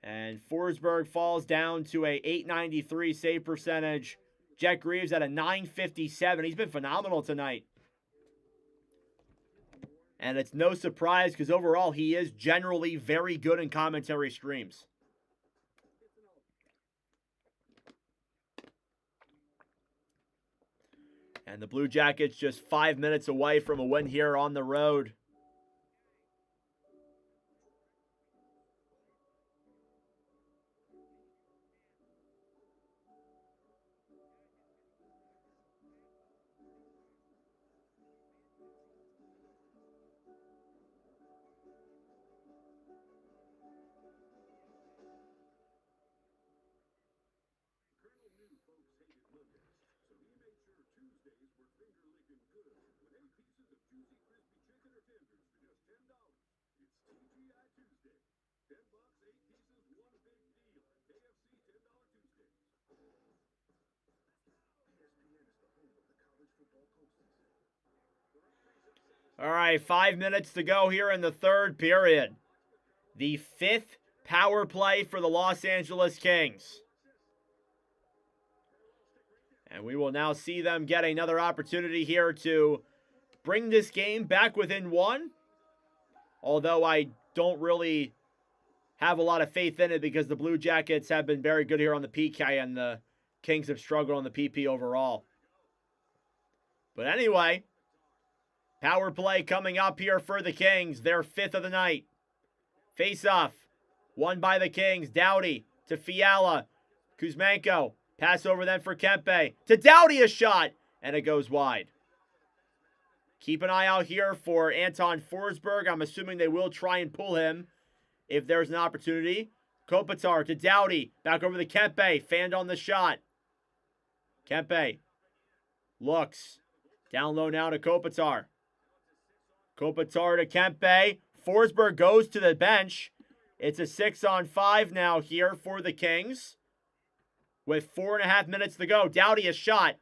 And Forsberg falls down to a .893 save percentage. Jet Greaves at a .957. He's been phenomenal tonight. And it's no surprise because overall he is generally very good in commentary streams. And the Blue Jackets just 5 minutes away from a win here on the road. All right, 5 minutes to go here in the third period. The fifth power play for the Los Angeles Kings. And we will now see them get another opportunity here to bring this game back within one. Although I don't really have a lot of faith in it because the Blue Jackets have been very good here on the PK and the Kings have struggled on the PP overall. But anyway, power play coming up here for the Kings. Their fifth of the night. Face-off. Won by the Kings. Doughty to Fiala. Kuzmenko. Pass over then for Kempe. To Doughty, a shot. And it goes wide. Keep an eye out here for Anton Forsberg. I'm assuming they will try and pull him if there's an opportunity. Kopitar to Doughty. Back over to Kempe. Fanned on the shot. Kempe. Looks. Down low now to Kopitar. Kopitar to Kempe. Forsberg goes to the bench. It's a 6-on-5 now here for the Kings. With 4.5 minutes to go. Doughty a shot.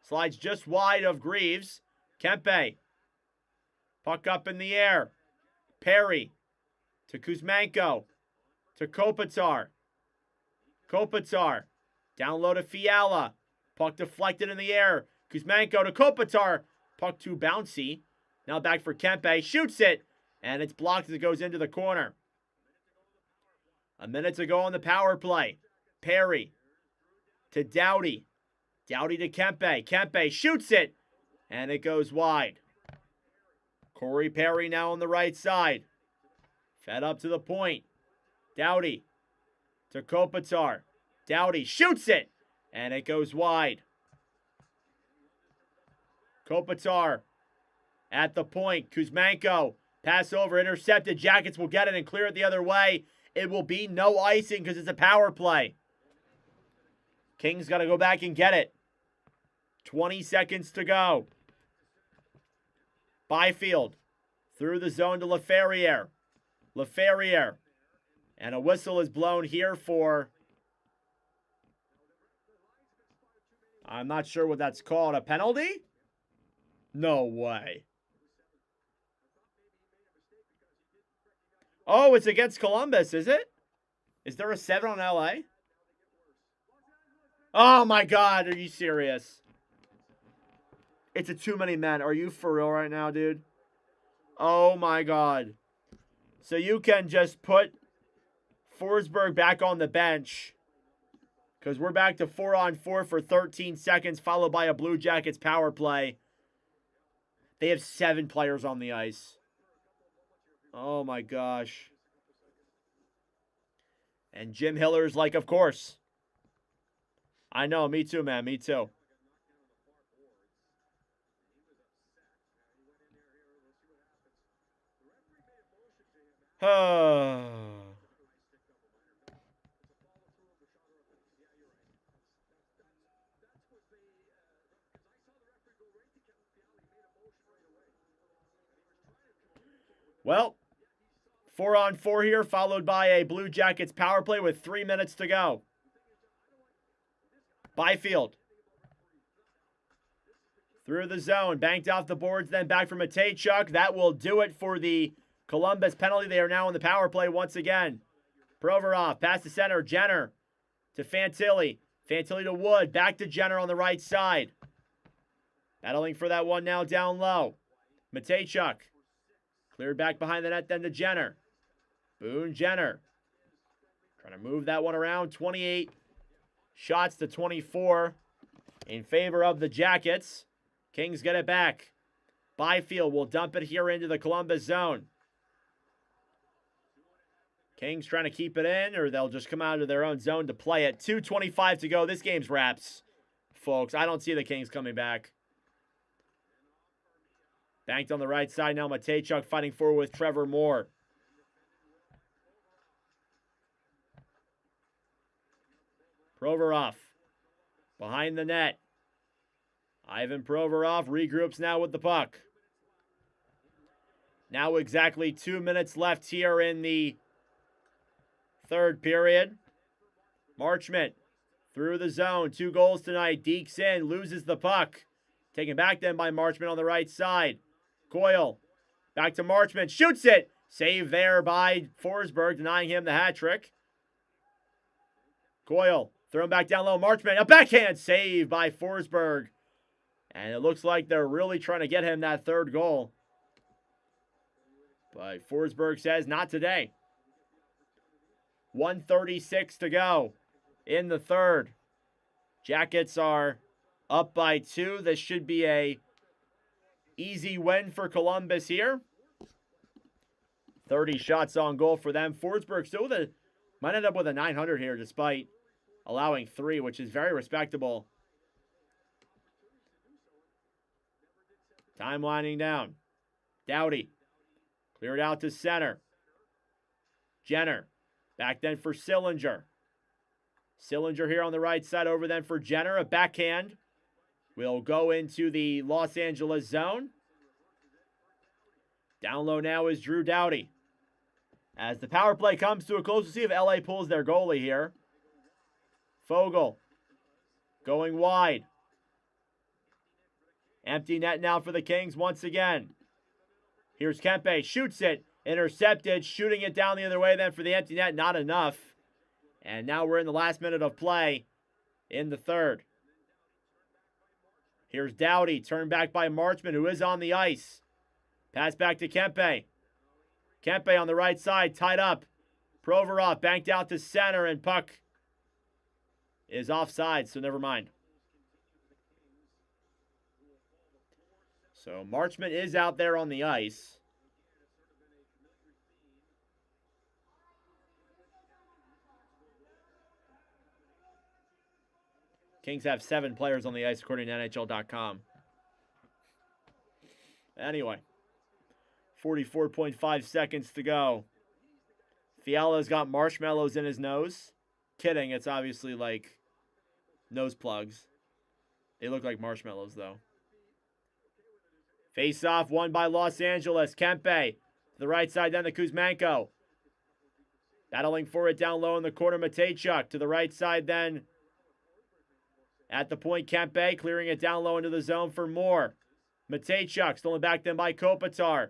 Slides just wide of Greaves. Kempe. Puck up in the air. Perry. To Kuzmenko. To Kopitar. Kopitar. Down low to Fiala. Puck deflected in the air. Kuzmenko to Kopitar. Puck too bouncy. Now back for Kempe. Shoots it. And it's blocked as it goes into the corner. A minute to go on the power play. Perry. To Doughty. Doughty to Kempe. Kempe shoots it. And it goes wide. Corey Perry now on the right side. Fed up to the point. Doughty. To Kopitar. Doughty shoots it. And it goes wide. Kopitar. At the point. Kuzmenko. Pass over. Intercepted. Jackets will get it and clear it the other way. It will be no icing because it's a power play. Kings got to go back and get it. 20 seconds to go. Byfield. Through the zone to Laferriere. Laferriere. And a whistle is blown here for... I'm not sure what that's called. A penalty? No way. Oh, it's against Columbus, is it? Is there a 7 on LA? Oh my God, are you serious? It's a too many men. Are you for real right now, dude? Oh my God. So you can just put Forsberg back on the bench. Because we're back to 4-on-4 for 13 seconds, followed by a Blue Jackets power play. They have 7 players on the ice. Oh my gosh. And Jim Hiller's like, of course. I know, me too, man, me too. Well, 4-on-4 here, followed by a Blue Jackets power play with 3 minutes to go. Byfield. Through the zone, banked off the boards, then back for Matejchuk. That will do it for the Columbus penalty. They are now in the power play once again. Provorov, pass to center, Jenner to Fantilli. Fantilli to Wood, back to Jenner on the right side. Battling for that one now down low. Matejchuk. Cleared back behind the net, then to Jenner. Boone Jenner. Trying to move that one around. 28 shots to 24 in favor of the Jackets. Kings get it back. Byfield will dump it here into the Columbus zone. Kings trying to keep it in, or they'll just come out of their own zone to play it. 2:25 to go. This game's wraps, folks. I don't see the Kings coming back. Banked on the right side now. Matejchuk fighting forward with Trevor Moore. Provorov behind the net. Ivan Provorov regroups now with the puck. Now exactly 2 minutes left here in the third period. Marchment through the zone. 2 goals tonight. Dekes in. Loses the puck. Taken back then by Marchment on the right side. Coyle. Back to Marchment. Shoots it. Save there by Forsberg, denying him the hat trick. Coyle. Thrown back down low. Marchment. A backhand save by Forsberg. And it looks like they're really trying to get him that third goal. But Forsberg says not today. 1:36 to go in the third. Jackets are up by 2. This should be a easy win for Columbus here. 30 shots on goal for them. Forsberg still might end up with a 900 here despite allowing 3, which is very respectable. Time winding down. Doughty. Cleared out to center. Jenner. Back then for Sillinger. Sillinger here on the right side, over then for Jenner. A backhand will go into the Los Angeles zone. Down low now is Drew Doughty. As the power play comes to a close, we'll see if LA pulls their goalie here. Fogle going wide. Empty net now for the Kings once again. Here's Kempe, shoots it, intercepted, shooting it down the other way then for the empty net, not enough. And now we're in the last minute of play in the third. Here's Doughty, turned back by Marchment, who is on the ice. Pass back to Kempe. Kempe on the right side, tied up. Provorov banked out to center, and puck is offside, so never mind. So Marchment is out there on the ice. Kings have 7 players on the ice according to NHL.com. Anyway, 44.5 seconds to go. Fiala's got marshmallows in his nose. Kidding, it's obviously like nose plugs. They look like marshmallows though. Face off, won by Los Angeles. Kempe to the right side, then to Kuzmenko. Battling for it down low in the corner, Matejchuk to the right side then. At the point, Kempe clearing it down low into the zone for Moore. Matejchuk stolen back then by Kopitar.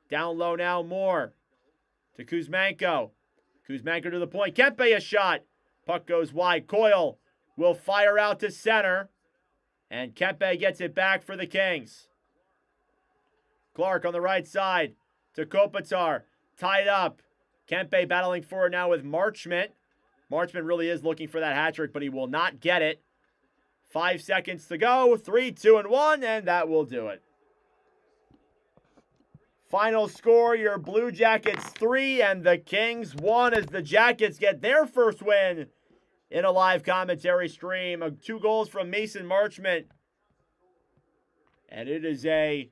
Down low now, Moore to Kuzmenko. Kuzmenko to the point. Kempe a shot. Puck goes wide. Coyle will fire out to center. And Kempe gets it back for the Kings. Clark on the right side to Kopitar. Tied up. Kempe battling for it now with Marchment. Marchment really is looking for that hat trick, but he will not get it. 5 seconds to go. 3, 2, and 1, and that will do it. Final score, your Blue Jackets 3 and the Kings 1 as the Jackets get their first win in a live commentary stream. 2 goals from Mason Marchment. And it is a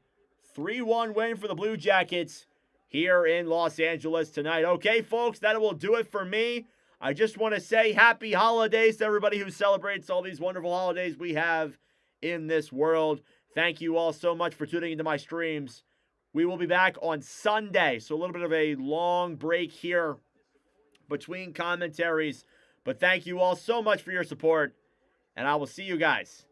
3-1 win for the Blue Jackets here in Los Angeles tonight. Okay, folks, that will do it for me. I just want to say happy holidays to everybody who celebrates all these wonderful holidays we have in this world. Thank you all so much for tuning into my streams. We will be back on Sunday, so a little bit of a long break here between commentaries. But thank you all so much for your support, and I will see you guys